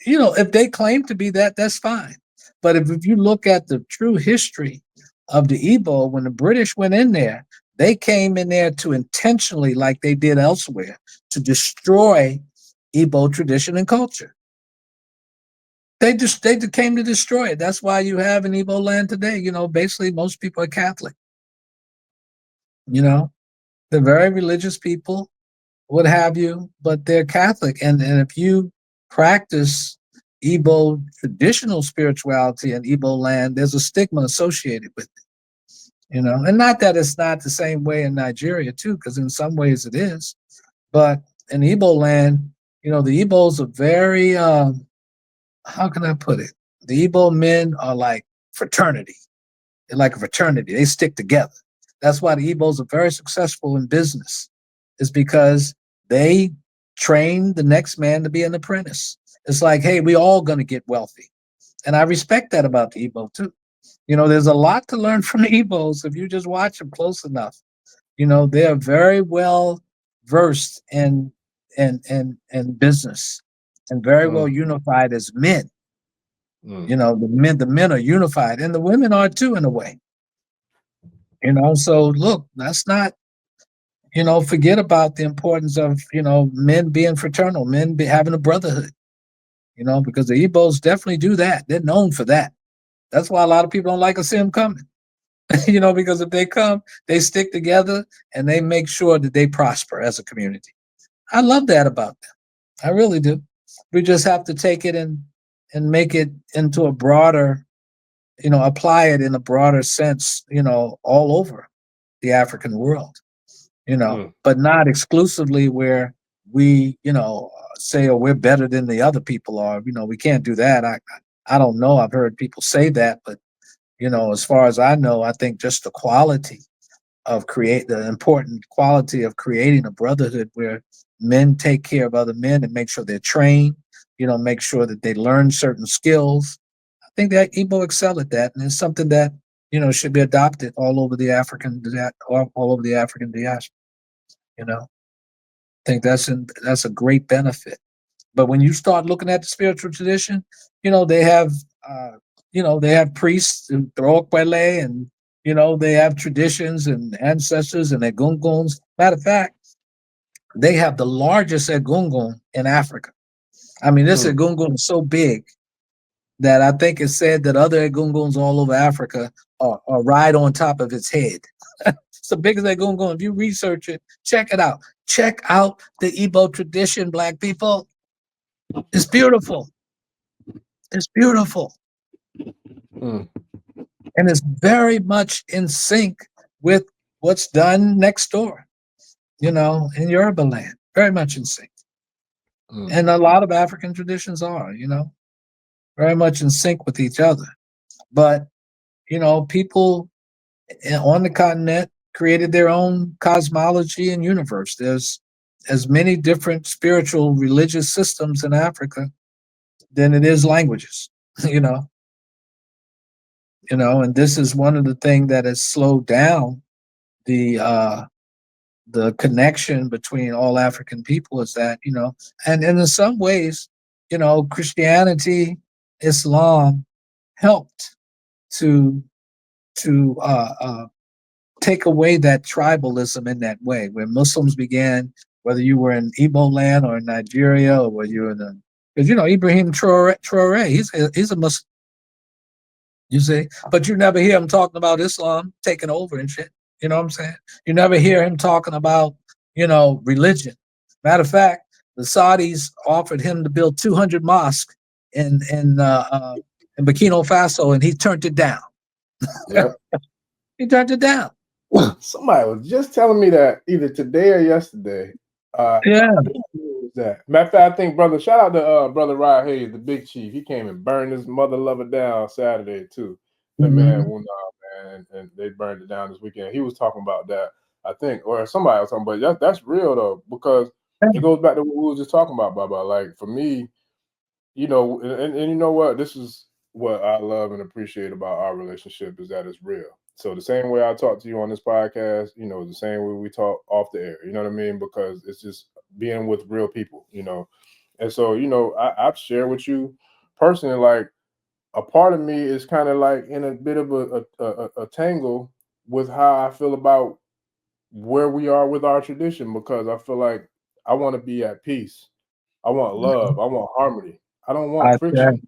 if they claim to be that, that's fine. But if you look at the true history of the Igbo, when the British went in there, they came in there to intentionally, like they did elsewhere, to destroy Igbo tradition and culture. They came to destroy it. That's why you have in Igbo land today, basically most people are Catholic. They're very religious people, what have you, but they're Catholic. And if you practice Igbo traditional spirituality in Igbo land, there's a stigma associated with it. And not that it's not the same way in Nigeria too, because in some ways it is. But in Igbo land, the Igbos are very, how can I put it? The Igbo men are like fraternity. They're like a fraternity. They stick together. That's why the Igbos are very successful in business, is because they train the next man to be an apprentice. It's like, hey, we all going to get wealthy. And I respect that about the Igbo too. There's a lot to learn from the Igbos if you just watch them close enough. They are very well versed in business and very well unified as men. The men are unified, and the women are too, in a way. So look, let's not, forget about the importance of, men being fraternal, having a brotherhood, because the Igbos definitely do that. They're known for that. That's why a lot of people don't like to see them coming, because if they come, they stick together and they make sure that they prosper as a community. I love that about them. I really do. We just have to take it and make it into a broader, apply it in a broader sense, all over the African world, but not exclusively where we, say, oh, we're better than the other people are. We can't do that. I don't know. I've heard people say that, but, as far as I know, I think just the important quality of creating a brotherhood where men take care of other men and make sure they're trained, make sure that they learn certain skills. I think that Igbo excel at that, and it's something that should be adopted all over the African diaspora. I think that's a great benefit. But when you start looking at the spiritual tradition, they have priests who throw Pele, and they have traditions and ancestors and egunguns. Matter of fact, they have the largest egungun in Africa. I mean, this egungun is so big that I think it's said that other egunguns all over Africa are right on top of its head. It's the biggest egungun. If you research it, check it out. Check out the Igbo tradition, Black people. It's beautiful. It's beautiful. And it's very much in sync with what's done next door, in Yoruba land. Very much in sync. And a lot of African traditions are, very much in sync with each other. But, people on the continent created their own cosmology and universe. There's as many different spiritual religious systems in Africa than it is languages, and this is one of the things that has slowed down the connection between all African people, is that, and in some ways, Christianity, Islam helped to take away that tribalism in that way, where Muslims began, whether you were in Igbo land or in Nigeria, or whether you were in because Ibrahim Traore, he's a Muslim, you see, but you never hear him talking about Islam taking over and shit. You know what I'm saying? You never hear him talking about, religion. Matter of fact, the Saudis offered him to build 200 mosques in Burkina Faso, and he turned it down. Yep. He turned it down. Somebody was just telling me that either today or yesterday. Yeah. That. Matter of fact, I think shout out to brother Rod Hayes, the big chief. He came and burned his mother lover down Saturday too. That man, and they burned it down this weekend. He was talking about that, I think, or somebody else talking, but that's real though, because it goes back to what we were just talking about, Baba. Like for me, and you know what? This is what I love and appreciate about our relationship is that it's real. So the same way I talk to you on this podcast, the same way we talk off the air, you know what I mean? Because it's just being with real people, And so, I've shared with you personally, like a part of me is kind of like in a bit of a tangle with how I feel about where we are with our tradition, because I feel like I want to be at peace. I want love. I want harmony. I don't want friction.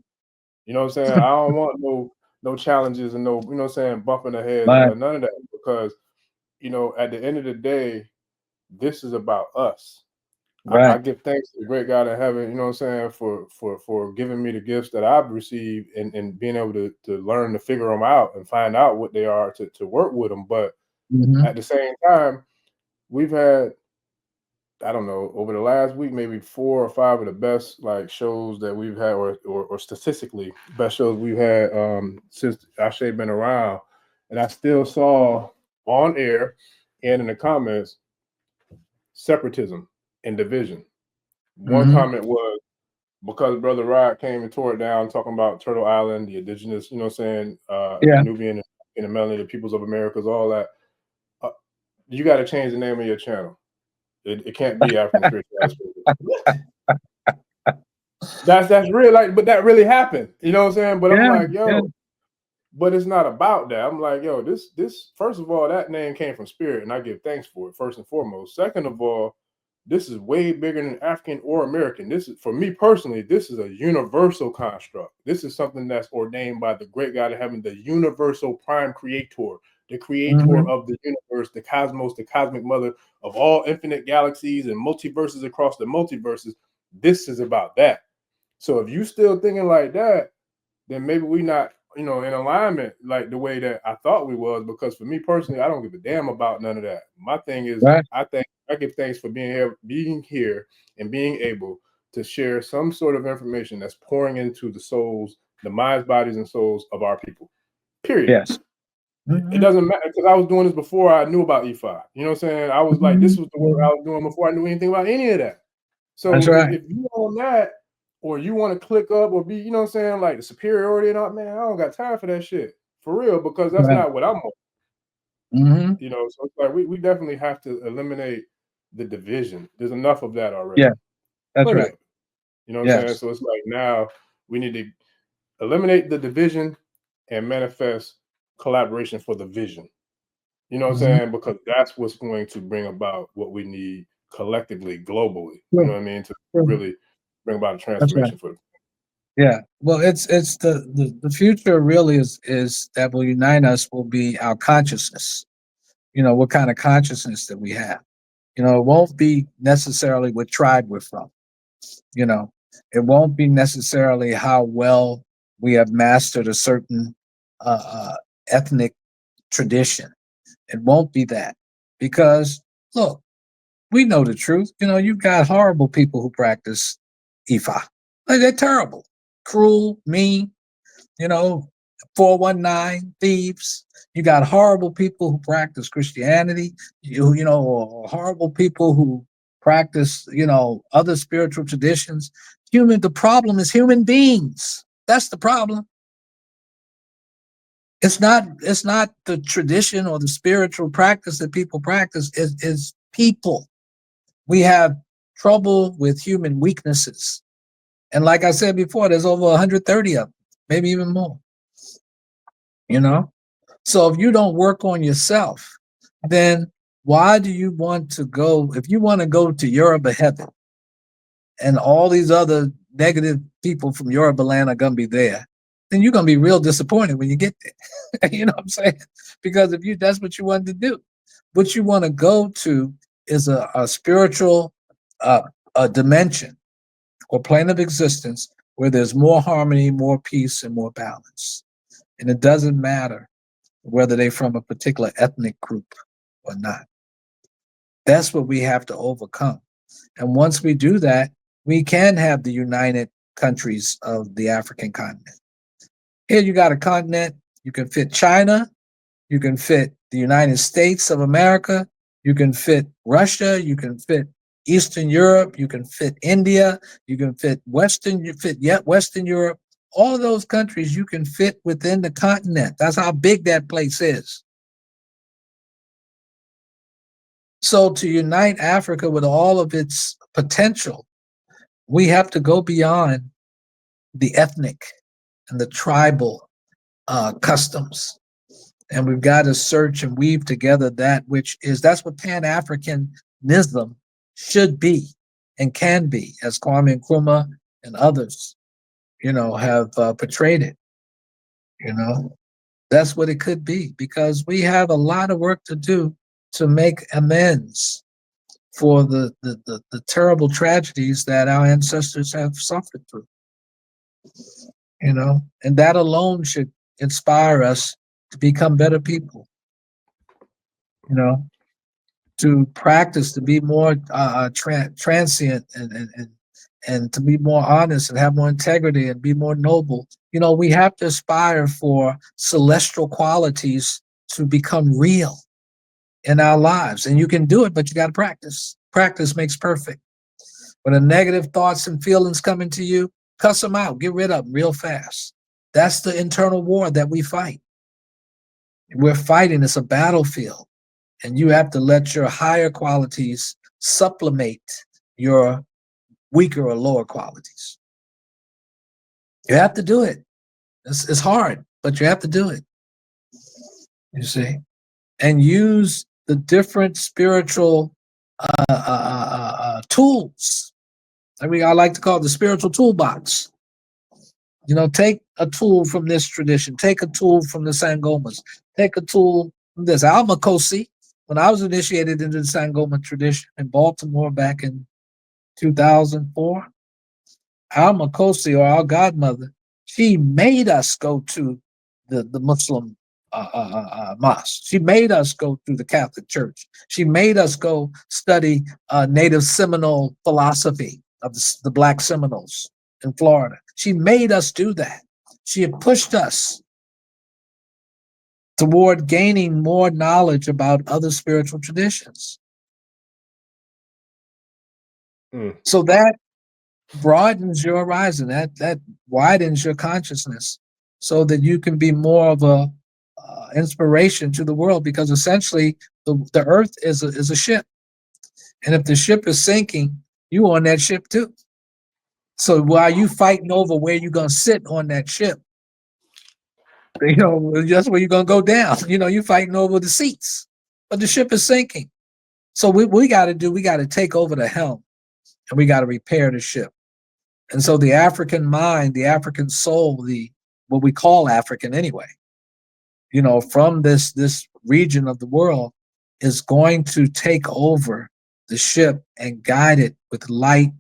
You know what I'm saying? I don't want no challenges and no, bumping the heads or none of that, because, at the end of the day, this is about us. Right. I give thanks to the great God in heaven, for giving me the gifts that I've received and being able to learn to figure them out and find out what they are to work with them. But at the same time, we've had, I don't know, over the last week, maybe 4 or 5 of the best shows that we've had, or statistically best shows we've had since Ashe been around. And I still saw on air and in the comments separatism and division. One comment was, because Brother Rod came and tore it down, talking about Turtle Island, the indigenous, Nubian and the melanated peoples of Americas, all that. You got to change the name of your channel. It can't be African spirituality. That's real, but that really happened. You know what I'm saying? But I'm like, but it's not about that. I'm like, this first of all, that name came from spirit, and I give thanks for it, first and foremost. Second of all, this is way bigger than African or American. This is, for me personally, this is a universal construct. This is something that's ordained by the great God of heaven, the universal prime creator, the creator of the universe, the cosmos, the cosmic mother of all infinite galaxies and multiverses across the multiverses. This is about that. So if you still thinking like that, then maybe we not, in alignment like the way that I thought we was. Because for me personally, I don't give a damn about none of that. My thing is, I give thanks for being here and being able to share some sort of information that's pouring into the souls, the minds, bodies, and souls of our people. Period. Yes. It doesn't matter, because I was doing this before I knew about Ifa. You know what I'm saying? I was like, this was the work I was doing before I knew anything about any of that. So if you on that, or you want to click up or be, you know what I'm saying, like the superiority and all, man, I don't got time for that shit. For real, because that's not what I'm on. So it's like we definitely have to eliminate the division. There's enough of that already. Yeah, that's right. You know what I'm saying? So it's like now we need to eliminate the division and manifest collaboration for the vision. You know what I'm saying? Because that's what's going to bring about what we need collectively, globally. You know what I mean? To really bring about a transformation for the. Yeah. Well, it's the future really is that will unite us will be our consciousness. What kind of consciousness that we have. It won't be necessarily what tribe we're from. It won't be necessarily how well we have mastered a certain ethnic tradition. It won't be that, because look, we know the truth. You've got horrible people who practice Ifa. They're terrible, cruel, mean, 419 thieves. You got horrible people who practice Christianity, or horrible people who practice, other spiritual traditions. The problem is human beings. That's the problem. It's not the tradition or the spiritual practice that people practice. It's people. We have trouble with human weaknesses. And like I said before, there's over 130 of them, maybe even more. So if you don't work on yourself, then why do you want to go? If you want to go to Yoruba heaven and all these other negative people from Yoruba land are going to be there, then you're going to be real disappointed when you get there. You know what I'm saying? Because that's what you wanted to do. What you want to go to is a spiritual a dimension or plane of existence where there's more harmony, more peace, and more balance. And it doesn't matter whether they're from a particular ethnic group or not. That's what we have to overcome. And once we do that, we can have the united countries of the African continent. Here you got a continent, you can fit China, you can fit the United States of America, you can fit Russia, you can fit Eastern Europe, you can fit India, you can fit Western Europe. All of those countries you can fit within the continent. That's how big that place is. So to unite Africa with all of its potential, we have to go beyond the ethnic and the tribal customs. And we've got to search and weave together that which is, that's what Pan-Africanism should be and can be, as Kwame Nkrumah and others, have portrayed it. That's what it could be, because we have a lot of work to do to make amends for the terrible tragedies that our ancestors have suffered through. And that alone should inspire us to become better people, to practice, to be more transient and to be more honest and have more integrity and be more noble. We have to aspire for celestial qualities to become real in our lives. And you can do it, but you got to practice. Practice makes perfect. When the negative thoughts and feelings come into you, cuss them out, get rid of them real fast. That's the internal war that we fight. We're fighting, it's a battlefield. And you have to let your higher qualities supplement your weaker or lower qualities. You have to do it. It's hard, but you have to do it. You see? And use the different spiritual tools. I like to call it the spiritual toolbox. Take a tool from this tradition, take a tool from the Sangomas, take a tool from this. Almakosi, when I was initiated into the Sangoma tradition in Baltimore back in 2004, Almakosi, or our godmother, she made us go to the Muslim mosque. She made us go through the Catholic Church. She made us go study native Seminole philosophy of the Black Seminoles in Florida. She made us do that. She had pushed us toward gaining more knowledge about other spiritual traditions. So that broadens your horizon, that widens your consciousness, so that you can be more of a inspiration to the world, because essentially the earth is a ship. And if the ship is sinking, you on that ship too. So while you fighting over where you're going to sit on that ship, that's where you're going to go down. You're fighting over the seats, but the ship is sinking. So we got to take over the helm, and we got to repair the ship. And so the African mind, the African soul, what we call African anyway, from this region of the world, is going to take over the ship and guide it with light,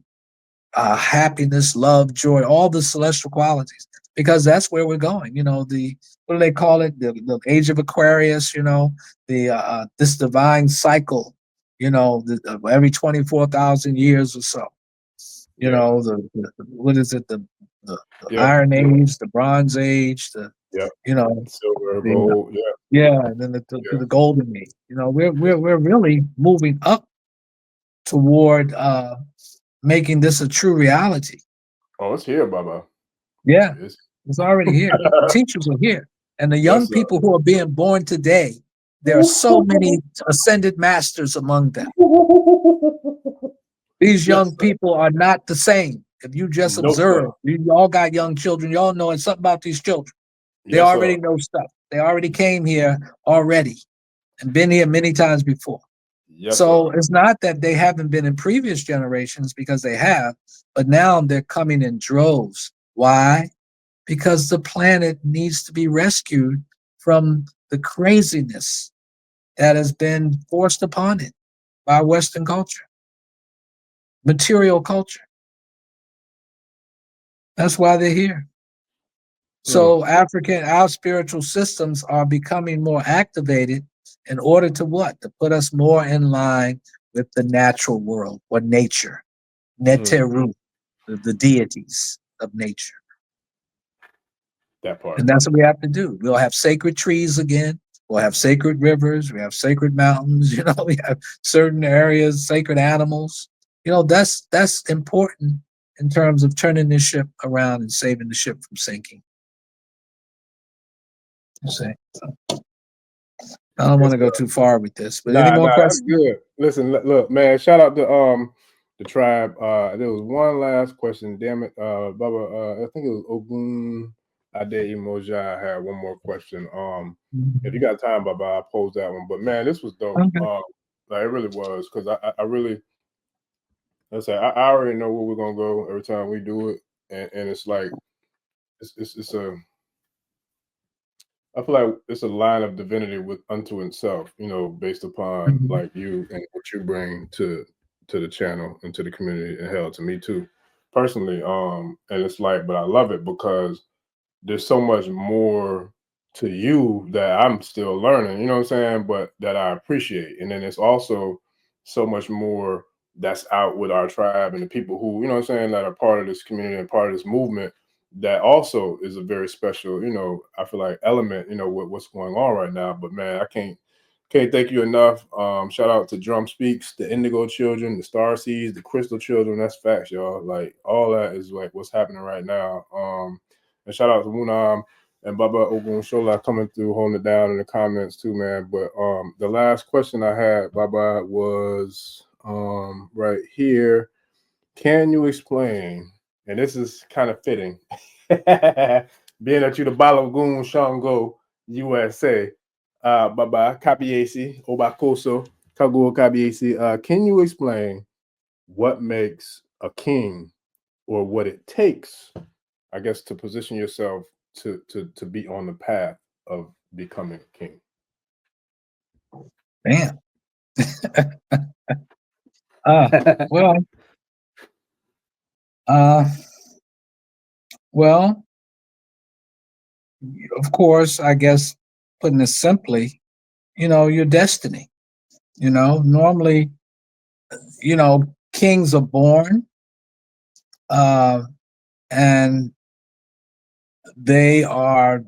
happiness, love, joy, all the celestial qualities, because that's where we're going. What do they call it? The age of Aquarius, this divine cycle, every 24,000 years or so. What is it? The Iron Age, the Bronze Age, silver, gold, and then the Golden Age. We're really moving up toward making this a true reality. Oh, it's here, Baba. Yeah, it's already here. The teachers are here, and the young people who are being born today, there are so many ascended masters among them. These young people are not the same. If you just observe, you all got young children, y'all know something about these children. They already know stuff. They already came here already and been here many times before. So it's not that they haven't been in previous generations, because they have, but now they're coming in droves. Why? Because the planet needs to be rescued from the craziness that has been forced upon it by Western culture, material culture. That's why they're here. So our spiritual systems are becoming more activated in order to what? To put us more in line with the natural world or nature, neteru, the deities of nature. That part. And that's what we have to do. We'll have sacred trees again. We'll have sacred rivers. We have sacred mountains. You know, we have certain areas, sacred animals. You know, that's important in terms of turning this ship around and saving the ship from sinking. You see? So, I don't want to go too far with this, but any more questions? That's good. Listen, look, man. Shout out to the tribe. There was one last question. Damn it, Baba. I think it was Ogun Ade Moja. I had one more question. If you got time, Baba, I'll pose that one. But man, this was dope. Okay. Like, it really was, because I really, let's say, I already know where we're gonna go every time we do it, and it's like it's a. I feel like it's a line of divinity with unto itself, you know, based upon like you and what you bring to the channel and to the community, and hell, to me too, personally. And it's like, but I love it because there's so much more to you that I'm still learning, you know what I'm saying? But that I appreciate. And then it's also so much more that's out with our tribe and the people who, you know what I'm saying, that are part of this community and part of this movement, that also is a very special, you know, I feel like element, you know, with what's going on right now. But man, I can't thank you enough. Shout out to Drum Speaks, the Indigo Children, the Star Seeds, the Crystal Children. That's facts, y'all. Like, all that is like what's happening right now. And shout out to Munam and Baba Oguntolu coming through, holding it down in the comments too, man. But the last question I had, Baba, was right here. Can you explain, and this is kind of fitting, being that you're the Balogun Sango USA, Baba Kabiesi, Obakoso, Kaguo Kabiesi, can you explain what makes a king, or what it takes, I guess, to position yourself to be on the path of becoming a king? Damn. Well, of course, I guess, putting it simply, you know, your destiny. You know, normally, you know, kings are born, and they are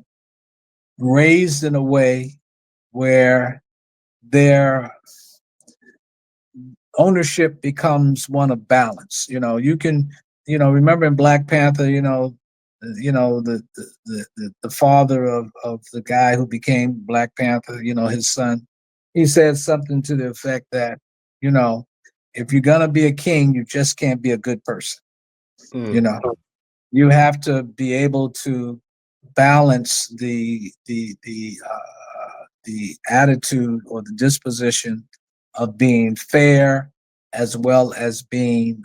raised in a way where their ownership becomes one of balance. You know, you can, you know, remember in Black Panther, the father of the guy who became Black Panther, you know, his son, he said something to the effect that, you know, if you're gonna be a king, you just can't be a good person. You know, you have to be able to balance the attitude or the disposition of being fair as well as being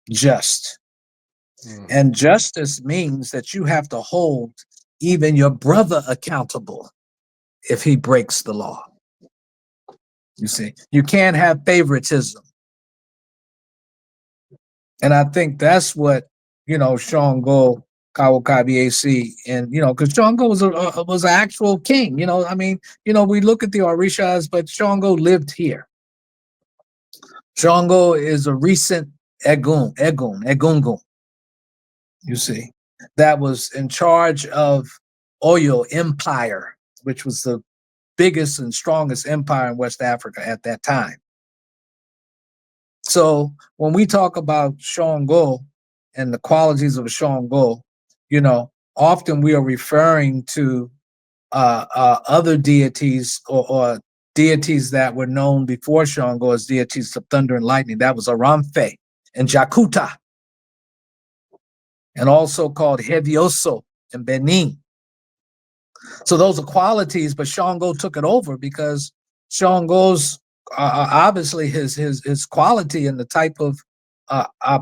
just. And justice means that you have to hold even your brother accountable if he breaks the law. You see, you can't have favoritism. And I think that's what, you know, Shango Kawakabiesi, and, you know, because Shango was an actual king. You know, I mean, you know, we look at the Orishas, but Shango lived here. Shango is a recent Egungun, you see, that was in charge of Oyo Empire, which was the biggest and strongest empire in West Africa at that time. So when we talk about Shango and the qualities of Shango, you know, often we are referring to other deities or deities that were known before Shango as deities of thunder and lightning. That was Aramfe and Jakuta, and also called Hevioso and Benin. So those are qualities, but Shango took it over because Shango's obviously his quality and the type of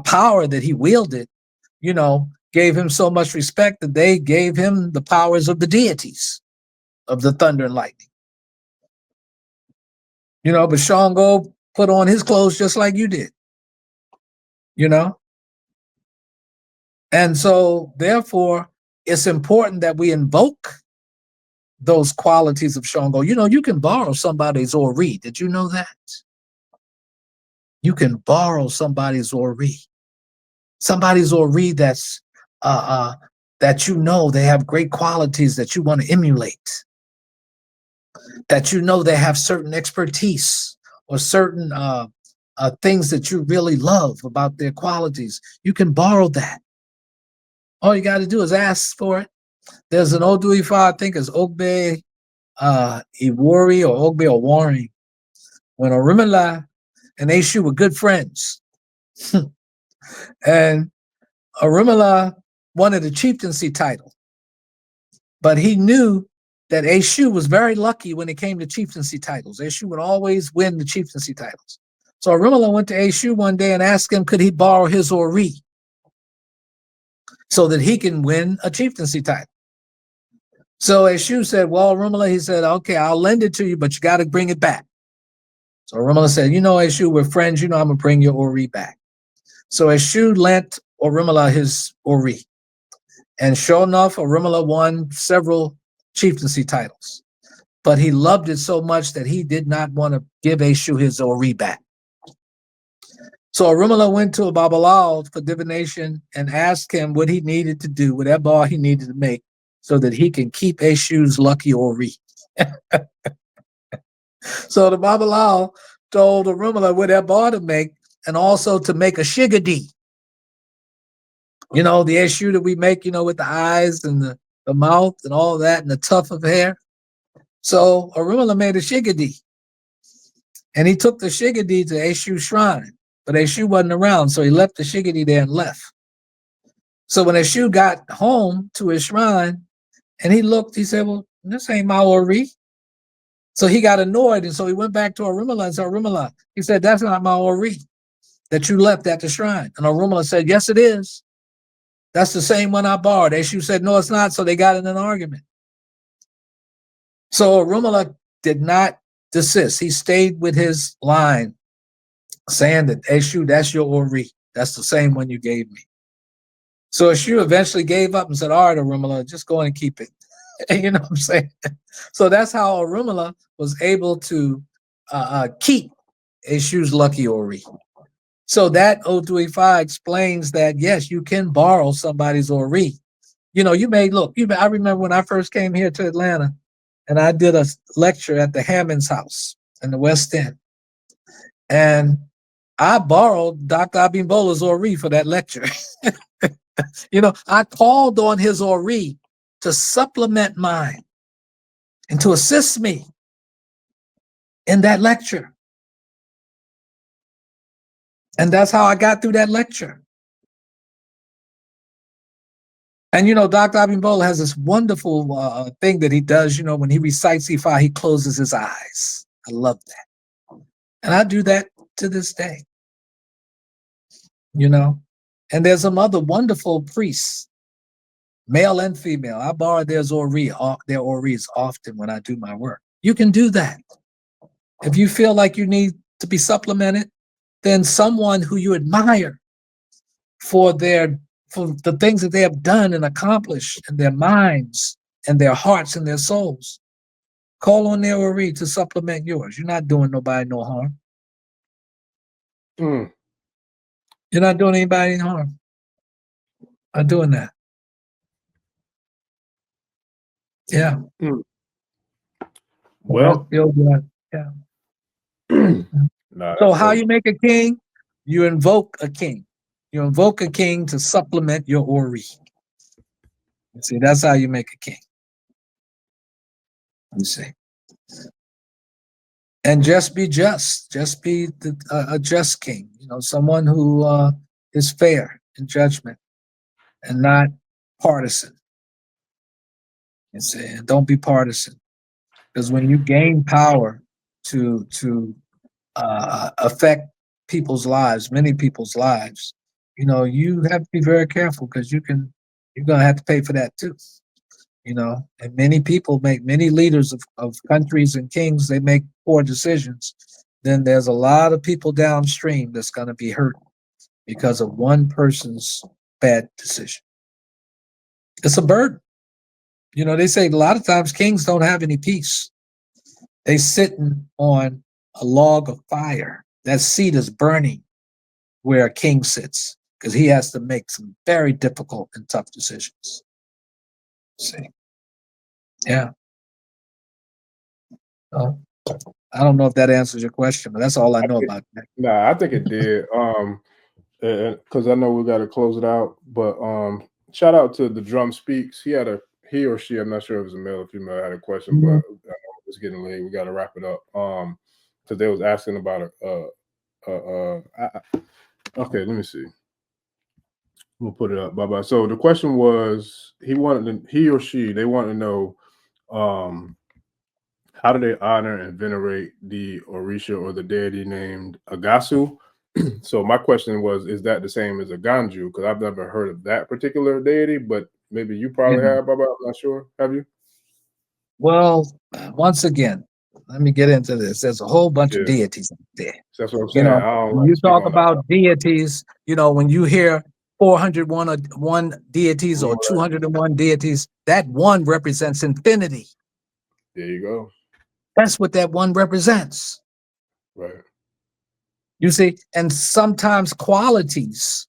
power that he wielded, you know, gave him so much respect that they gave him the powers of the deities of the thunder and lightning. You know, but Shango put on his clothes just like you did. You know? And so, therefore, it's important that we invoke those qualities of Shango. You know, you can borrow somebody's Ori. Did you know that? You can borrow somebody's Ori. Somebody's Ori that's that you know they have great qualities that you want to emulate. That you know they have certain expertise or certain things that you really love about their qualities. You can borrow that. All you got to do is ask for it. There's an Odu Ifa, I think it's Ogbe Iwori or Ogbe Owari. When Orimala and Eshu were good friends. And Orimala wanted a chieftaincy title. But he knew that Eshu was very lucky when it came to chieftaincy titles. Eshu would always win the chieftaincy titles. So Orimala went to Eshu one day and asked him, could he borrow his Ori so that he can win a chieftaincy title? So Eshu said, well, Orimala, he said, okay, I'll lend it to you, but you got to bring it back. So Orimala said, you know, Eshu, we're friends, you know, I'm going to bring your Ori back. So Eshu lent Orimala his Ori. And sure enough, Orimala won several chieftaincy titles. But he loved it so much that he did not want to give Eshu his Ori back. So Orimala went to a Babalao for divination and asked him what he needed to do, whatever he needed to make, so that he can keep Eshu's lucky Ori. So the Babalao told Orimala what that bar to make, and also to make a shigadi. You know, the Eshu that we make, you know, with the eyes and the mouth and all that and the tuft of hair. So Orimala made a shigadi. And he took the shigadi to Eshu's shrine, but Eshu wasn't around, so he left the shigadi there and left. So when Eshu got home to his shrine and he looked, he said, well, this ain't my Ori. So he got annoyed, and so he went back to Orimala and said, Orimala, he said, that's not my Ori that you left at the shrine. And Orimala said, yes, it is. That's the same one I borrowed. Eshu said, no, it's not. So they got in an argument. So Orimala did not desist. He stayed with his line, saying that, Eshu, that's your Ori. That's the same one you gave me. So Eshu eventually gave up and said, all right, Orimala, just go and keep it. You know what I'm saying? So that's how Orimala was able to keep Eshu's lucky Ori. So that Odu Ifa explains that, yes, you can borrow somebody's Ori. You know, I remember when I first came here to Atlanta and I did a lecture at the Hammond's house in the West End. And I borrowed Dr. Abimbola's Ori for that lecture. You know, I called on his Ori to supplement mine and to assist me in that lecture. And that's how I got through that lecture. And, you know, Dr. Abimbola has this wonderful thing that he does, you know, when he recites Ifa, he closes his eyes. I love that. And I do that to this day, you know. And there's some other wonderful priests, male and female. I borrow their Oris often when I do my work. You can do that. If you feel like you need to be supplemented, then someone who you admire for the things that they have done and accomplished in their minds and their hearts and their souls, call on their Ori to supplement yours. You're not doing nobody no harm. You're not doing anybody any harm. I'm doing that. Yeah. Well, yeah. So how you make a king? You invoke a king. You invoke a king to supplement your Ori. You see, that's how you make a king. You see. And just be just. Just be a just king. You know, someone who is fair in judgment and not partisan. You see, and don't be partisan. Because when you gain power to affect people's lives, many people's lives, you know, you have to be very careful because you're gonna have to pay for that too. you know, and many people many leaders of countries and kings, they make poor decisions, then there's a lot of people downstream that's going to be hurt because of one person's bad decision. It's a burden. You know, they say a lot of times kings don't have any peace. They sitting on a log of fire. That seat is burning where a king sits because he has to make some very difficult and tough decisions. See? Yeah. I don't know if that answers your question, but that's all I know about that. Nah, I think it did. Because I know we got to close it out. But shout out to the Drum Speaks. He or she, I'm not sure if it was a male or female, had a question, but it's getting late. We got to wrap it up. Because they was asking about okay, let me see. We'll put it up. Bye-bye. So the question was, he or she, they want to know, how do they honor and venerate the Orisha or the deity named Agassu? So my question was, is that the same as a Ganju? Because I've never heard of that particular deity, but maybe you probably have, Baba. I'm not sure. Have you? Well, once again, let me get into this. There's a whole bunch of deities out there. That's what I'm saying. You know, when you talk about deities, you know, when you hear 401 deities or 201 deities, that one represents infinity. There you go. That's what that one represents. Right. You see, and sometimes qualities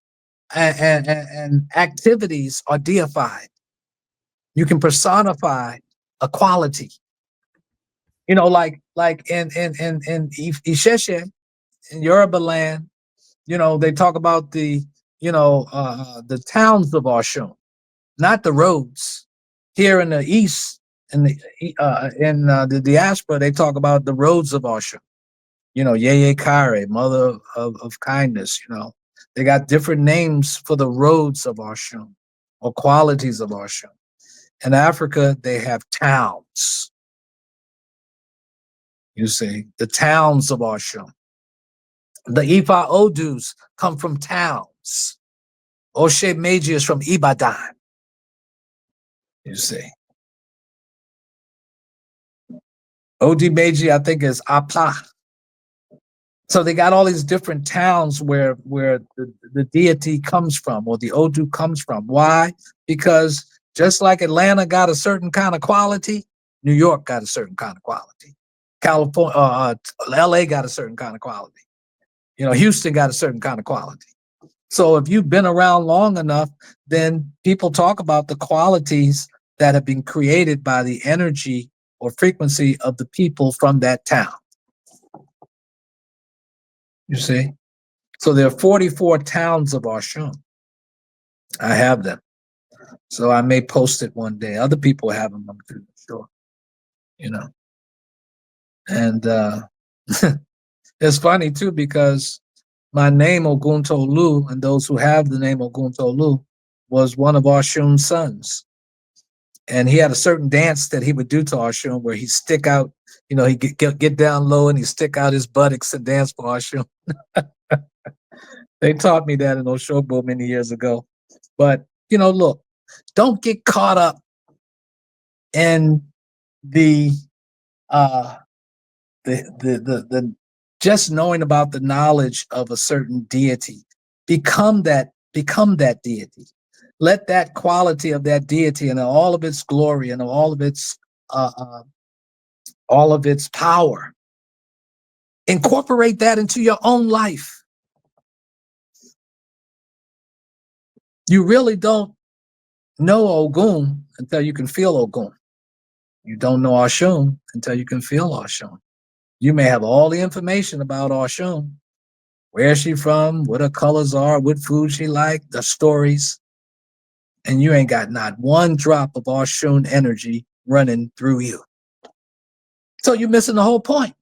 and activities are deified. You can personify a quality. You know, like in Isheshe, in Yoruba land, you know, they talk about the towns of Oshun, not the roads. Here in the East, in the diaspora, they talk about the roads of Oshun. You know, Yeye Kare, mother of kindness, you know. They got different names for the roads of Oshun or qualities of Oshun. In Africa, they have towns. You see, the towns of Oshun. The Ifa Odus come from towns. Oshe Meji is from Ibadan. You see. Odu Meji, I think, is Apa. So they got all these different towns where the deity comes from or the Odu comes from. Why? Because just like Atlanta got a certain kind of quality, New York got a certain kind of quality. California, LA got a certain kind of quality. You know, Houston got a certain kind of quality. So if you've been around long enough, then people talk about the qualities that have been created by the energy or frequency of the people from that town. You see? So there are 44 towns of Oshun. I have them. So I may post it one day. Other people have them, I'm pretty sure. You know. And it's funny too, because my name Oguntolu, and those who have the name Oguntolu, was one of Oshun's sons. And he had a certain dance that he would do to Oshun where he'd stick out, you know, he'd get down low and he'd stick out his buttocks and dance for Oshun. They taught me that in Oshobo many years ago. But, you know, look, don't get caught up in the just knowing about the knowledge of a certain deity. Become that deity. Let that quality of that deity and all of its glory and all of its power, incorporate that into your own life. You really don't know Ogun until you can feel Ogun. You don't know Oshun until you can feel Oshun. You may have all the information about Oshun, where she from, what her colors are, what food she like, the stories, and you ain't got not one drop of Oshun energy running through you. So you're missing the whole point.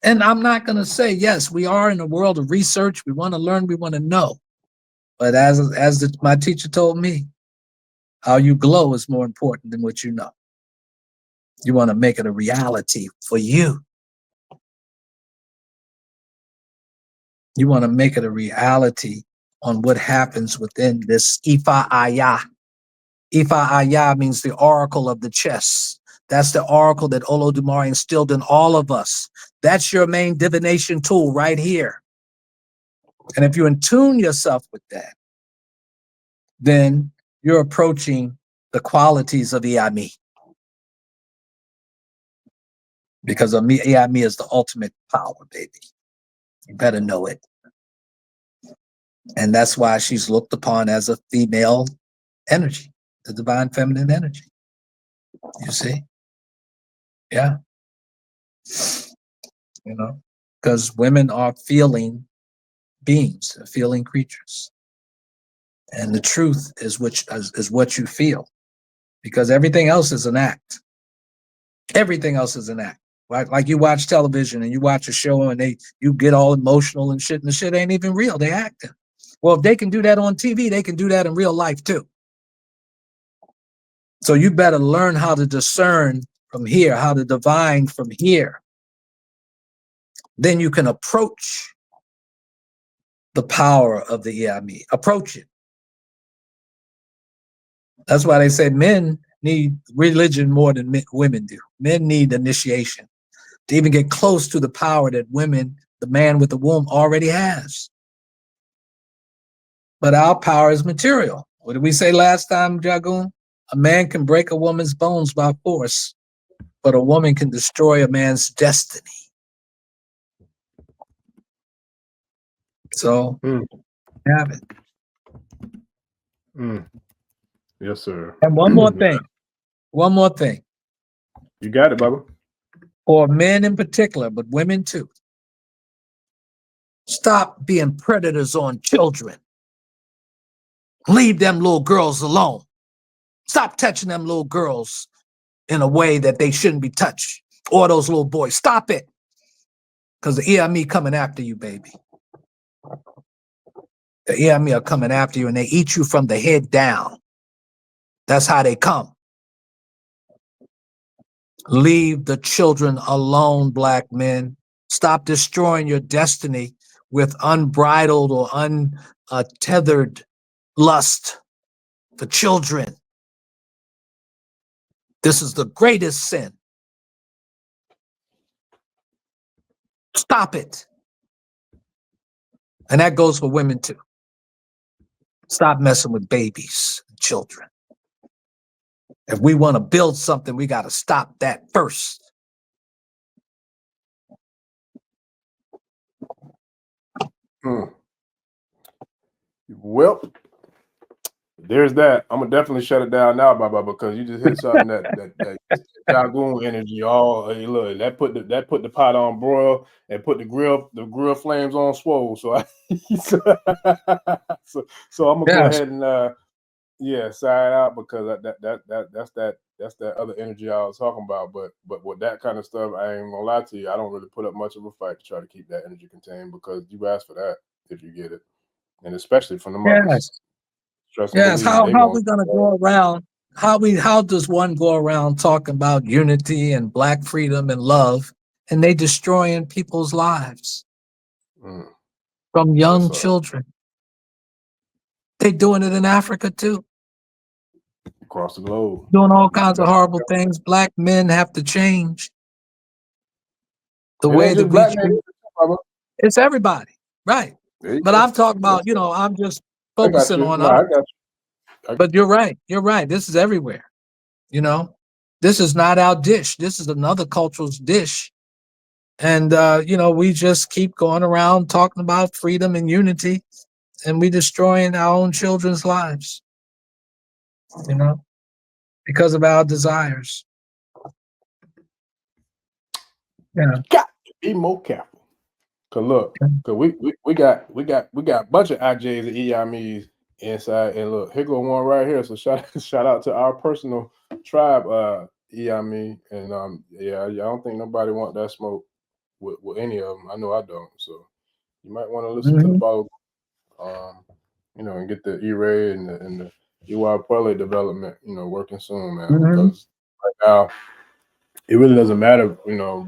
And I'm not going to say, yes, we are in a world of research. We want to learn, we want to know. But my teacher told me, how you glow is more important than what you know. You want to make it a reality for you. You want to make it a reality on what happens within this Ifa Aya. Ifa Aya means the oracle of the chest. That's the oracle that Olodumare instilled in all of us. That's your main divination tool right here. And if you attune yourself with that, then you're approaching the qualities of Iami. Because Iami is the ultimate power, baby. You better know it. And that's why she's looked upon as a female energy, the divine feminine energy. You see? Yeah. You know, because women are feeling beings, feeling creatures. And the truth is what you feel, because everything else is an act. Everything else is an act. Right? Like you watch television and you watch a show and you get all emotional and shit, and the shit ain't even real. They acting. Well, if they can do that on TV, they can do that in real life too. So you better learn how to discern from here, how to divine from here. Then you can approach the power of the Iami. Approach it. That's why they say men need religion more than women do. Men need initiation to even get close to the power that women, the man with the womb, already has. But our power is material. What did we say last time, Jagoon? A man can break a woman's bones by force, but a woman can destroy a man's destiny. So, have it. Yes, sir. And one more thing. One more thing. You got it, Bubba. For men in particular, but women too. Stop being predators on children. Leave them little girls alone. Stop touching them little girls in a way that they shouldn't be touched. Or those little boys. Stop it. Because the Iami coming after you, baby. The Iami are coming after you and they eat you from the head down. That's how they come. Leave the children alone, black men. Stop destroying your destiny with unbridled or untethered lust for children. This is the greatest sin. Stop it. And that goes for women too. Stop messing with babies and children. If we want to build something, we got to stop that first. Well, there's that. I'm gonna definitely shut it down now, Baba, because you just hit something that Jagoon energy. All hey, look, that put the pot on broil and put the grill flames on swole. So so I'm gonna go ahead and sign out, because that's that other energy I was talking about. But with that kind of stuff, I ain't gonna lie to you, I don't really put up much of a fight to try to keep that energy contained, because you ask for that if you get it, and especially from the mothers. Yes, how we gonna go around? How does one go around talking about unity and black freedom and love, and they destroying people's lives from young children? They doing it in Africa too. Across the globe. Doing all kinds of horrible things. Black men have to change. The way that we treat, it's everybody, right? But I'm talking about, I'm just focusing on us. But you're right. You're right. This is everywhere. This is not our dish. This is another culture's dish. And, we just keep going around talking about freedom and unity, and we destroying our own children's lives, because of our desires. Yeah. Got to be more careful. Cause look, we got a bunch of IJs and EIMEs inside, and look, here go one right here. So shout out to our personal tribe, EIME, and I don't think nobody want that smoke with any of them. I know I don't. So you might want to listen to the Balogun, and get the E-Ray and the Pele development, working soon, man. Because right now it really doesn't matter,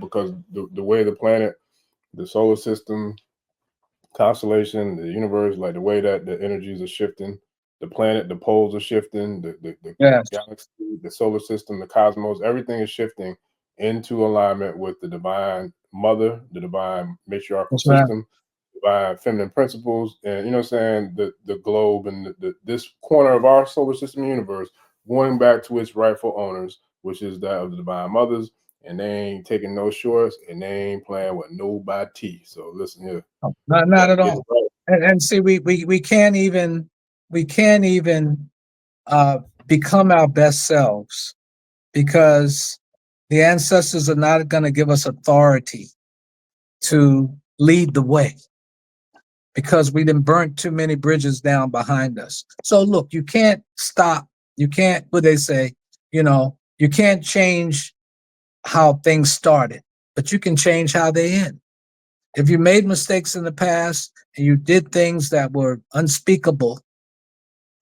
because the way the planet, the solar system, constellation, the universe, like the way that the energies are shifting, the planet, the poles are shifting, the Yes. galaxy, the solar system, the cosmos, everything is shifting into alignment with the divine mother, the divine matriarchal That's right. system, divine feminine principles, and you know what I'm saying, the globe and this corner of our solar system universe going back to its rightful owners, which is that of the divine mothers, and they ain't taking no shorts and they ain't playing with nobody. So listen here. Not at all. Right. And see, we can't even become our best selves because the ancestors are not going to give us authority to lead the way because we done burnt too many bridges down behind us. So look, you can't stop. You can't, what they say, you know, you can't change how things started, but you can change how they end. If you made mistakes in the past and you did things that were unspeakable,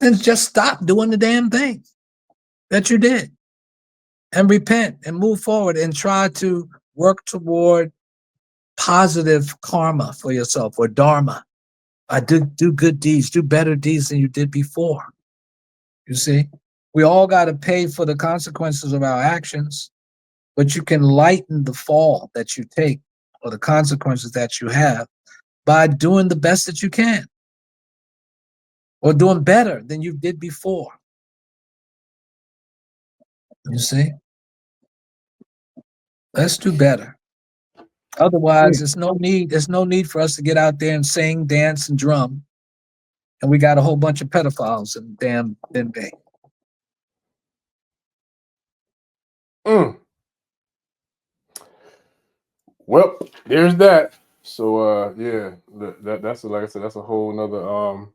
then just stop doing the damn thing that you did and repent and move forward and try to work toward positive karma for yourself or dharma. I do good deeds, do better deeds than you did before. You see, we all got to pay for the consequences of our actions, but you can lighten the fall that you take or the consequences that you have by doing the best that you can or doing better than you did before. You see, let's do better. Otherwise, there's no need for us to get out there and sing, dance, and drum. And we got a whole bunch of pedophiles in damn Bay. Well, there's that. So yeah, that's like I said, that's a whole nother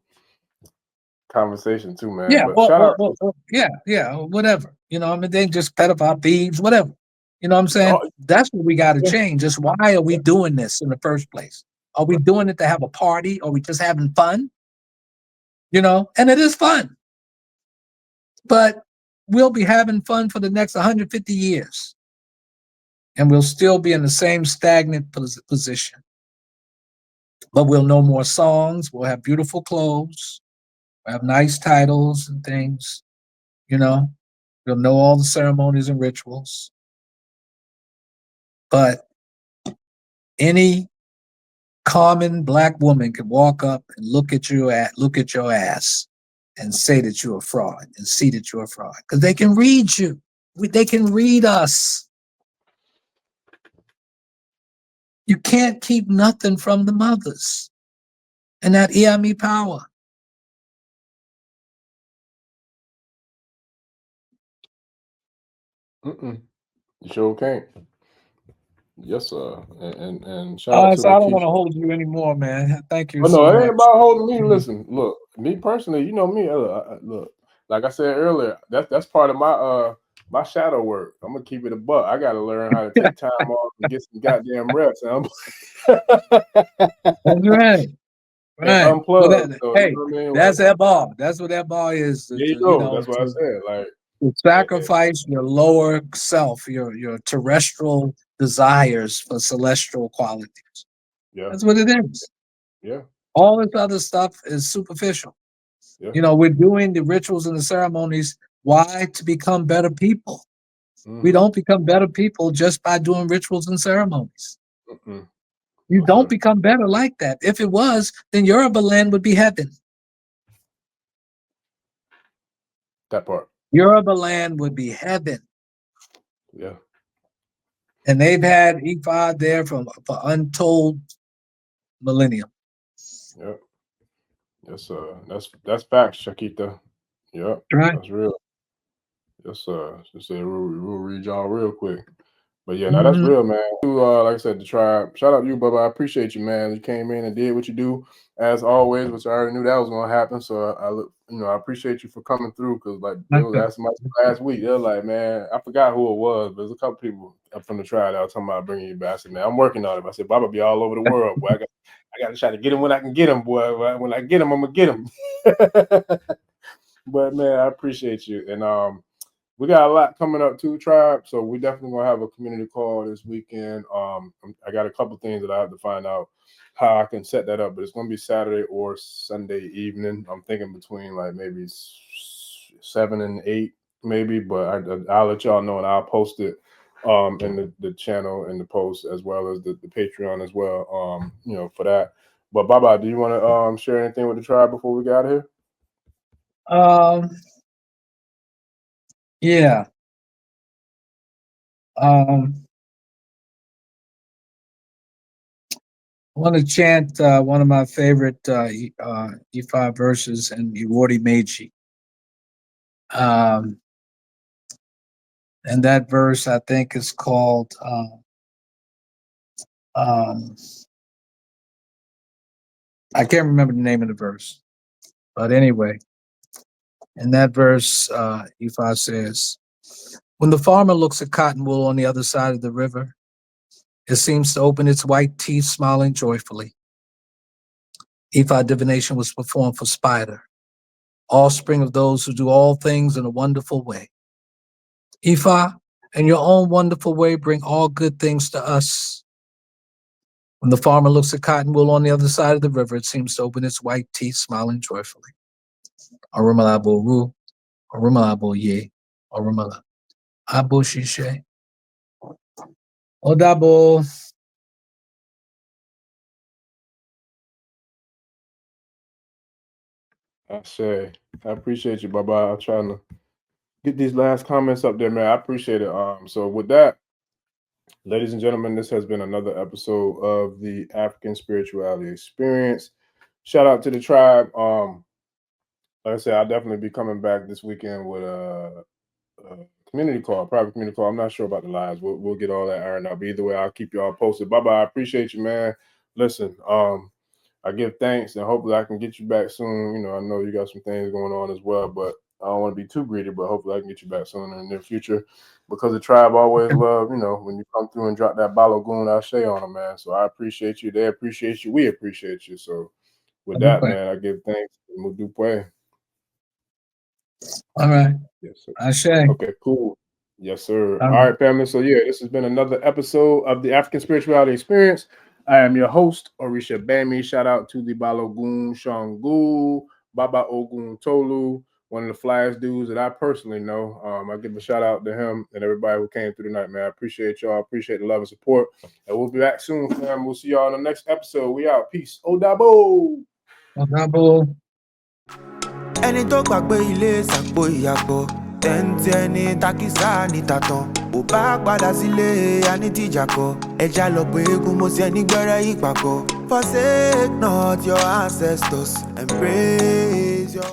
conversation too, man. Yeah, But shout out. yeah, whatever. You know, I mean, they just pedophile thieves, whatever. You know what I'm saying? That's what we got to change. Just why are we doing this in the first place? Are we doing it to have a party? Are we just having fun? You know, and it is fun. But we'll be having fun for the next 150 years. And we'll still be in the same stagnant position. But we'll know more songs. We'll have beautiful clothes. We'll have nice titles and things. You know, we'll know all the ceremonies and rituals. But any common Black woman can walk up and look at your ass and say that you're a fraud and see that you're a fraud because they can read you. They can read us. You can't keep nothing from the mothers and that Iami power. You sure can't. Yes, sir. And shout out to So I don't want to hold you anymore, man. Thank you. No, it ain't about holding me. Listen, look, me personally, you know me. Look, like I said earlier, that's part of my my shadow work. I'm gonna keep it a buck. I gotta learn how to take time off and get some goddamn reps. That's right. Right. Unplug. Well, So, hey, you know what I mean? that's that ball. That's what that ball is. There you go. That's what I said. Like to sacrifice your lower self, your terrestrial desires for celestial qualities. Yeah. That's what it is. Yeah. All this other stuff is superficial. Yeah. You know, we're doing the rituals and the ceremonies. Why? To become better people. We don't become better people just by doing rituals and ceremonies. You don't become better like that. If it was, then Yoruba land would be heaven. That part. Yoruba land would be heaven. Yeah. And they've had Ifa there for untold millennium. Yep. Yes, that's facts, Shakita. Yep. Right. That's real. Yes, sir. Just say we'll read y'all real quick. But yeah, now that's real, man. Like I said, the tribe. Shout out to you, Bubba. I appreciate you, man. You came in and did what you do, as always, which I already knew that was gonna happen. So I appreciate you for coming through because like they was asking my last week. They're like, man, I forgot who it was, but there's a couple people up from the tribe that was talking about bringing you back. I said, man, I'm working on it. I said, Bubba be all over the world, boy. I got to try to get him when I can get him, boy. When I get him, I'm gonna get him. But man, I appreciate you and we got a lot coming up too, Tribe. So we definitely gonna have a community call this weekend. I got a couple things that I have to find out how I can set that up, but it's gonna be Saturday or Sunday evening. I'm thinking between like maybe 7 and 8, maybe. But I'll let y'all know, and I'll post it in the channel and the post, as well as the Patreon as well. For that. But Baba, do you want to share anything with the tribe before we get out of here? Yeah. I want to chant one of my favorite Ifa verses in Odu Meji. And that verse, I think, is called I can't remember the name of the verse, but anyway, in that verse, Ifa says, when the farmer looks at cotton wool on the other side of the river, it seems to open its white teeth, smiling joyfully. Ifa divination was performed for Spider, offspring of those who do all things in a wonderful way. Ifa, in your own wonderful way, bring all good things to us. When the farmer looks at cotton wool on the other side of the river, it seems to open its white teeth, smiling joyfully. Orumala Boru, Orumala Boye, Orumala Abo Shishe. Odabo. I say, I appreciate you, Baba. I'm trying to get these last comments up there, man. I appreciate it. So with that, ladies and gentlemen, this has been another episode of the African Spirituality Experience. Shout out to the tribe. Like I said, I'll definitely be coming back this weekend with a community call, private community call. I'm not sure about the lives. We'll get all that ironed out. But either way, I'll keep y'all posted. Bye-bye. I appreciate you, man. Listen, I give thanks, and hopefully I can get you back soon. I know you got some things going on as well, but I don't want to be too greedy, but hopefully I can get you back soon in the near future, because the tribe always love, when you come through and drop that Balogun on them, man. So I appreciate you. They appreciate you. We appreciate you. So with that, man, I give thanks. Mudupe. All right. Yes, sir. Ashe. Okay, cool. Yes, sir. All right, family. So yeah, this has been another episode of the African Spirituality Experience. I am your host, Orisha Bami. Shout out to the Balogun Sango Baba Oguntolu, one of the flyest dudes that I personally know. I give a shout out to him and everybody who came through tonight, man. I appreciate y'all. Appreciate the love and support. And we'll be back soon, fam. We'll see y'all in the next episode. We out. Peace. Odabo. Odabo. Ẹni tó gbàgbé ilé sàpò ìyàpọ̀ tẹ́ǹtì ẹni takísà ní tàtàn ò bá padà sílé anítìjàkọ ẹja lọ pé eégún mo sí ẹni gbẹ́rẹ́ ìpàkọ́. Forsake not your ancestors, embrace your